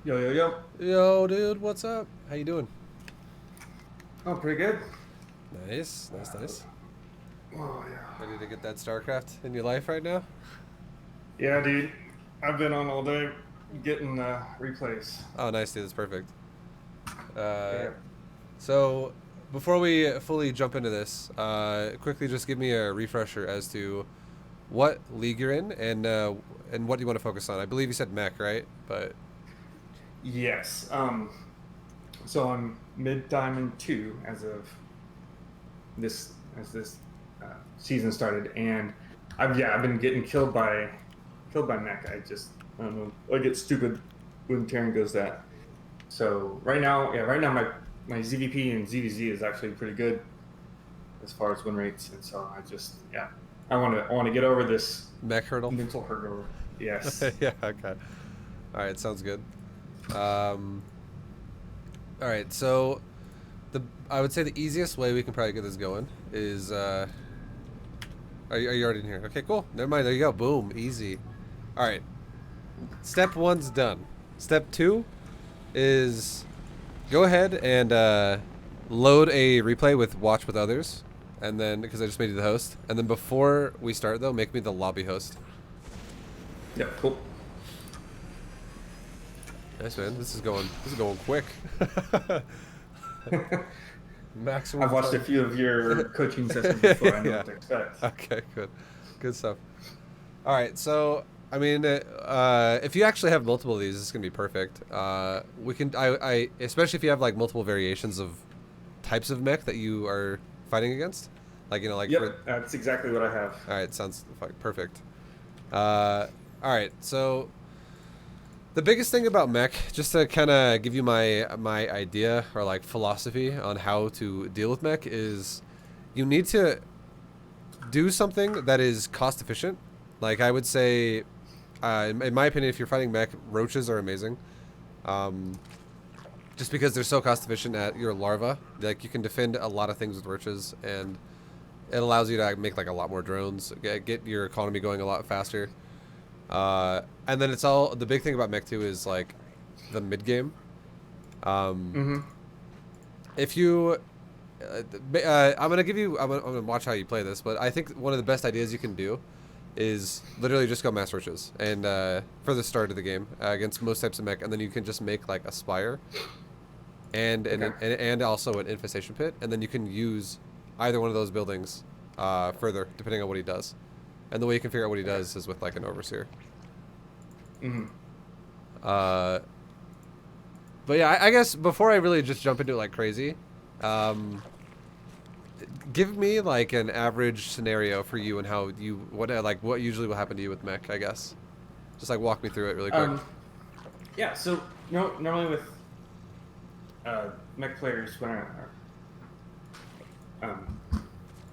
Yo, yo, yo. Yo, dude, what's up? How you doing? Oh, pretty good. Nice, nice, nice. Oh, yeah. Ready to get that StarCraft in your life right now? Yeah, dude. I've been on all day getting replays. Oh, nice, dude. That's perfect. Uh, Yeah. so, before we fully jump into this, quickly just give me a refresher as to what league you're in and what you want to focus on. I believe you said Mech, right? But Yes. So I'm mid diamond 2 as of this season started, and I've been getting killed by mech. I don't know. I get stupid when Terran goes that. So right now my ZvP and ZvZ is actually pretty good as far as win rates, and so I want to get over this Mech hurdle. mental hurdle. Yes. Yeah. Okay. All right. Sounds good. Um, all right. So I would say the easiest way we can probably get this going is are you already in here? Okay, cool. Never mind. There you go. Boom. Easy. All right. Step one's done. Step two is go ahead and load a replay with watch with others, and then because I just made you the host, and then before we start though, make me the lobby host. Yeah. Cool. Nice, man. This is going quick. Maximum I've watched a time. few of your coaching sessions before. I know Yeah. what to expect. Okay. Good stuff. All right, so I mean, if you actually have multiple of these, it's gonna be perfect. We can, I, especially if you have like multiple variations of types of mech that you are fighting against, like for. Yep, that's exactly what I have. All right, sounds perfect. All right, so the biggest thing about mech, just to kind of give you my idea or like philosophy on how to deal with mech, is you need to do something that is cost efficient. Like I would say, in my opinion, if you're fighting mech, roaches are amazing. Um, just because they're so cost efficient at your larva. Like you can defend a lot of things with roaches, and it allows you to make like a lot more drones, get your economy going a lot faster. And then it's all the big thing about mech 2 is like the mid game. Um, Mm-hmm. if you I'm gonna watch how you play this, but I think one of the best ideas you can do is literally just go mass roaches and for the start of the game against most types of mech, and then you can just make like a spire Okay. and also an infestation pit, and then you can use either one of those buildings further depending on what he does. And the way you can figure out what he Okay. does is with like an overseer. Mm-hmm. Uh, but yeah, I guess before I really just jump into it like crazy, um, give me like an average scenario for you and how you what usually will happen to you with mech. I guess just like walk me through it really quick. Um, yeah. So no, normally with mech players um,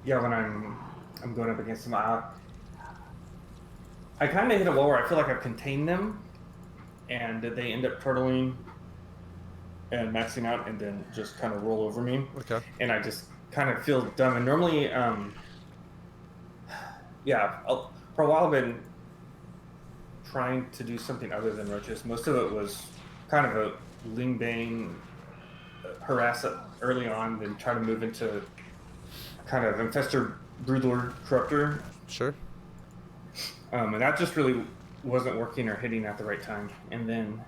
when I'm going up against them, I kind of hit a wall where I feel like I've contained them, and they end up turtling and maxing out, and then just kind of roll over me, Okay. and I just kind of feel dumb. And normally, for a while I've been trying to do something other than roaches. Most of it was kind of a Ling Bane harass it early on, then try to move into kind of infestor, broodlord, corruptor, Sure. and that just really wasn't working or hitting at the right time. And then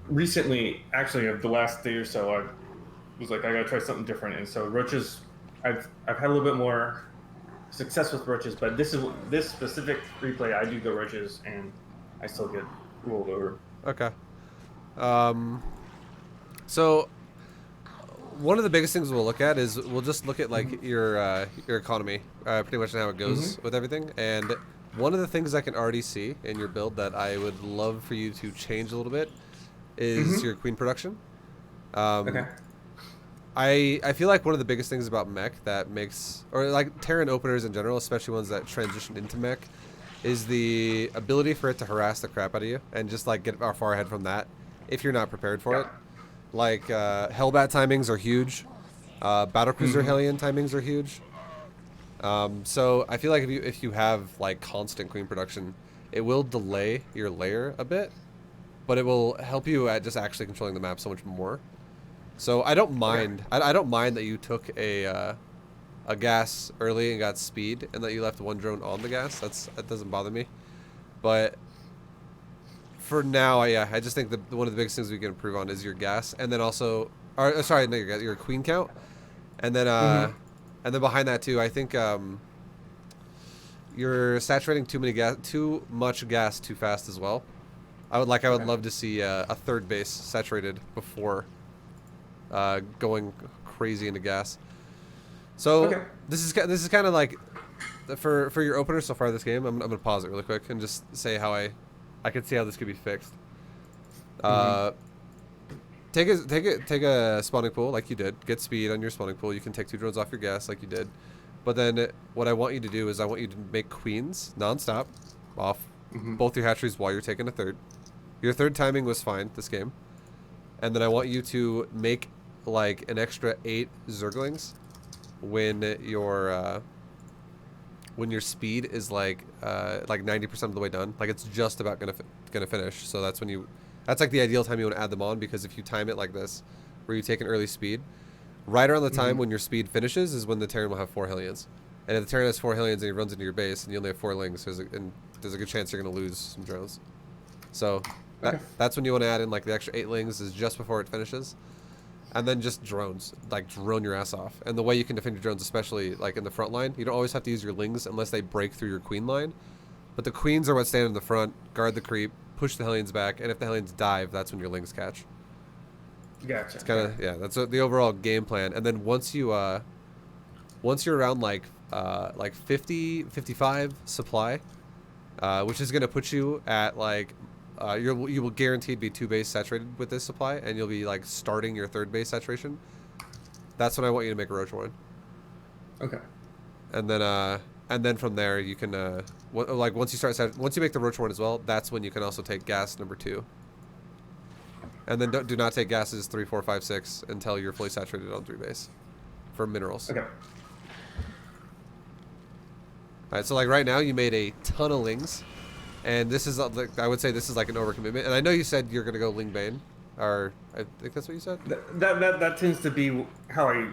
recently, actually, of the last day or so, I was like, I gotta try something different. And so roaches, I've had a little bit more success with roaches, but this specific replay, I do go roaches, and I still get rolled over. Okay. Um, so one of the biggest things we'll look at is we'll just look at like your economy, pretty much how it goes Mm-hmm. with everything. And one of the things I can already see in your build that I would love for you to change a little bit is Mm-hmm. your queen production. Um, Okay. I feel like one of the biggest things about mech that makes, or like Terran openers in general, especially ones that transition into mech, is the ability for it to harass the crap out of you and just like get far ahead from that if you're not prepared for Yeah. it. Like Hellbat timings are huge. Battlecruiser Mm-hmm. Hellion timings are huge. So I feel like if you have like constant queen production, it will delay your layer a bit. but it will help you at just actually controlling the map so much more. So I don't mind. I don't mind that you took a gas early and got speed, and that you left one drone on the gas. That doesn't bother me. But for now, I just think that one of the biggest things we can improve on is your gas, and then also, or sorry, no, your queen count, and then and then behind that too, I think you're saturating too much gas too fast as well. I would love to see a third base saturated before going crazy into gas. So this is kind of like for your opener so far this game. I'm gonna pause it really quick and just say how I could see how this could be fixed. Take a spawning pool like you did. Get speed on your spawning pool. You can take 2 drones off your gas like you did. But then what I want you to do is I want you to make queens non-stop off both your hatcheries while you're taking a third. Your third timing was fine this game. And then I want you to make like an extra 8 zerglings when your speed is like 90% of the way done. Like it's just about gonna finish. So that's when that's like the ideal time you want to add them on, because if you time it like this, where you take an early speed, right around the time when your speed finishes is when the Terran will have 4 Hellions. And if the Terran has 4 Hellions and he runs into your base and you only have 4 Lings, there's a good chance you're going to lose some drones. So that's when you want to add in like the extra 8 Lings is just before it finishes. And then just drones, like drone your ass off. And the way you can defend your drones, especially like in the front line, you don't always have to use your Lings unless they break through your queen line. But the queens are what stand in the front, guard the creep, push the Hellions back, and if the Hellions dive, that's when your Lings catch. Gotcha. It's kind of that's the overall game plan. And then once you're around like 50, 55 supply, which is gonna put you at like you will guaranteed be 2 base saturated with this supply, and you'll be like starting your 3rd base saturation. That's when I want you to make a roach warren. Okay. And then from there you can once you make the roach warren as well, that's when you can also take gas number 2. And then do not take gases 3, 4, 5, 6 until you're fully saturated on 3 base for minerals. Okay. Alright, so like right now you made a ton of Lings, and this is I would say this is like an overcommitment. And I know you said you're gonna go Ling Bane, or I think that's what you said. That tends to be how I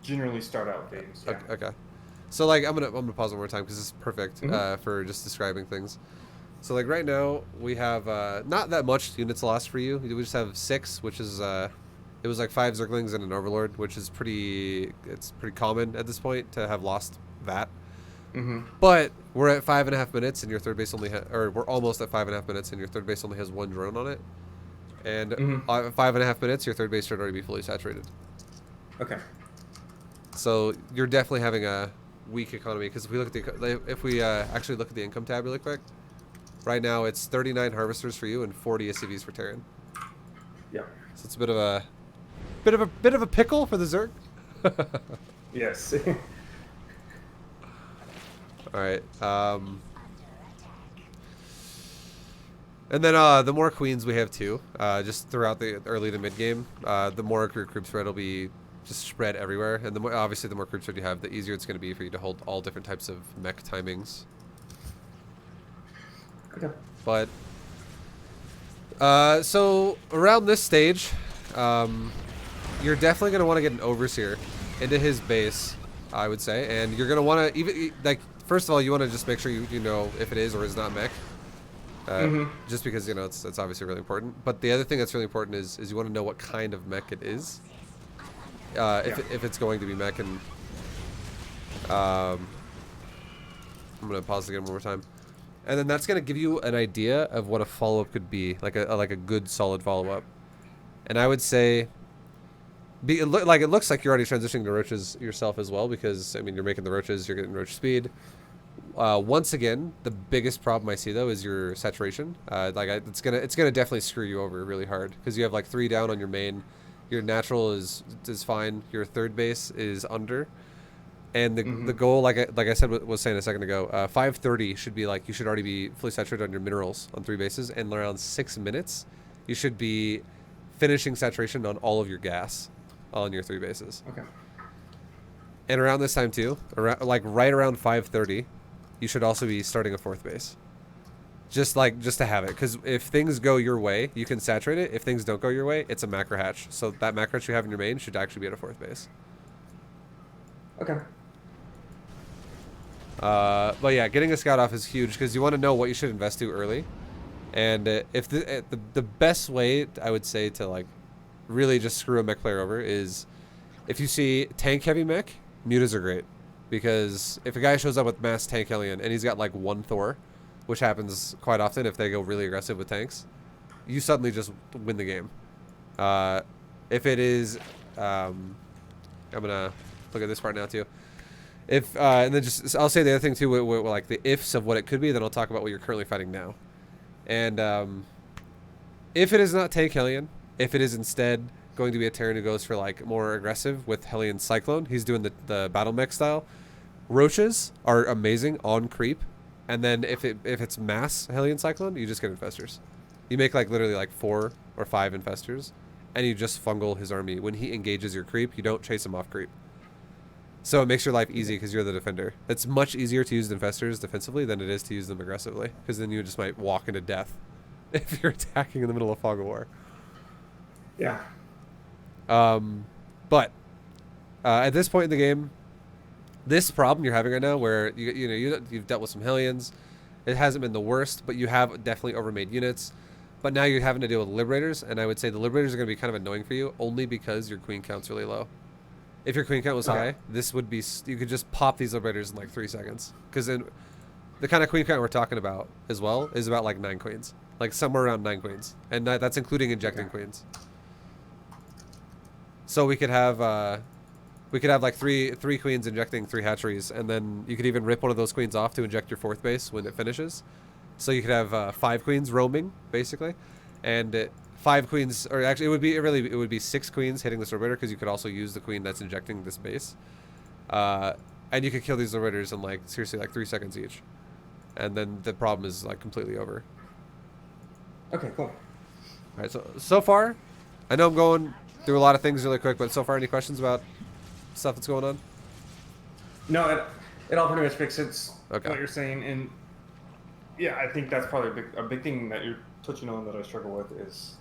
generally start out games. Yeah. Okay. So like I'm gonna pause one more time because this is perfect for just describing things. So like right now we have not that much units lost for you. We just have 6, which is it was like 5 Zerglings and an Overlord, which is pretty common at this point to have lost that. But we're at 5.5 minutes and your 3rd base only or we're almost at 5.5 minutes and your 3rd base only has 1 drone on it. And at 5.5 minutes your 3rd base should already be fully saturated. Okay. So you're definitely having a weak economy, because if we look at actually look at the income tab really quick. Right now it's 39 harvesters for you and 40 SCVs for Terran. Yeah. So it's a bit of a pickle for the Zerg. Yes. All right. And then the more queens we have too, just throughout the early to mid game, the more your group spread will be just spread everywhere, and the more obviously the more group spread you have, the easier it's going to be for you to hold all different types of mech timings. Okay. But so around this stage, you're definitely going to want to get an overseer into his base, I would say, and you're going to want to even like first of all you want to just make sure you know if it is or is not mech. Just because it's obviously really important. But the other thing that's really important is you want to know what kind of mech it is. If it's going to be mech, and I'm gonna pause again one more time, and then that's gonna give you an idea of what a follow-up could be, like a good solid follow-up. And I would say, it looks like you're already transitioning to roaches yourself as well, because I mean you're making the roaches, you're getting roach speed. Once again, the biggest problem I see though is your saturation. It's gonna definitely screw you over really hard, because you have like 3 down on your main. Your natural is fine. Your 3rd base is under, and the goal, like I said, was saying a second ago, 5:30 should be like you should already be fully saturated on your minerals on 3 bases, and around 6 minutes, you should be finishing saturation on all of your gas on your 3 bases. Okay. And around this time too, right around 5:30, you should also be starting a 4th base. just to have it, because if things go your way, you can saturate it. If things don't go your way, it's a macro hatch. So that macro hatch you have in your main should actually be at a 4th base. Okay. But yeah, getting a scout off is huge because you want to know what you should invest to early. And if the best way I would say to like really just screw a mech player over is if you see tank heavy mech, mutas are great, because if a guy shows up with mass tank Hellion and he's got like 1 Thor, which happens quite often if they go really aggressive with tanks, you suddenly just win the game. If it is, I'm gonna look at this part now too. If and then just I'll say the other thing too, with like the ifs of what it could be. Then I'll talk about what you're currently fighting now. And if it is not tank Hellion, if it is instead going to be a Terran who goes for like more aggressive with Hellion Cyclone, he's doing the battle mech style. Roaches are amazing on creep, and then if it's mass Hellion Cyclone, you just get infestors. You make like literally like 4 or 5 infestors, and you just fungal his army. When he engages your creep, you don't chase him off creep. So it makes your life easy because you're the defender. It's much easier to use the infestors defensively than it is to use them aggressively, because then you just might walk into death if you're attacking in the middle of fog of war. Yeah. But at this point in the game, this problem you're having right now, where you've dealt with some Hellions, it hasn't been the worst, but you have definitely overmade units. But now you're having to deal with Liberators, and I would say the Liberators are going to be kind of annoying for you, only because your queen count's really low. If your queen count was high, this would be, you could just pop these Liberators in like 3 seconds. Because then the kind of queen count we're talking about as well is about like 9 queens. Like somewhere around 9 queens. And that's including injecting queens. So we could have like three queens injecting 3 hatcheries, and then you could even rip one of those queens off to inject your 4th base when it finishes. So you could have 5 queens roaming, basically. And 5 queens, or actually it would be 6 queens hitting this Liberator, because you could also use the queen that's injecting this base. And you could kill these Liberators in like, seriously, like 3 seconds each. And then the problem is like completely over. Okay, cool. Alright, so far, I know I'm going through a lot of things really quick, but so far, any questions about stuff that's going on? No, it all pretty much makes sense. Okay. What you're saying, and yeah, I think that's probably a big thing that you're touching on that I struggle with is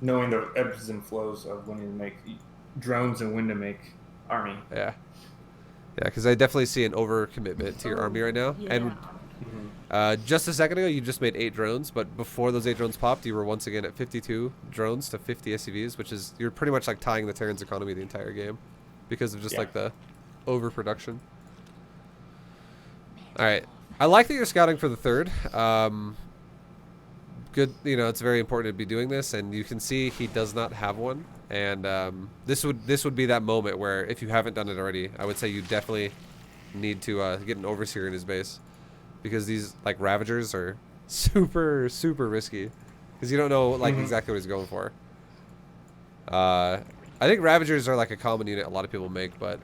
knowing the ebbs and flows of when to make drones and when to make army. Yeah, because I definitely see an overcommitment to your army right now. Yeah. And just a second ago, you just made 8 drones, but before those 8 drones popped, you were once again at 52 drones to 50 SCVs, which is, you're pretty much like tying the Terran's economy the entire game because of just like the overproduction. All right, I like that you're scouting for the 3rd. Good, it's very important to be doing this, and you can see he does not have one. And this would be that moment where, if you haven't done it already, I would say you definitely need to get an Overseer in his base, because these like Ravagers are super risky, because you don't know like exactly what he's going for. I think Ravagers are like a common unit a lot of people make, but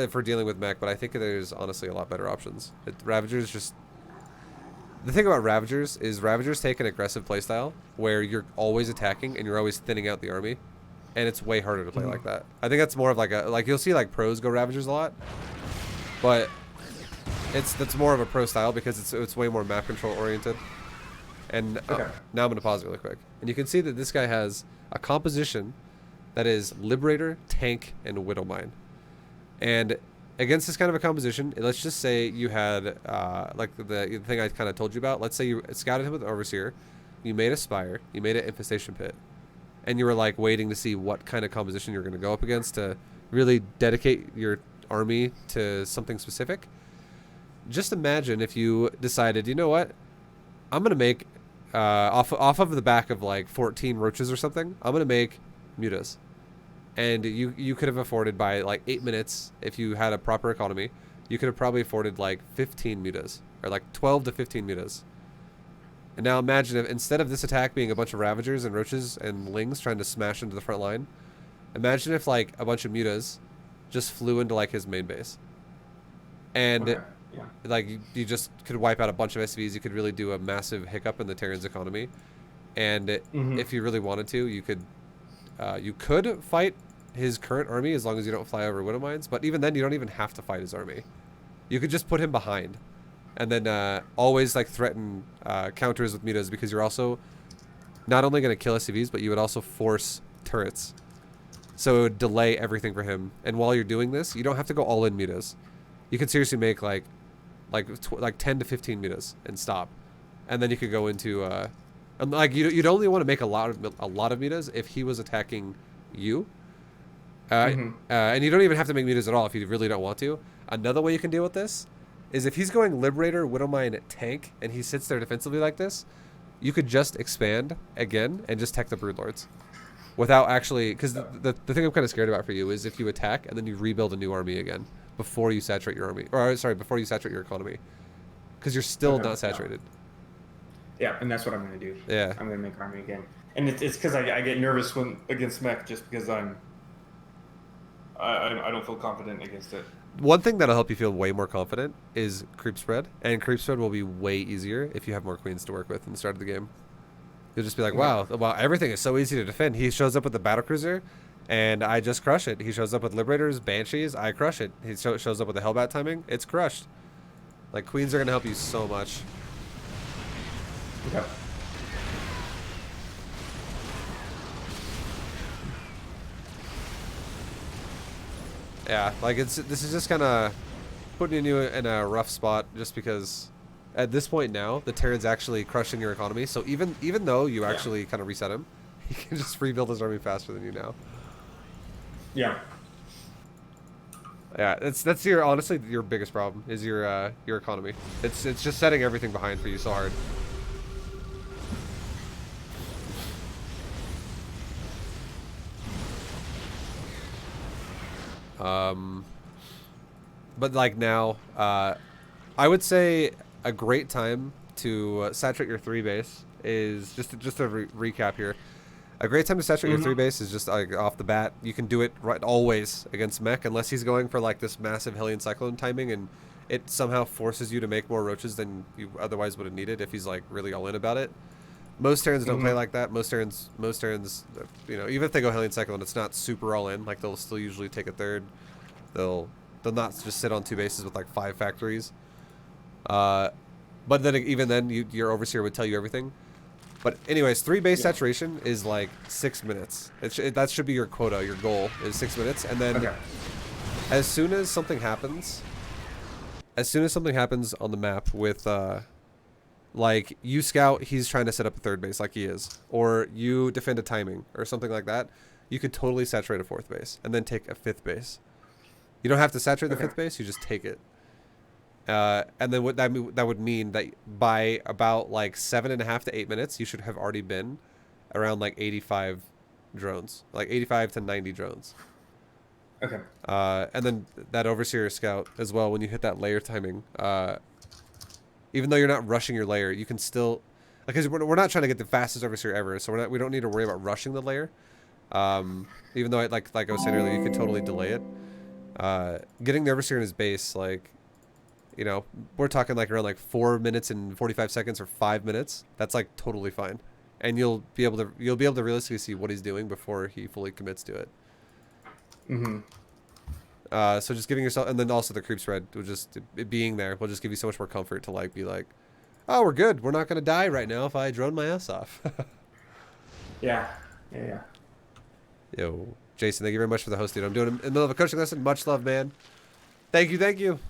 for dealing with mech, but I think there's honestly a lot better options. Ravagers just... The thing about Ravagers is Ravagers take an aggressive playstyle where you're always attacking and you're always thinning out the army, and it's way harder to play like that. I think that's more of like you'll see like pros go Ravagers a lot, but that's more of a pro style because it's way more map control oriented. And now I'm gonna pause really quick, and you can see that this guy has a composition that is Liberator, Tank, and Widowmine. And against this kind of a composition, let's just say you had, like the thing I kind of told you about. Let's say you scouted him with Overseer, you made a Spire, you made an Infestation Pit, and you were like waiting to see what kind of composition you're going to go up against to really dedicate your army to something specific. Just imagine if you decided, you know what, I'm going to make, off of the back of like 14 roaches or something, I'm going to make mutas. And you could have afforded by like 8 minutes, if you had a proper economy, you could have probably afforded like 15 mutas, or like 12 to 15 mutas. And now imagine if instead of this attack being a bunch of Ravagers and Roaches and Lings trying to smash into the front line, imagine if like a bunch of mutas just flew into like his main base. And like you just could wipe out a bunch of SVs. You could really do a massive hiccup in the Terran's economy. And if you really wanted to, you could fight his current army as long as you don't fly over Widow Mines, but even then you don't even have to fight his army. You could just put him behind and then always like threaten counters with mutas, because you're also not only going to kill SCVs, but you would also force turrets. So it would delay everything for him. And while you're doing this, you don't have to go all in mutas. You can seriously make like 10 to 15 mutas and stop, and then you could go into and like you'd only want to make a lot of mutas if he was attacking you. And you don't even have to make mutas at all if you really don't want to. Another way you can deal with this is if he's going Liberator, Widowmine, tank, and he sits there defensively like this, you could just expand again and just tech the Broodlords. Without actually, because the thing I'm kind of scared about for you is if you attack and then you rebuild a new army again before you saturate your army, or sorry, before you saturate your economy, because you're still not saturated. Yeah, and that's what I'm going to do. Yeah, I'm going to make army again, and it's because I get nervous when against Mech, just because I don't feel confident against it. One thing that'll help you feel way more confident is creep spread, and creep spread will be way easier if you have more queens to work with in the start of the game. You'll just be like, wow, everything is so easy to defend. He shows up with the battlecruiser, and I just crush it. He shows up with Liberators, Banshees, I crush it. He shows up with the Hellbat timing, it's crushed. Like, queens are going to help you so much. Okay. Yeah, like this is just kind of putting you in a rough spot, just because at this point now the Terran's actually crushing your economy. So even though you actually kind of reset him, he can just rebuild his army faster than you now. Yeah. Yeah, that's your honestly your biggest problem is your economy. It's just setting everything behind for you so hard. But like now, I would say a great time to saturate your 3 base is just to recap here. A great time to saturate your 3 base is just like off the bat. You can do it right always against Mech, unless he's going for like this massive Hellion Cyclone timing and it somehow forces you to make more roaches than you otherwise would have needed if he's like really all in about it. Most Terrans don't play like that. Most Terrans, you know, even if they go Hellion Cyclone, it's not super all in. Like they'll still usually take a third. They'll not just sit on 2 bases with like 5 factories. But then even then, your overseer would tell you everything. But anyways, 3 base saturation is like 6 minutes. That should be your quota. Your goal is 6 minutes, and then as soon as something happens on the map with like you scout, he's trying to set up a 3rd base like he is, or you defend a timing or something like that, you could totally saturate a 4th base and then take a 5th base. You don't have to saturate the 5th base, you just take it. And then what that would mean that by about like 7.5 to 8 minutes, you should have already been around like 85 drones, like 85 to 90 drones. Okay. And then that overseer scout as well, when you hit that layer timing, even though you're not rushing your layer, you can still, because we're not trying to get the fastest overseer ever, so we don't need to worry about rushing the layer. Even though like I was saying earlier, you could totally delay it. Getting the overseer in his base, like, you know, we're talking like around like 4 minutes and 45 seconds or 5 minutes. That's like totally fine, and you'll be able to realistically see what he's doing before he fully commits to it. So just giving yourself, and then also the creep spread will just, it being there will just give you so much more comfort to like be like, oh, we're good. We're not gonna die right now if I drone my ass off. Yeah. Yo, Jason, thank you very much for the host, dude. I'm doing it in the middle of a coaching lesson. Much love, man. Thank you.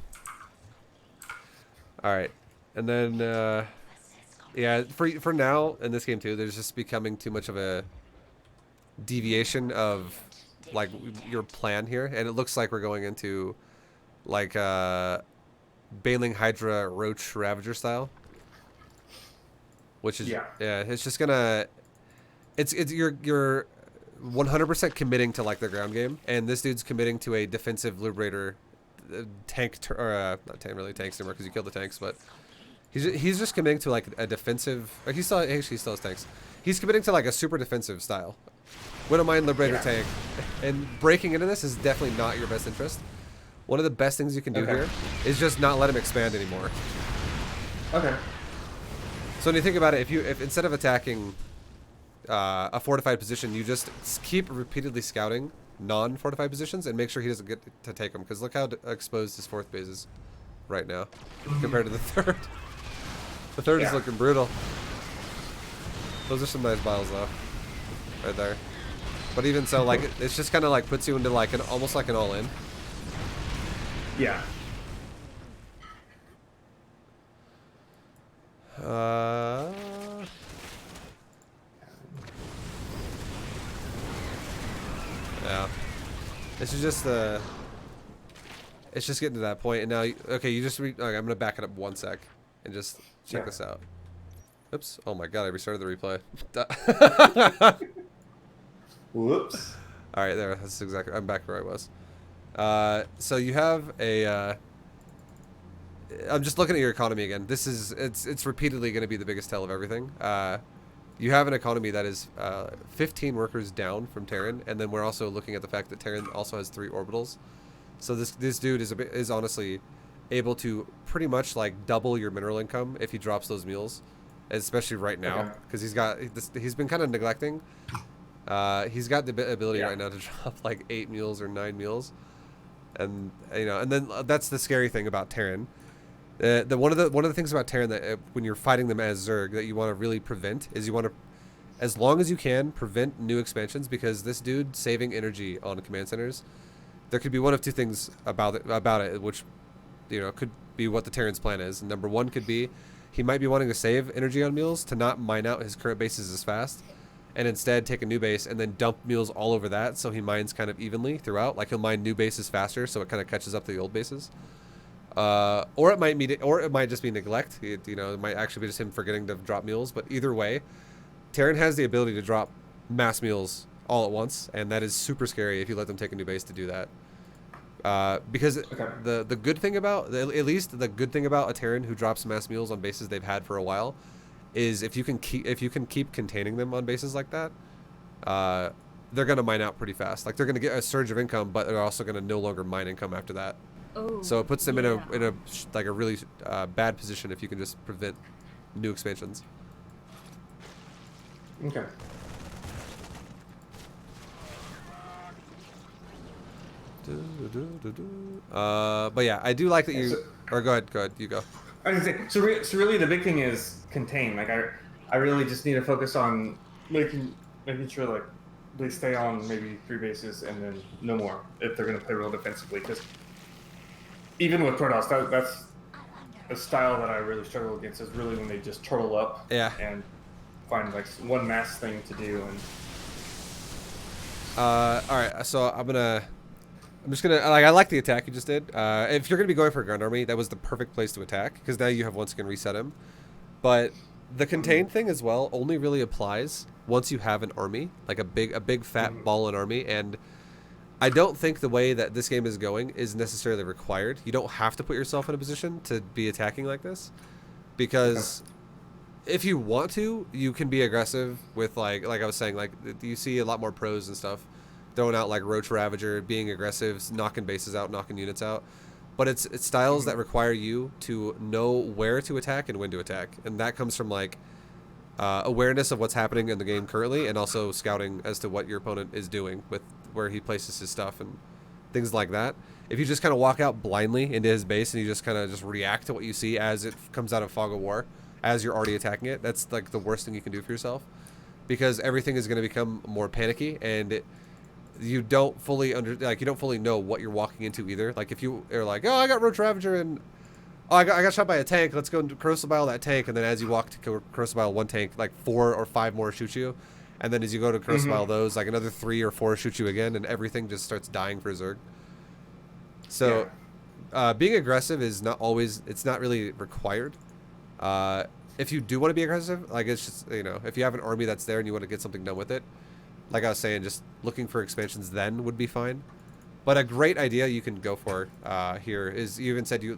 All right, and then yeah, for now in this game too, there's just becoming too much of a deviation of like your plan here, and it looks like we're going into like Baling Hydra Roach Ravager style, which is it's just gonna you're 100% committing to like the ground game, and this dude's committing to a defensive Liberator tank, or not tank, really tanks anymore because you killed the tanks, but he's just committing to like a defensive, or he still has tanks. He's committing to like a super defensive style. Widowmine Liberator tank, and breaking into this is definitely not your best interest. One of the best things you can do here is just not let him expand anymore. Okay. So when you think about it, if instead of attacking a fortified position, you just keep repeatedly scouting non-fortified positions and make sure he doesn't get to take them, because look how exposed his 4th base is. right now compared to the third. The third is Yeah. looking brutal. Those are some nice battles though, right there. But even so, like it's just kind of like puts you into like an almost like an all-in. Yeah. Yeah. This is just the. It's just getting to that point, and now, okay, you just. Okay, I'm gonna back it up 1 sec, and just check this out. Oops! Oh my god! I restarted the replay. Whoops. All right, there. That's exactly. I'm back where I was. So you have a. I'm just looking at your economy again. This is it's repeatedly going to be the biggest tell of everything. You have an economy that is 15 workers down from Terran, and then we're also looking at the fact that Terran also has 3 orbitals. So this dude is honestly able to pretty much like double your mineral income if he drops those mules, especially right now because he's been kind of neglecting. He's got the ability right now to drop like 8 mules or 9 mules, and and then that's the scary thing about Terran. One of the things about Terran that when you're fighting them as Zerg that you want to really prevent is you want to, as long as you can, prevent new expansions, because this dude saving energy on command centers, there could be one of 2 things about it, which could be what the Terran's plan is. And number 1 could be he might be wanting to save energy on mules to not mine out his current bases as fast, and instead take a new base and then dump mules all over that, so he mines kind of evenly throughout. Like he'll mine new bases faster, so it kind of catches up to the old bases. Or it might just be neglect. It might actually be just him forgetting to drop mules. But either way, Terran has the ability to drop mass mules all at once, and that is super scary if you let them take a new base to do that. Because the good thing about at least the good thing about a Terran who drops mass mules on bases they've had for a while is if you can keep containing them on bases like that, they're gonna mine out pretty fast. Like they're gonna get a surge of income, but they're also gonna no longer mine income after that. Oh, So it puts them in a like a really bad position if you can just prevent new expansions. Okay. But yeah, I do like that you. Or go ahead, you go. I was gonna say, so really the big thing is contain. Like I really just need to focus on making sure like they stay on maybe 3 bases and then no more if they're gonna play real defensively. Because even with Protoss, that's a style that I really struggle against. Is really when they just turtle up and find like one mass thing to do. And all right, so I'm just gonna I like the attack you just did. If you're gonna be going for a ground army, that was the perfect place to attack, because now you have once again reset him. But the contain thing as well only really applies once you have an army, like a big fat ball and army. And I don't think the way that this game is going is necessarily required. You don't have to put yourself in a position to be attacking like this, because if you want to, you can be aggressive with like I was saying, like you see a lot more pros and stuff throwing out like Roach Ravager, being aggressive, knocking bases out, knocking units out. But it's styles that require you to know where to attack and when to attack, and that comes from like awareness of what's happening in the game currently, and also scouting as to what your opponent is doing with where he places his stuff and things like that. If you just kind of walk out blindly into his base and you just kind of just react to what you see as it comes out of Fog of War, as you're already attacking it, that's like the worst thing you can do for yourself, because everything is going to become more panicky, and you don't fully know what you're walking into either. Like if you are like, oh, I got Roach Ravager and I got shot by a tank, let's go and corrosive bile that tank, and then as you walk to corosive bile one tank, like 4 or 5 more shoot you, and then as you go to corosive bile those, like another 3 or 4 shoot you again, and everything just starts dying for Zerg. So being aggressive is not always, it's not really required. If you do want to be aggressive, like it's just, if you have an army that's there and you want to get something done with it, like I was saying, just looking for expansions then would be fine. But a great idea you can go for here is, you even said you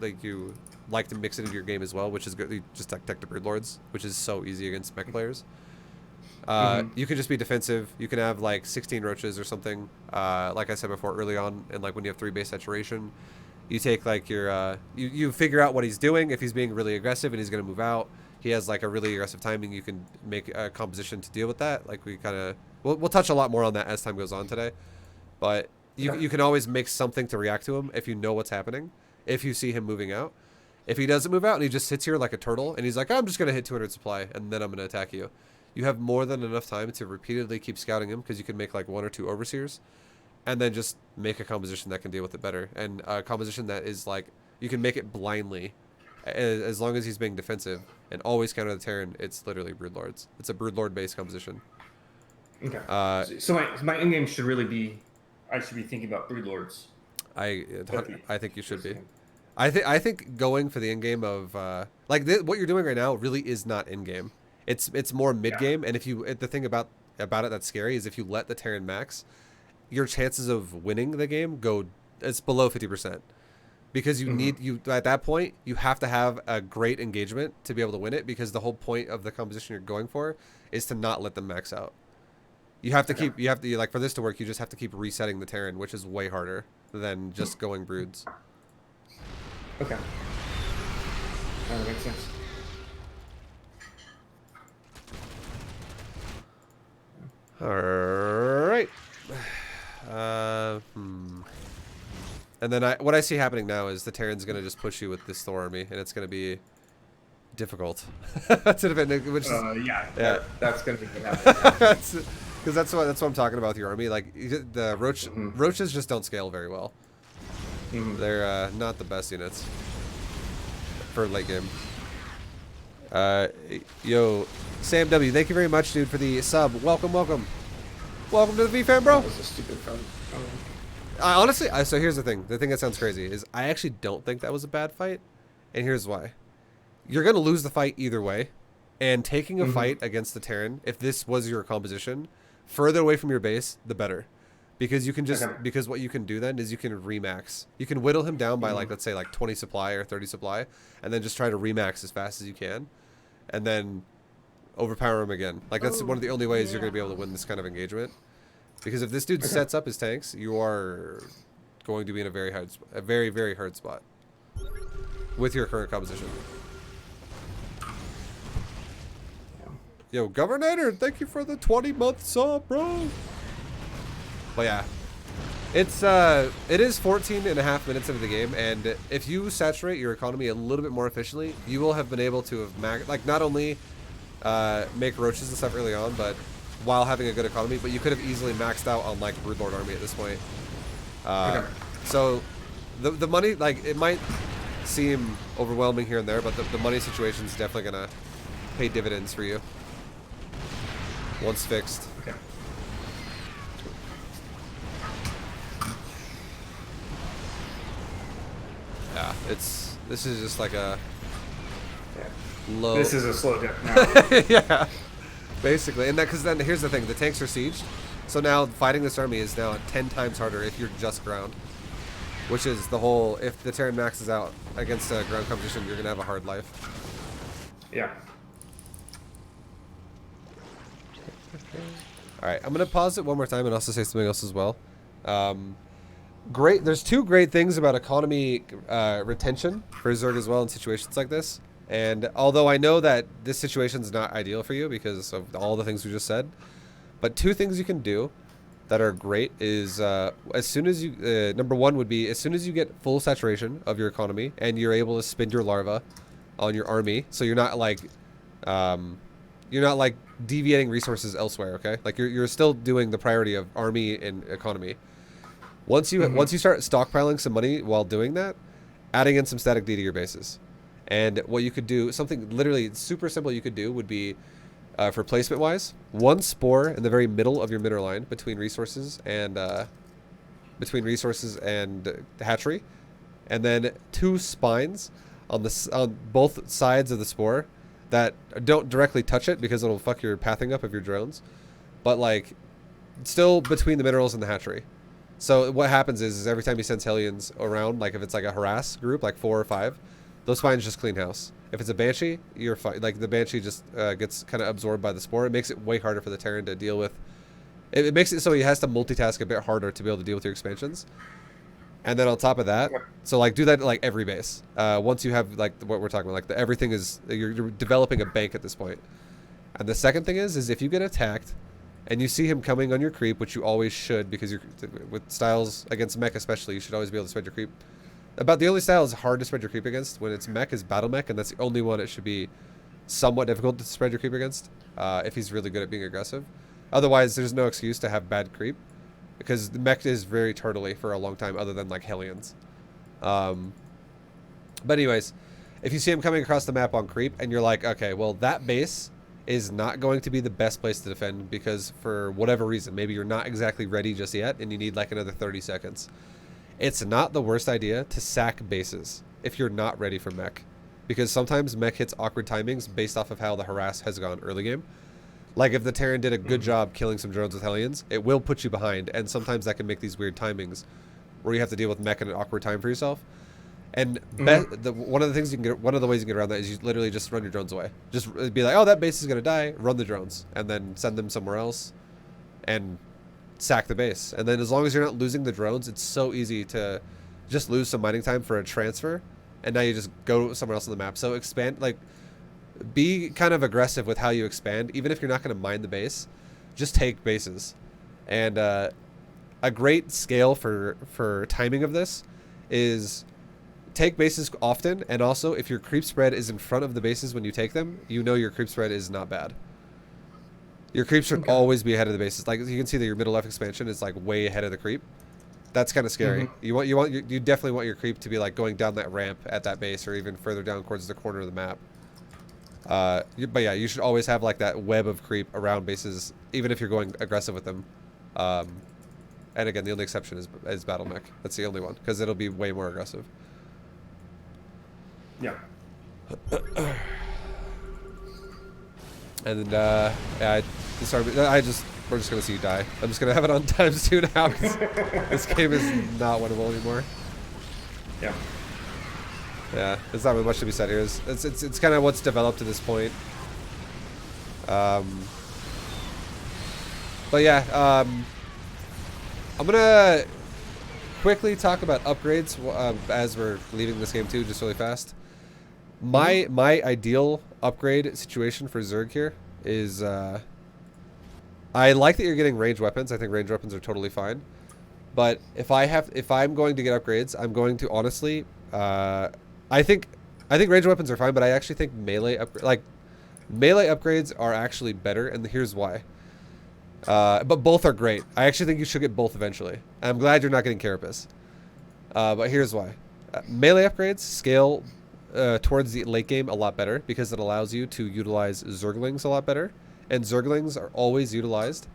like to mix it into your game as well, which is good. You just tech the Broodlords, which is so easy against mech players. You can just be defensive. You can have like 16 roaches or something. Like I said before, early on, and like when you have 3 base saturation, you take like your you figure out what he's doing. If he's being really aggressive and he's going to move out, he has like a really aggressive timing. You can make a composition to deal with that. Like we kind of we'll touch a lot more on that as time goes on today, but you can always make something to react to him if you know what's happening. If you see him moving out, If he doesn't move out and he just sits here like a turtle and he's like, I'm just going to hit 200 supply and then I'm going to attack you, you have more than enough time to repeatedly keep scouting him, because you can make like 1 or 2 overseers and then just make a composition that can deal with it better. And a composition that is like, you can make it blindly as long as he's being defensive and always counter the Terran. It's literally Broodlords. It's a Broodlord based composition. Okay. So my end game should really be, I should be thinking about Broodlords. I think you should be. I think going for the end game of what you're doing right now really is not end game. It's more mid game. And the thing about it that's scary is if you let the Terran max, your chances of winning the game it's below 50%, because you at that point you have to have a great engagement to be able to win it, because the whole point of the composition you're going for is to not let them max out. You have to like, for this to work, you just have to keep resetting the Terran, which is way harder than just going broods. Okay. That makes sense. All right. And then what I see happening now is the Terran's going to just push you with this Thor army, and it's going to be difficult to defend. That's going to be what happens. Because that's what I'm talking about with your army. Like, the roaches just don't scale very well. They're not the best units for late game. Yo, Sam W, thank you very much, dude, for the sub. Welcome to the V-Fam, bro. That was a stupid phone. Honestly, so here's the thing that sounds crazy is I actually don't think that was a bad fight, and here's why. You're gonna lose the fight either way, and taking a fight against the Terran, if this was your composition, further away from your base, the better. Because you can because what you can do then is you can remax. You can whittle him down by like, let's say like 20 supply or 30 supply, and then just try to remax as fast as you can, and then overpower him again. Like, that's one of the only ways you're going to be able to win this kind of engagement. Because if this dude sets up his tanks, you are going to be in a very, very hard spot with your current composition. Yo, Governor, thank you for the 20-month sub, bro. But yeah, it is 14.5 minutes into the game, and if you saturate your economy a little bit more efficiently, you will have been able to have not only make roaches and stuff early on, but while having a good economy, but you could have easily maxed out on like Broodlord army at this point. So the money, like, it might seem overwhelming here and there, but the money situation is definitely gonna pay dividends for you once fixed. Okay. Yeah, this is just like a low. This is a slow death now. Yeah, basically, and because then here's the thing: the tanks are sieged, so now fighting this army is now 10 times harder if you're just ground, which is the whole. If the Terran maxes out against a ground competition, you're gonna have a hard life. Yeah. All right, I'm gonna pause it one more time and also say something else as well. There's 2 great things about economy retention for Zerg as well in situations like this. And although I know that this situation is not ideal for you because of all the things we just said, but 2 things you can do that are great is as soon as you number 1 would be as soon as you get full saturation of your economy and you're able to spend your larva on your army, so you're not like deviating resources elsewhere. Okay, like you're still doing the priority of army and economy. Once you start stockpiling some money while doing that, adding in some static D to your bases. And what you could do, something literally super simple you could do would be, for placement wise, 1 spore in the very middle of your mineral line between resources and hatchery, and then 2 spines on both sides of the spore that don't directly touch it because it'll fuck your pathing up of your drones, but like still between the minerals and the hatchery. So what happens is every time he sends Hellions around, like if it's like a harass group, like 4 or 5, those spines just clean house. If it's a Banshee, you're fine. Like the Banshee just gets kind of absorbed by the spore. It makes it way harder for the Terran to deal with. It makes it so he has to multitask a bit harder to be able to deal with your expansions. And then on top of that, so like do that like every base. Once you have like what we're talking about, like everything is, you're developing a bank at this point. And the second thing is if you get attacked, and you see him coming on your creep, which you always should, because you're with styles against Mech especially, you should always be able to spread your creep. About the only style is hard to spread your creep against when it's mech is battle mech, and that's the only one it should be somewhat difficult to spread your creep against if he's really good at being aggressive. Otherwise, there's no excuse to have bad creep because the mech is very turtley for a long time other than like Hellions. But anyways, if you see him coming across the map on creep and you're like, okay, well, that base is not going to be the best place to defend because for whatever reason, maybe you're not exactly ready just yet and you need like another 30 seconds. It's not the worst idea to sack bases if you're not ready for mech, because sometimes mech hits awkward timings based off of how the harass has gone early game. Like if the Terran did a good job killing some drones with Hellions, it will put you behind, and sometimes that can make these weird timings where you have to deal with mech in an awkward time for yourself. And one of the things you can get, one of the ways you can get around that is you literally just run your drones away. Just be like, oh, that base is gonna die. Run the drones, and then send them somewhere else, and sack the base. And then as long as you're not losing the drones, it's so easy to just lose some mining time for a transfer, and now you just go somewhere else on the map. So expand, like, be kind of aggressive with how you expand, even if you're not going to mine the base. Just take bases. And a great scale for timing of this is take bases often, and also if your creep spread is in front of the bases when you take them, you know your creep spread is not bad. Your creep should always be ahead of the bases. Like you can see that your middle left expansion is like way ahead of the creep. That's kind of scary. You definitely want your creep to be like going down that ramp at that base, or even further down towards the corner of the map. But yeah, you should always have like that web of creep around bases, even if you're going aggressive with them. And again, the only exception is battle mech. That's the only one because it'll be way more aggressive. Yeah. And yeah, we're just gonna see you die. I'm just gonna have it on ×2 now because this game is not winnable anymore. Yeah. Yeah, there's not really much to be said here. It's kind of what's developed to this point. But yeah, I'm gonna quickly talk about upgrades as we're leaving this game too, just really fast. My ideal upgrade situation for Zerg here is I like that you're getting ranged weapons. I think ranged weapons are totally fine. But if I'm going to get upgrades, I'm going to honestly I think ranged weapons are fine, but I actually think melee upgrades are actually better, and here's why. But both are great. I actually think you should get both eventually. I'm glad you're not getting Carapace. But here's why. Melee upgrades scale towards the late game a lot better because it allows you to utilize Zerglings a lot better. And Zerglings are always utilized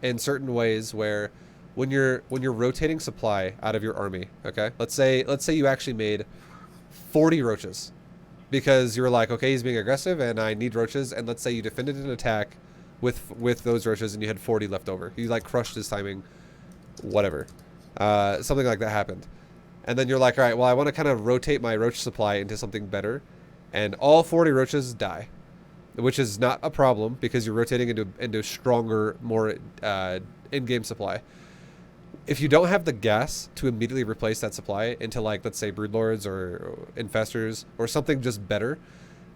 in certain ways where when you're rotating supply out of your army, okay? Let's say you actually made 40 roaches because you were like, okay, he's being aggressive and I need roaches, and let's say you defended an attack with those roaches and you had 40 left over. You like crushed his timing, whatever. Something like that happened. And then you're like, all right, well, I want to kind of rotate my roach supply into something better, and all 40 roaches die, which is not a problem because you're rotating into stronger, more in-game supply. If you don't have the gas to immediately replace that supply into, like, let's say broodlords or infestors or something just better,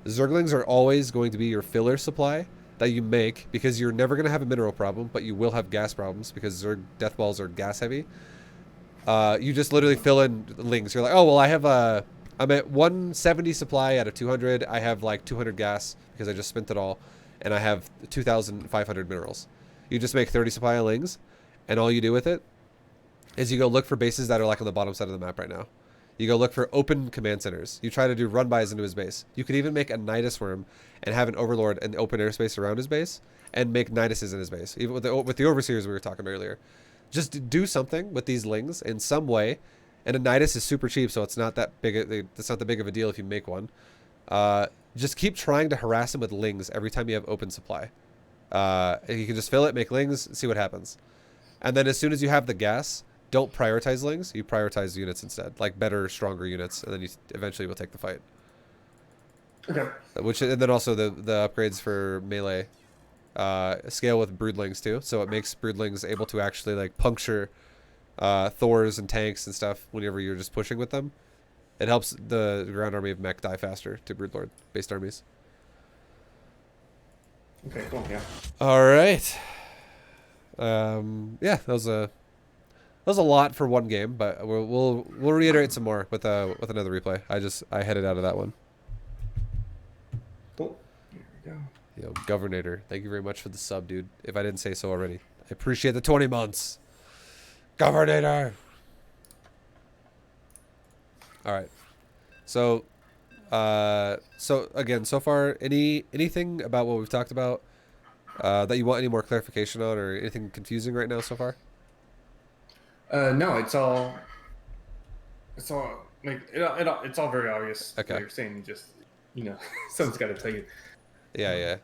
Zerglings are always going to be your filler supply that you make because you're never going to have a mineral problem, but you will have gas problems because Zerg death balls are gas heavy. You just literally fill in lings. You're like, oh, well, I'm at 170 supply out of 200. I have like 200 gas because I just spent it all, and I have 2,500 minerals. You just make 30 supply of lings, and all you do with it is you go look for bases that are like on the bottom side of the map right now. You go look for open command centers. You try to do run-bys into his base. You could even make a Nidus worm and have an overlord and open airspace around his base and make Niduses in his base. Even with the overseers we were talking about earlier. Just do something with these lings in some way, and a Nidus is super cheap, so it's not that big. It's not that big of a deal if you make one. Just keep trying to harass him with lings every time you have open supply. You can just fill it, make lings, see what happens, and then as soon as you have the gas, don't prioritize lings. You prioritize units instead, like better, stronger units, and then you eventually will take the fight. Okay. And then also the upgrades for melee. Scale with broodlings too, so it makes broodlings able to actually like puncture Thors and tanks and stuff whenever you're just pushing with them. It helps the ground army of mech die faster to broodlord based armies. Okay, cool. Yeah. All right. Yeah, that was a was a lot for one game, but we'll reiterate some more with another replay. I headed out of that one. Oh, here we go. Yo, Governator, thank you very much for the sub, dude. If I didn't say so already, I appreciate the 20 months. Governator. All right. So, again, so far, anything about what we've talked about that you want any more clarification on, or anything confusing right now so far? No, it's all like it's all very obvious. Okay. What you're saying, just someone's got to tell you. Yeah, yeah.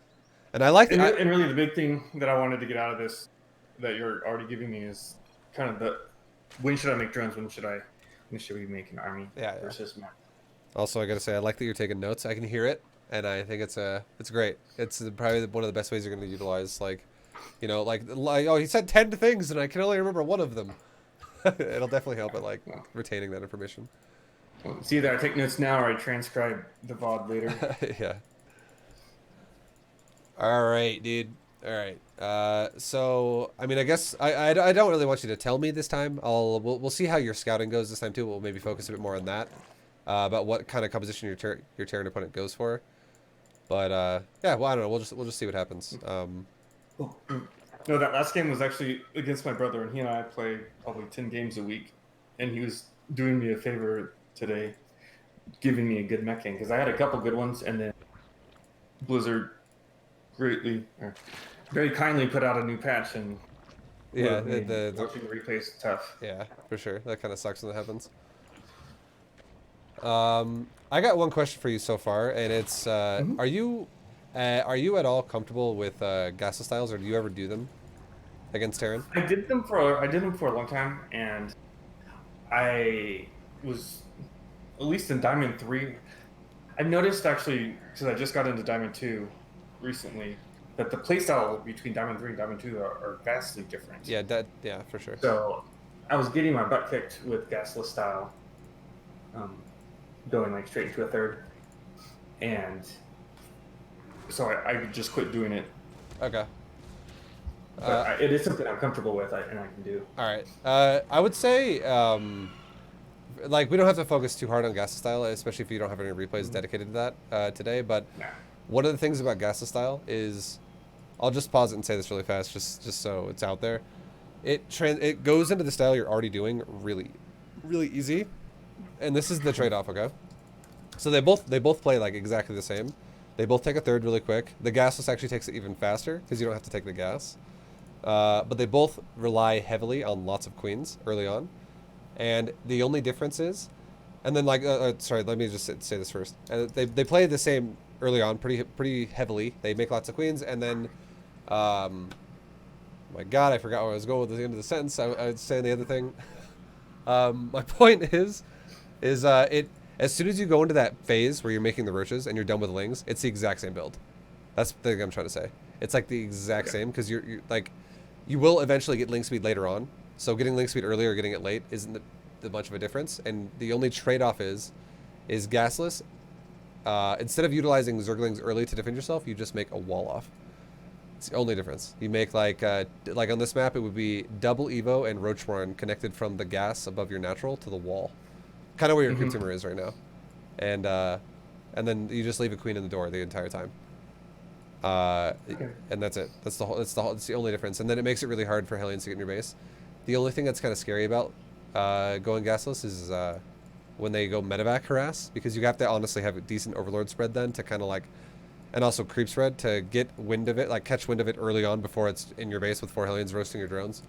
And I like that. And really, the big thing that I wanted to get out of this that you're already giving me is kind of when should I make drones? When should we make an army? Yeah. Versus Mech. Also, I gotta say, I like that you're taking notes. I can hear it, and I think it's great. It's probably one of the best ways you're gonna utilize, like, like oh, he said 10 things, and I can only remember one of them. It'll definitely help at like retaining that information. Well, it's either I take notes now or I transcribe the VOD later. Yeah. All right, dude. All right. So I mean, I guess I don't really want you to tell me this time. We'll see how your scouting goes this time too. We'll maybe focus a bit more on that, about what kind of composition your Terran opponent goes for. But yeah, well, I don't know. We'll just see what happens. No, that last game was actually against my brother, and he and I play probably 10 games a week, and he was doing me a favor today, giving me a good mech game, because I had a couple good ones, and then Blizzard very kindly put out a new patch, and yeah, watching the replays is tough. Yeah, for sure. That kind of sucks when that happens. I got one question for you so far, and it's are you at all comfortable with gasless styles, or do you ever do them against Terran? I did them for a long time, and I was at least in Diamond 3. I noticed actually, because I just got into Diamond 2 recently, that the playstyle between Diamond 3 and Diamond 2 are vastly different. Yeah, yeah, for sure. So I was getting my butt kicked with gasless style, going like straight into a third, and so I just quit doing it. Okay. But it is something I'm comfortable with, and I can do. All right. I would say, like, we don't have to focus too hard on gasless style, especially if you don't have any replays dedicated to that today. But one of the things about gasless style is, I'll just pause it and say this really fast, just so it's out there. It goes into the style you're already doing really, really easy, and this is the trade-off. Okay. So they both play like exactly the same. They both take a third really quick. The gasless actually takes it even faster because you don't have to take the gas. But they both rely heavily on lots of queens early on. And the only difference is, and then like, sorry, let me just say this first. They play the same early on pretty heavily. They make lots of queens, and then, my God, I forgot where I was going with the end of the sentence. I was saying the other thing. My point is as soon as you go into that phase where you're making the roaches and you're done with the lings, it's the exact same build. That's the thing I'm trying to say. It's like the exact same, because you're like, you will eventually get link speed later on. So getting link speed early or getting it late isn't much of a difference. And the only trade-off is gasless. Instead of utilizing Zerglings early to defend yourself, you just make a wall off. It's the only difference. You make like on this map, it would be double Evo and Roach Warren connected from the gas above your natural to the wall. Kind of where your creep timber is right now. And then you just leave a queen in the door the entire time. And that's it. That's the only difference. And then it makes it really hard for Hellions to get in your base. The only thing that's kind of scary about going gasless is when they go medevac harass, because you have to honestly have a decent overlord spread then to kind of like, and also creep spread to get wind of it, like catch wind of it early on before it's in your base with 4 Hellions roasting your drones.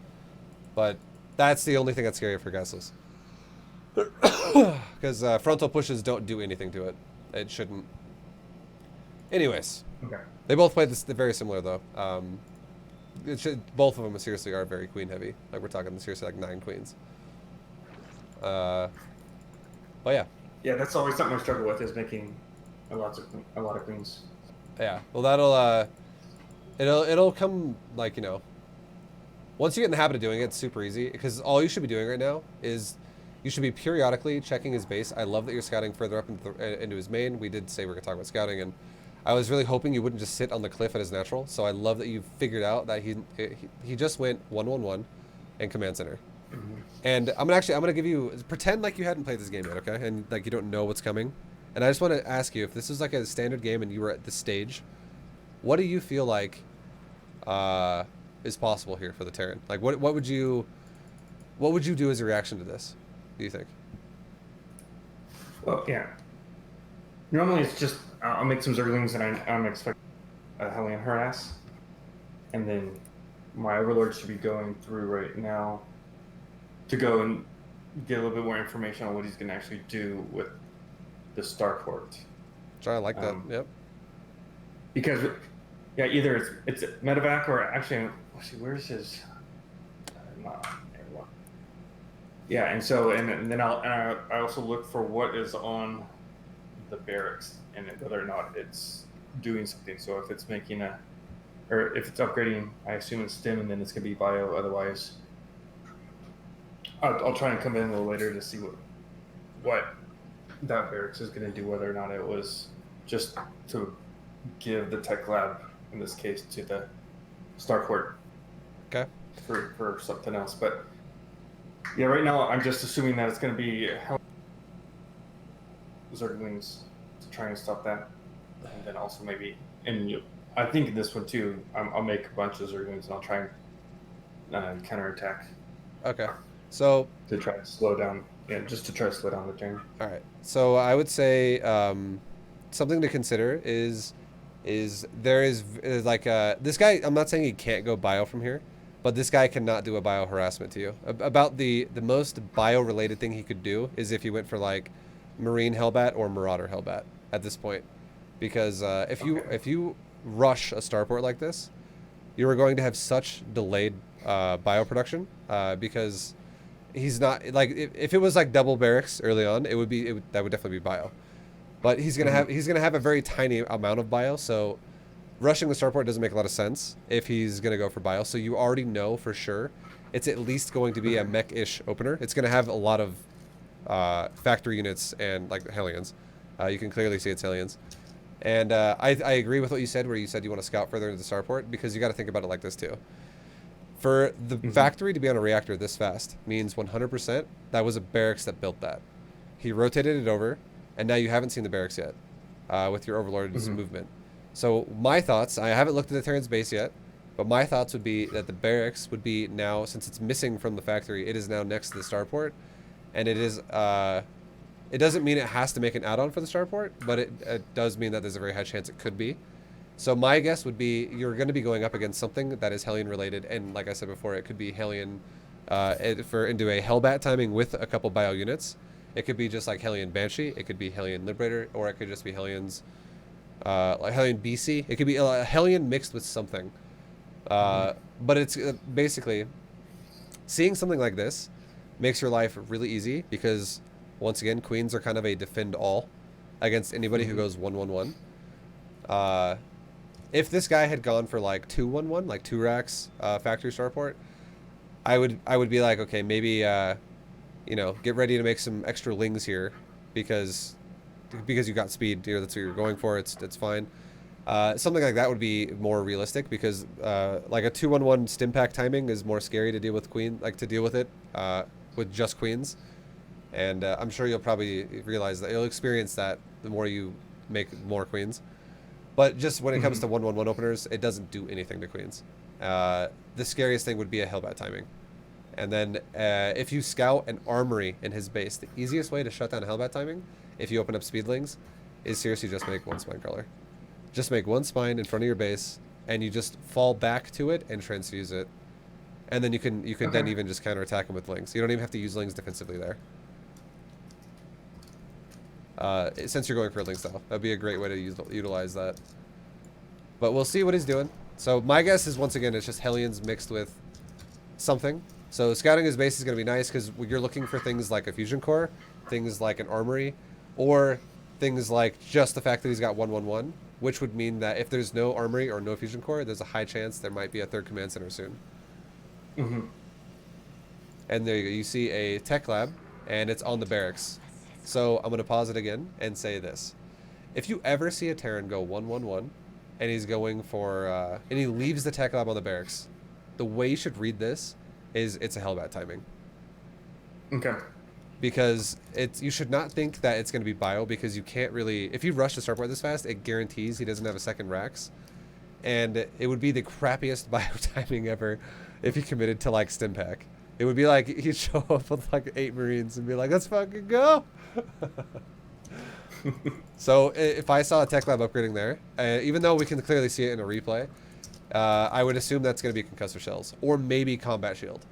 But that's the only thing that's scary for gasless. Because frontal pushes don't do anything to it. It shouldn't. Anyways. Okay. They both play this very similar though. Both of them seriously are very queen heavy. Like we're talking seriously like 9 queens. But yeah. Yeah, that's always something I struggle with, is making a lot of queens. Yeah. Well, it'll come like, once you get in the habit of doing it, it's super easy, because all you should be doing right now is you should be periodically checking his base. I love that you're scouting further up into his main. We did say we were going to talk about scouting, and I was really hoping you wouldn't just sit on the cliff at his natural. So I love that you figured out that he just went 1-1-1 and command center. And I'm gonna give you, pretend like you hadn't played this game yet, okay? And like you don't know what's coming. And I just want to ask you, if this is like a standard game and you were at this stage, what do you feel like is possible here for the Terran? Like what would you do as a reaction to this? Do you think? Well, yeah. Normally it's just I'll make some Zerglings and I'm expecting a Hellion harass, and then my Overlord should be going through right now to go and get a little bit more information on what he's going to actually do with the Starport. I like that. Yep. Because yeah, either it's medevac or actually where's his? Yeah, and so and then I also look for what is on the barracks and whether or not it's doing something. So if it's making or if it's upgrading, I assume it's stim, and then it's gonna be bio. Otherwise, I'll try and come in a little later to see what that barracks is gonna do. Whether or not it was just to give the tech lab, in this case, to the Starport. Okay. For something else, but yeah, right now I'm just assuming that it's going to be Zerglings to try and stop that, and then also maybe, and I think this one too, I'll make a bunch of Zerglings and I'll try and counterattack. Okay, so to try to slow down, just to try to slow down the turn. All right, so I would say something to consider is there is like this guy. I'm not saying he can't go bio from here, but this guy cannot do a bio harassment to you. About the most bio related thing he could do is if he went for like Marine Hellbat or Marauder Hellbat at this point, because if you rush a starport like this, you are going to have such delayed bio production because he's not like if it was like double barracks early on, that would definitely be bio, but he's gonna have a very tiny amount of bio, so rushing the starport doesn't make a lot of sense if he's going to go for bio. So you already know for sure it's at least going to be a mech-ish opener. It's going to have a lot of factory units and like Hellions. You can clearly see it's Hellions. And I agree with what you said, where you said you want to scout further into the starport, because you got to think about it like this too. For the factory to be on a reactor this fast means 100% that was a barracks that built that. He rotated it over, and now you haven't seen the barracks yet with your Overlord's movement. So my thoughts, I haven't looked at the Terran's base yet, but my thoughts would be that the barracks would be now, since it's missing from the factory, it is now next to the starport, and it is, it doesn't mean it has to make an add-on for the starport, but it does mean that there's a very high chance it could be. So my guess would be you're going to be going up against something that is Hellion related, and like I said before, it could be Hellion into a Hellbat timing with a couple bio units. It could be just like Hellion Banshee, it could be Hellion Liberator, or it could just be Hellions like Hellion BC. It could be a Hellion mixed with something. But it's basically seeing something like this makes your life really easy, because once again, queens are kind of a defend all against anybody who goes 1-1-1. If this guy had gone for like 2-1-1, like 2 racks factory starport, I would be like, okay, maybe you know, get ready to make some extra lings here, because you got speed, you know, that's what you're going for. It's fine. Something like that would be more realistic, because like a 2-1-1 stim pack timing is more scary to deal with with just queens, and I'm sure you'll probably realize that you'll experience that the more you make more queens. But just when it comes to 1-1-1 openers, it doesn't do anything to queens. The scariest thing would be a Hellbat timing. And then if you scout an armory in his base, the easiest way to shut down Hellbat timing, if you open up speedlings, is seriously just make one spine crawler. Just make one spine in front of your base, and you just fall back to it and transfuse it. And then you can then even just counterattack him with lings. You don't even have to use lings defensively there. Since you're going for a ling style, that'd be a great way to utilize that. But we'll see what he's doing. So my guess is, once again, it's just Hellions mixed with something. So scouting his base is going to be nice, because you're looking for things like a fusion core, things like an armory, or things like just the fact that he's got 1-1-1, which would mean that if there's no armory or no fusion core, there's a high chance there might be a third command center soon. And there you go. You see a tech lab, and it's on the barracks. So I'm going to pause it again and say this. If you ever see a Terran go 1-1-1, and he's going for, and he leaves the tech lab on the barracks, the way you should read this is it's a Hellbat timing. Okay. Because you should not think that it's going to be bio, because you can't really, if you rush the starport this fast, it guarantees he doesn't have a second Rax, and it would be the crappiest bio timing ever if he committed to like stim pack. It would be like he'd show up with like 8 Marines and be like, let's fucking go. So if I saw a tech lab upgrading there, even though we can clearly see it in a replay, I would assume that's going to be concussor shells or maybe combat shield.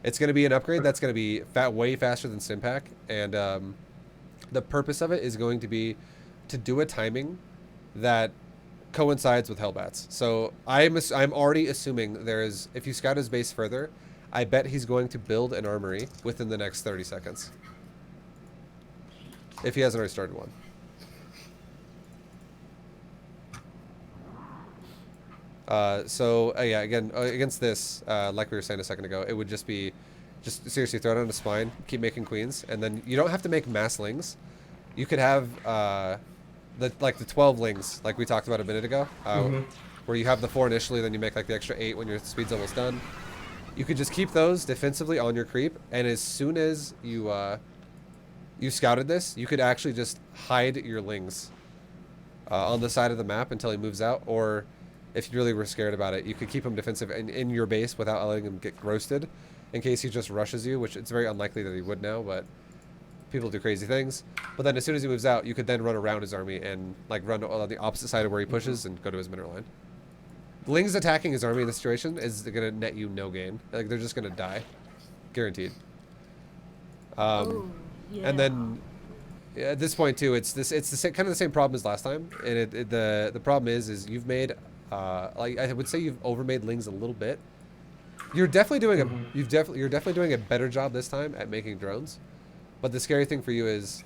It's going to be an upgrade that's going to be way faster than Stimpack, and the purpose of it is going to be to do a timing that coincides with Hellbats. So I'm already assuming if you scout his base further, I bet he's going to build an armory within the next 30 seconds. If he hasn't already started one. Yeah, again, against this, like we were saying a second ago, it would just be, seriously throw it on a spine, keep making queens, and then you don't have to make mass lings. You could have, the 12 lings, like we talked about a minute ago, where you have the 4 initially, then you make like the extra 8 when your speed's almost done. You could just keep those defensively on your creep, and as soon as you scouted this, you could actually just hide your lings on the side of the map until he moves out, or if you really were scared about it, you could keep him defensive in your base without letting him get roasted in case he just rushes you, which it's very unlikely that he would now, but people do crazy things. But then as soon as he moves out, you could then run around his army and like run on the opposite side of where he pushes and go to his mineral line. Lings attacking his army in this situation is going to net you no gain. Like, they're just going to die. Guaranteed. Yeah. And then at this point too, it's kind of the same problem as last time. And the problem is you've made like I would say you've overmade lings a little bit. You're definitely doing you're definitely doing a better job this time at making drones. But the scary thing for you is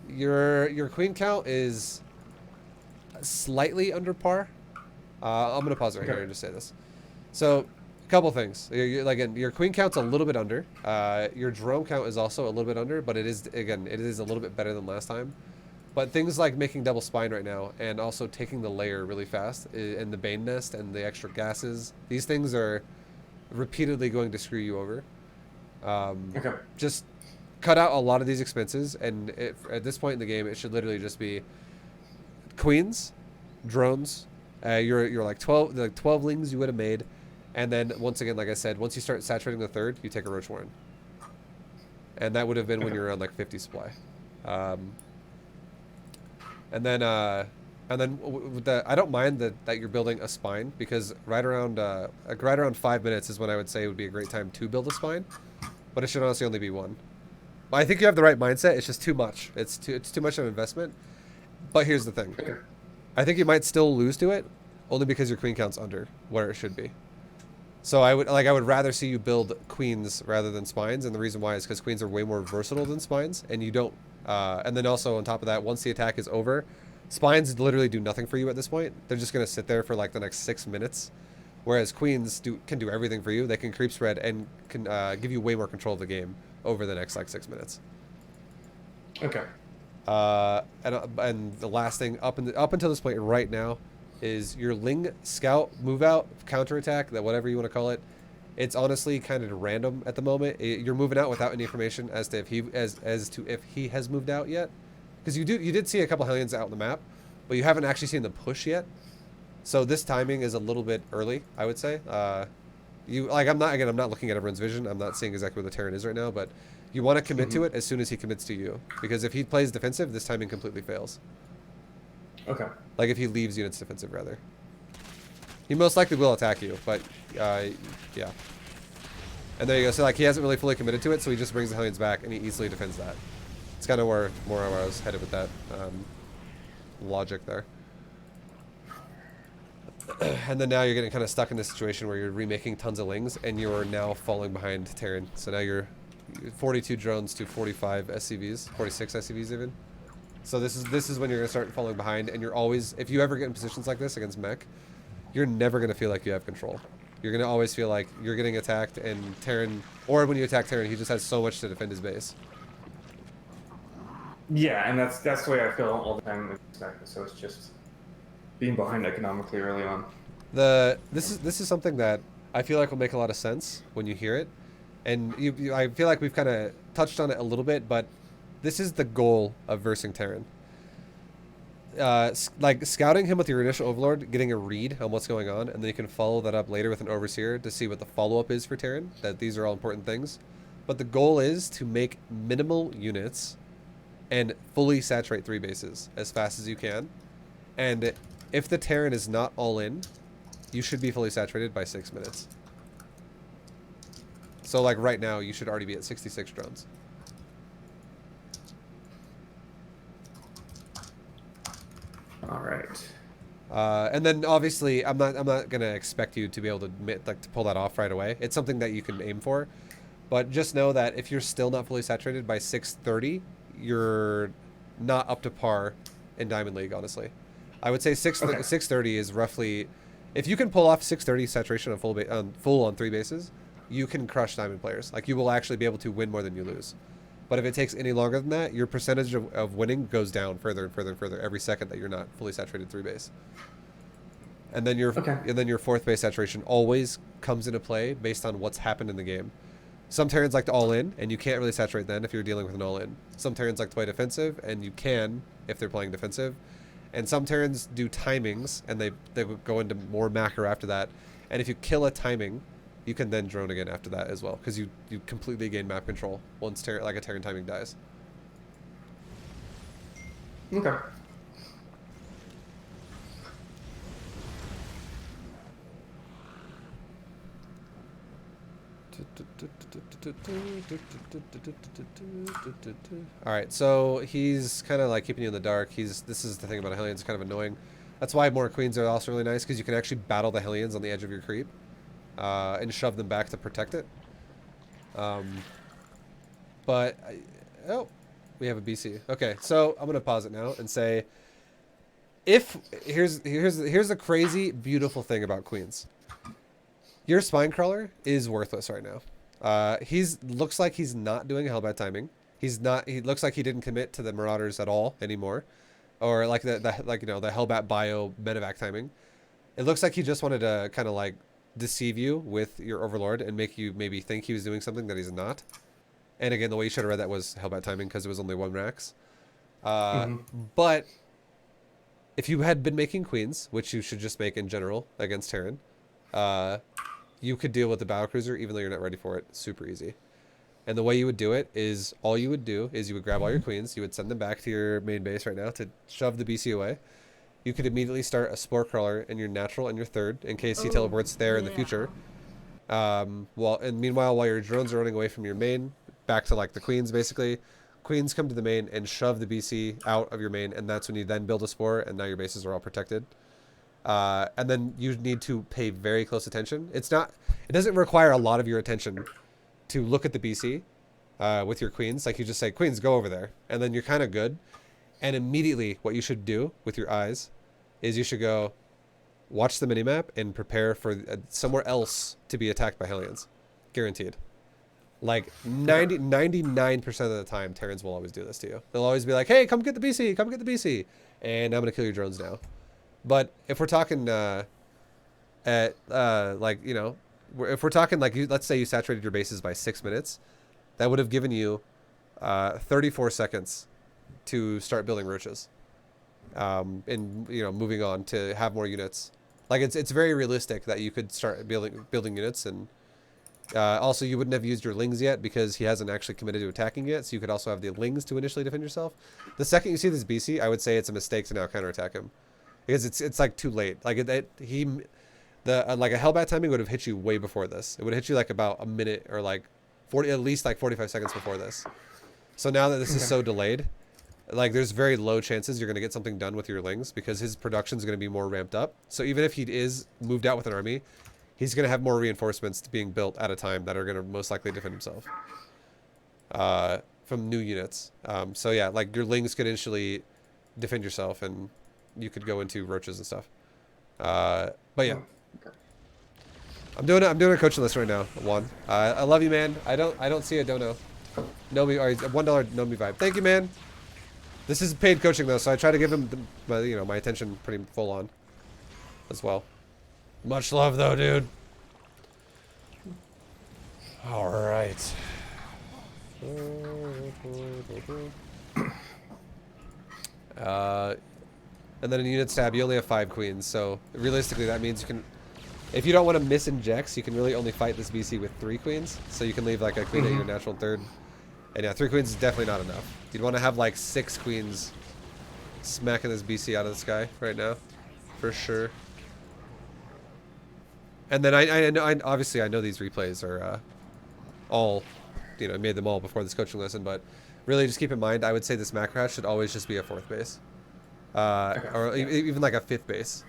your queen count is slightly under par. I'm gonna pause right here and just say this. So, a couple things. Again, your queen count's a little bit under. Your drone count is also a little bit under, but it is a little bit better than last time. But things like making double spine right now, and also taking the layer really fast, and the Bane Nest and the extra gases, these things are repeatedly going to screw you over. Just cut out a lot of these expenses, and at this point in the game, it should literally just be queens, drones, your like 12 lings you would have made, and then once again, like I said, once you start saturating the third, you take a Roach Warren, and that would have been when you're around like 50 supply. And then with I don't mind that you're building a spine, because right around 5 minutes is when I would say would be a great time to build a spine, but it should honestly only be one. But I think you have the right mindset. It's just too much. It's too much of an investment. But here's the thing. I think you might still lose to it, only because your queen count's under where it should be. So I would rather see you build queens rather than spines, and the reason why is because queens are way more versatile than spines, and you don't. And then also on top of that, once the attack is over, spines literally do nothing for you at this point. They're just gonna sit there for like the next 6 minutes, whereas queens can do everything for you. They can creep spread and can give you way more control of the game over the next like 6 minutes. Okay. And the last thing up until this point right now is your Ling Scout move out counterattack, that whatever you want to call it. It's honestly kind of random at the moment. You're moving out without any information as to if he has moved out yet, because you did see a couple Hellions out on the map, but you haven't actually seen them push yet. So this timing is a little bit early, I would say. I'm not looking at everyone's vision. I'm not seeing exactly where the Terran is right now, but you want to commit to it as soon as he commits to you, because if he plays defensive, this timing completely fails. Okay. Like if he leaves units defensive, rather. He most likely will attack you, but yeah. And there you go. So like he hasn't really fully committed to it, so he just brings the Hellions back and he easily defends that. It's kind of where I was headed with that logic there. And then now you're getting kind of stuck in this situation where you're remaking tons of lings and you're now falling behind Terran. So now you're 42 drones to 45 SCVs, 46 SCVs even. So this is when you're gonna start falling behind, and you're always, if you ever get in positions like this against Mech, you're never gonna feel like you have control. You're gonna always feel like you're getting attacked, and Terran, or when you attack Terran, he just has so much to defend his base. Yeah, and that's the way I feel all the time. So it's just being behind economically early on. This is something that I feel like will make a lot of sense when you hear it. And I feel like we've kind of touched on it a little bit, but this is the goal of versing Terran. Like scouting him with your initial Overlord, getting a read on what's going on, and then you can follow that up later with an Overseer to see what the follow-up is for Terran, that these are all important things. But the goal is to make minimal units and fully saturate 3 bases as fast as you can. And if the Terran is not all in, you should be fully saturated by 6 minutes. So like right now, you should already be at 66 drones. All right. And then obviously, I'm not gonna expect you to be able to to pull that off right away. It's something that you can aim for, but just know that if you're still not fully saturated by 630, you're not up to par in Diamond League. Honestly, I would say 630 is roughly. If you can pull off 630 saturation on full on 3 bases, you can crush Diamond players. Like you will actually be able to win more than you lose. But if it takes any longer than that, your percentage of winning goes down further and further and further every second that you're not fully saturated 3 base. And then your 4th base saturation always comes into play based on what's happened in the game. Some Terrans like to all in, and you can't really saturate then if you're dealing with an all in. Some Terrans like to play defensive, and you can if they're playing defensive. And some Terrans do timings, and they go into more macro after that. And if you kill a timing, you can then drone again after that as well, because you completely gain map control once a Terran timing dies. Okay. All right, so he's kind of like keeping you in the dark. This is the thing about Hellions, kind of annoying. That's why more Queens are also really nice, because you can actually battle the Hellions on the edge of your creep. And shove them back to protect it. Oh, we have a BC. Okay, so I'm gonna pause it now and say, here's the crazy beautiful thing about Queens. Your Spine Crawler is worthless right now. Looks like he's not doing Hellbat timing. He looks like he didn't commit to the Marauders at all anymore, or like the Hellbat bio medevac timing. It looks like he just wanted to kind of like deceive you with your Overlord and make you maybe think he was doing something that he's not. And again, the way you should have read that was Hellbat timing, because it was only 1 Rax. But if you had been making Queens, which you should just make in general against Terran, you could deal with the Battlecruiser even though you're not ready for it super easy. And the way you would do it is, all you would do is you would grab all your Queens, you would send them back to your main base right now to shove the BC away. You could immediately start a Spore Crawler in your natural and your 3rd in case he teleports there in the future. Meanwhile, while your drones are running away from your main, back to like the Queens basically, Queens come to the main and shove the BC out of your main, and that's when you then build a Spore, and now your bases are all protected. And then you need to pay very close attention. It doesn't require a lot of your attention to look at the BC with your Queens. Like you just say, Queens, go over there, and then you're kind of good. And immediately what you should do with your eyes is you should go watch the minimap and prepare for somewhere else to be attacked by Hellions. Guaranteed. Like 99% of the time, Terrans will always do this to you. They'll always be like, hey, come get the BC, come get the BC. And I'm going to kill your drones now. But if we're talking if we're talking like, let's say you saturated your bases by 6 minutes, that would have given you 34 seconds to start building roaches, and moving on to have more units. Like it's very realistic that you could start building units, and also you wouldn't have used your lings yet because he hasn't actually committed to attacking yet. So you could also have the lings to initially defend yourself. The second you see this BC, I would say it's a mistake to now counterattack him, because it's like too late. Like like a Hellbat timing would have hit you way before this. It would have hit you like about a minute or like at least 45 seconds before this. So now that this is so delayed, like there's very low chances you're going to get something done with your lings, because his production is going to be more ramped up. So even if he is moved out with an army, he's going to have more reinforcements being built at a time that are going to most likely defend himself from new units. So yeah, like your lings could initially defend yourself, and you could go into roaches and stuff. But yeah, I'm doing a coaching list right now, Juan. I love you, man. I don't see a dono. No me, or $1 no me vibe. Thank you, man. This is paid coaching though, so I try to give him my attention pretty full on as well. Much love though, dude. All right. And then in unit stab, you only have 5 queens, so realistically that means you can, if you don't want to miss injects, you can really only fight this BC with 3 queens, so you can leave like a queen at your natural third. And yeah, 3 queens is definitely not enough. You'd want to have like 6 queens smacking this BC out of the sky right now, for sure. And then I know, obviously I know these replays are all, you know, made them all before this coaching lesson, but really just keep in mind, I would say this macro hatch should always just be a 4th base. Or even like a 5th base.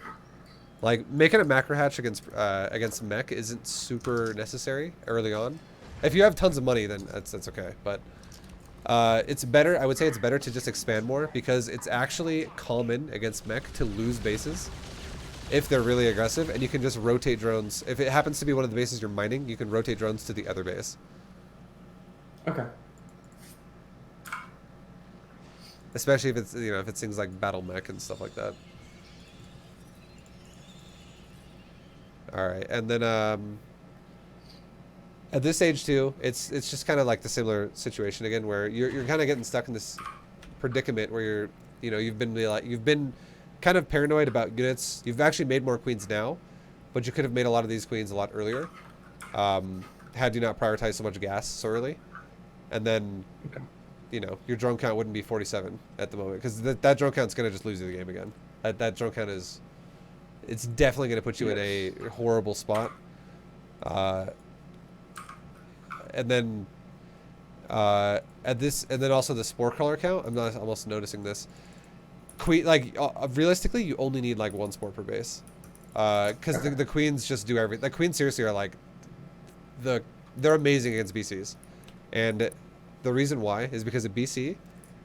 Like making a macro hatch against Mech isn't super necessary early on. If you have tons of money, then that's okay. But it's better. I would say it's better to just expand more, because it's actually common against Mech to lose bases if they're really aggressive, and you can just rotate drones. If it happens to be one of the bases you're mining, you can rotate drones to the other base. Okay. Especially if it's, you know, if it's things like battle mech and stuff like that. All right, and then at this age too, it's just kind of like the similar situation again, where you're kind of getting stuck in this predicament where you've been kind of paranoid about units. You've actually made more queens now, but you could have made a lot of these queens a lot earlier, had you not prioritized so much gas so early, and then. Okay. You know, your drone count wouldn't be 47 at the moment, because that drone count's going to just lose you the game again. That drone count is, it's definitely going to put you in a horrible spot. And then and then also the spore color count. I'm almost noticing this. Realistically, you only need like 1 spore per base, because the queens just do everything. The queens seriously are like they're amazing against BCs, and the reason why is because a BC,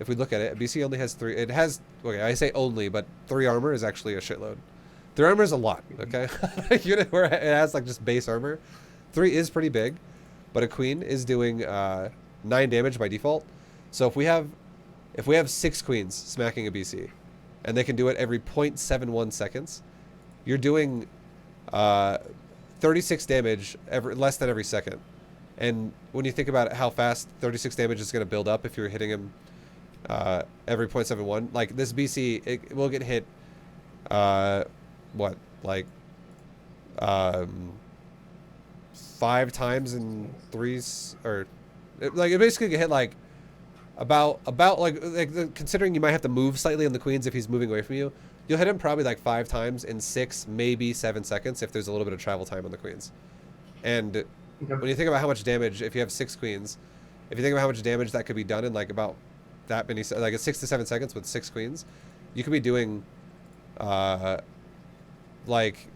if we look at it, a BC only has 3. It has, okay, I say only, but 3 armor is actually a shitload. 3 armor is a lot, okay? A unit where it has like just base armor, 3 is pretty big, but a queen is doing 9 damage by default. So if we have 6 queens smacking a BC, and they can do it every 0.71 seconds, you're doing 36 damage less than every second. And when you think about how fast 36 damage is going to build up if you're hitting him every 0.71, like this BC, it will get hit, 5 times in 3s, or it basically get hit like about considering you might have to move slightly on the queens if he's moving away from you, you'll hit him probably like 5 times in 6, maybe 7 seconds if there's a little bit of travel time on the queens. And when you think about how much damage, if you have 6 queens, if you think about how much damage that could be done in like about that many, like 6 to 7 seconds with 6 queens, you could be doing like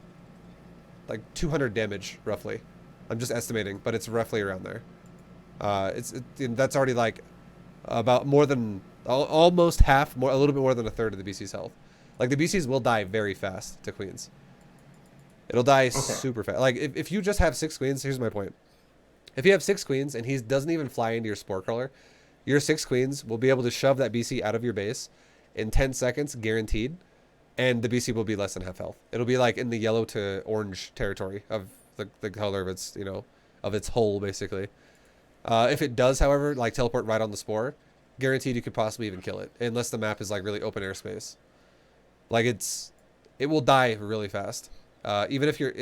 200 damage roughly. I'm just estimating, but it's roughly around there. That's already like about more than almost half, a little bit more than a third of the BC's health. Like the BC's will die very fast to queens. It'll die super fast. Like, if you just have 6 queens, here's my point. If you have 6 queens and he doesn't even fly into your spore color, your 6 queens will be able to shove that BC out of your base in 10 seconds, guaranteed, and the BC will be less than half health. It'll be like in the yellow to orange territory of the color of its, of its hull, basically. If it does, however, like teleport right on the spore, guaranteed you could possibly even kill it, unless the map is like really open airspace. Like it will die really fast. Even if you're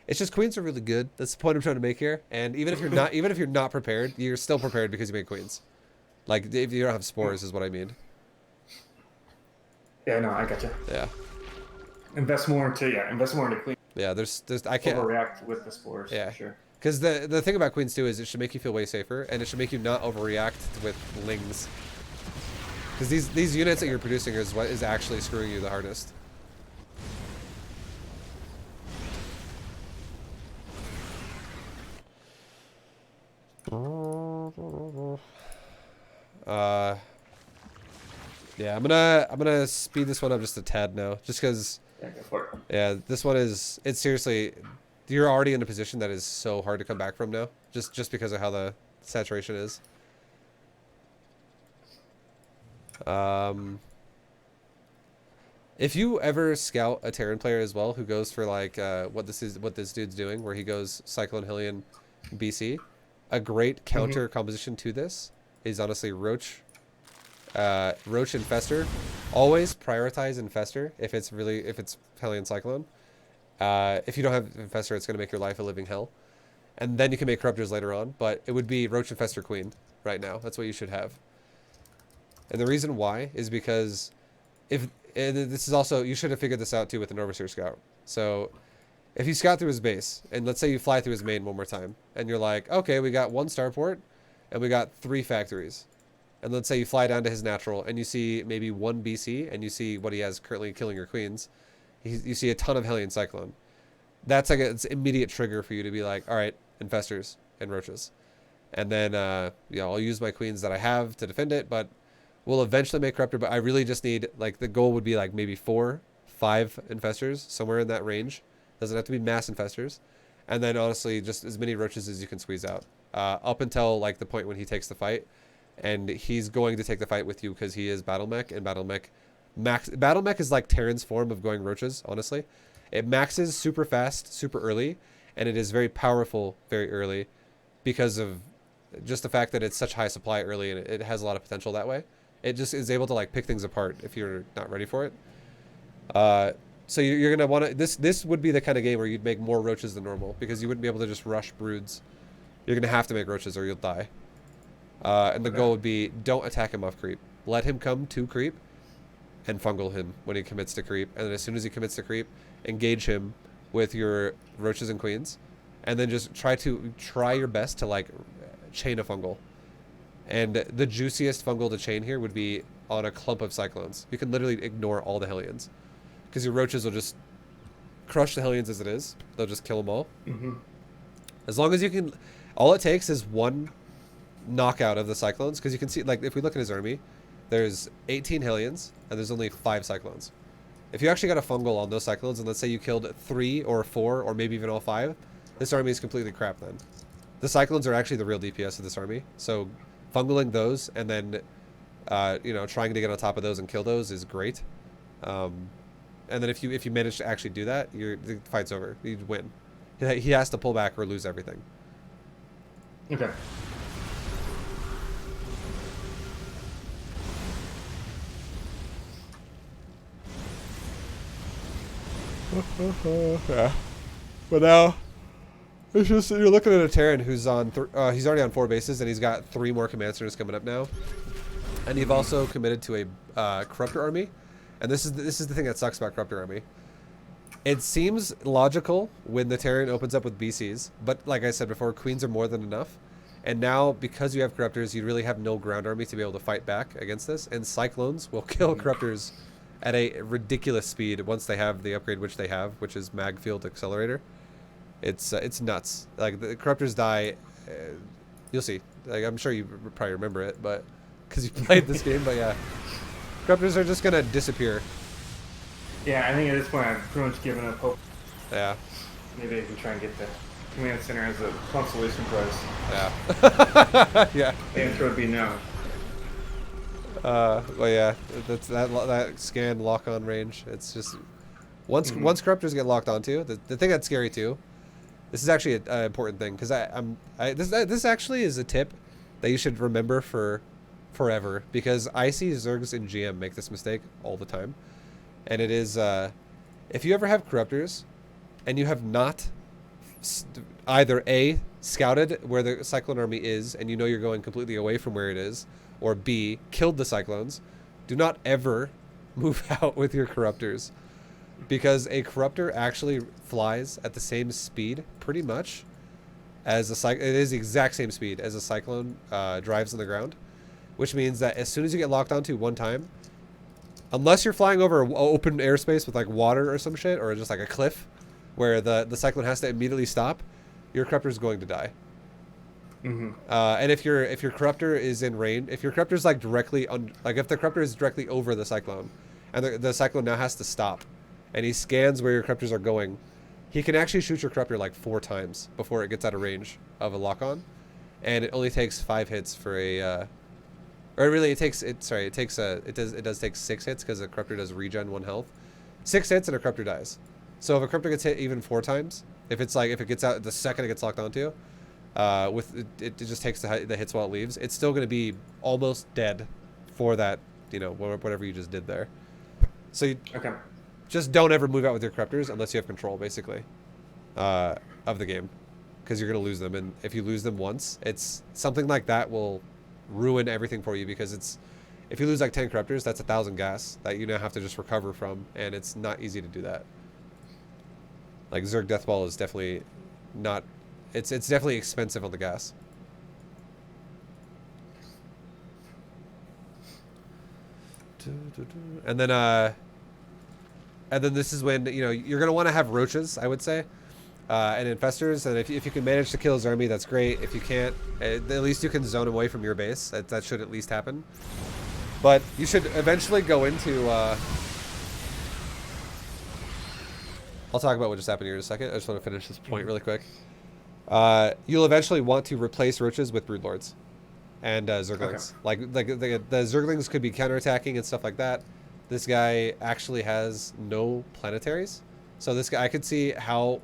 it's just queens are really good. That's the point I'm trying to make here. And even if you're not prepared, you're still prepared because you made queens. Like if you don't have spores is what I mean. Yeah, no, I gotcha. Yeah. Invest more into queens. Yeah, there's I can't overreact with the spores. Yeah, sure. Because the thing about queens too is it should make you feel way safer, and it should make you not overreact with lings. Because these units that you're producing is what is actually screwing you the hardest. Yeah, I'm gonna speed this one up just a tad now, just because. Yeah, go for it. Yeah, this one it's seriously, you're already in a position that is so hard to come back from now, just because of how the saturation is. If you ever scout a Terran player as well who goes for like what this dude's doing, where he goes Cyclone Hillian, BC, a great counter composition to this is honestly Roach, Roach Infester. Always prioritize Infester if it's Hellion Cyclone. If you don't have Infester, it's going to make your life a living hell. And then you can make Corruptors later on, but it would be Roach Infester Queen right now. That's what you should have. And the reason why is because this is also, you should have figured this out too with an Overseer Scout. So if you scout through his base, and let's say you fly through his main one more time, and you're like, okay, we got 1 starport, and we got 3 factories. And let's say you fly down to his natural, and you see maybe 1 BC, and you see what he has currently killing your queens. You see a ton of Hellion Cyclone. That's like it's immediate trigger for you to be like, all right, Infestors and Roaches. And then, yeah, I'll use my queens that I have to defend it, but we'll eventually make Corruptor. But I really just need, like, the goal would be like maybe 4, 5 Infestors, somewhere in that range. Doesn't have to be mass Infestors. And then, honestly, just as many Roaches as you can squeeze out. Up until, like, the point when he takes the fight. And he's going to take the fight with you because he is Battle Mech, and Battle Mech is like Terran's form of going Roaches, honestly. It maxes super fast, super early, and it is very powerful very early because of just the fact that it's such high supply early, and it has a lot of potential that way. It just is able to like pick things apart if you're not ready for it. So you're going to want to... This would be the kind of game where you'd make more Roaches than normal because you wouldn't be able to just rush Broods. You're going to have to make Roaches or you'll die. And the goal would be don't attack him off creep. Let him come to creep and fungal him when he commits to creep. And then as soon as he commits to creep, engage him with your Roaches and Queens. And then just try your best to like chain a fungal. And the juiciest fungal to chain here would be on a clump of Cyclones. You can literally ignore all the Hellions. Because your Roaches will just crush the Hellions as it is. They'll just kill them all. As long as you can... All it takes is 1... knockout of the Cyclones, because you can see, like, if we look at his army, there's 18 Hellions and there's only 5 Cyclones. If you actually got a fungal on those Cyclones, and let's say you killed 3 or 4 or maybe even all 5, this army is completely crap then. The Cyclones are actually the real DPS of this army, so fungaling those and then you know, trying to get on top of those and kill those is great. And then if you manage to actually do that, the fight's over. You win. He has to pull back or lose everything. Okay. Yeah, but now it's just you're looking at a Terran who's on he's already on 4 bases and he's got 3 more command centers coming up now, and you've also committed to a Corruptor army, and this is the thing that sucks about Corruptor army. It seems logical when the Terran opens up with BCs, but like I said before, Queens are more than enough, and now because you have Corruptors, you really have no ground army to be able to fight back against this, and Cyclones will kill Corruptors at a ridiculous speed once they have the upgrade which they have, which is Mag Field Accelerator. It's nuts. Like the Corruptors die, you'll see. Like I'm sure you probably remember it, but because you played this game. But yeah, Corruptors are just gonna disappear. Yeah, I think at this point I've pretty much given up hope. Yeah. Maybe I can try and get the command center as a consolation prize. Yeah. Yeah. The answer would be no. Well, yeah, that's that scan lock on range. It's just once Corruptors get locked onto the thing that's scary too. This is actually an important thing because this actually is a tip that you should remember for forever, because I see Zergs in GM make this mistake all the time, and it is if you ever have Corruptors and you have not either A, scouted where the Cyclone army is and you know you're going completely away from where it is, or B, killed the Cyclones, do not ever move out with your Corruptors, because a Corruptor actually flies at the same speed pretty much as a Cyclone. It is the exact same speed as a Cyclone drives on the ground, which means that as soon as you get locked onto one time, unless you're flying over open airspace with like water or some shit, or just like a cliff where the Cyclone has to immediately stop, your Corruptor is going to die. And if your Corruptor is in range, if your Corruptor is like directly if the Corruptor is directly over the Cyclone, and the Cyclone now has to stop, and he scans where your Corruptors are going, he can actually shoot your Corruptor like 4 times before it gets out of range of a lock on, and it only takes 5 hits for a, or really it does take 6 hits because a Corruptor does regen 1 health, 6 hits and a Corruptor dies. So if a Corruptor gets hit even 4 times, if it gets out the second it gets locked onto, it just takes the hits while it leaves. It's still going to be almost dead for that, you know, whatever you just did there. So you just don't ever move out with your corruptors unless you have control, basically, of the game, because you're going to lose them. And if you lose them once, it's something like that will ruin everything for you, because it's, if you lose like 10 corruptors, that's 1,000 gas that you now have to just recover from, and it's not easy to do that. Like Zerg Deathball is definitely not, it's definitely expensive on the gas. And then this is when, you know, you're going to want to have roaches, I would say, and infestors. And if you can manage to kill his army, that's great. If you can't, at least you can zone away from your base. That should at least happen. But you should eventually go into... I'll talk about what just happened here in a second. I just want to finish this point really quick. You'll eventually want to replace roaches with broodlords and zerglings. Like the zerglings could be counterattacking and stuff like that. This guy actually has no planetaries, so this guy, I could see how,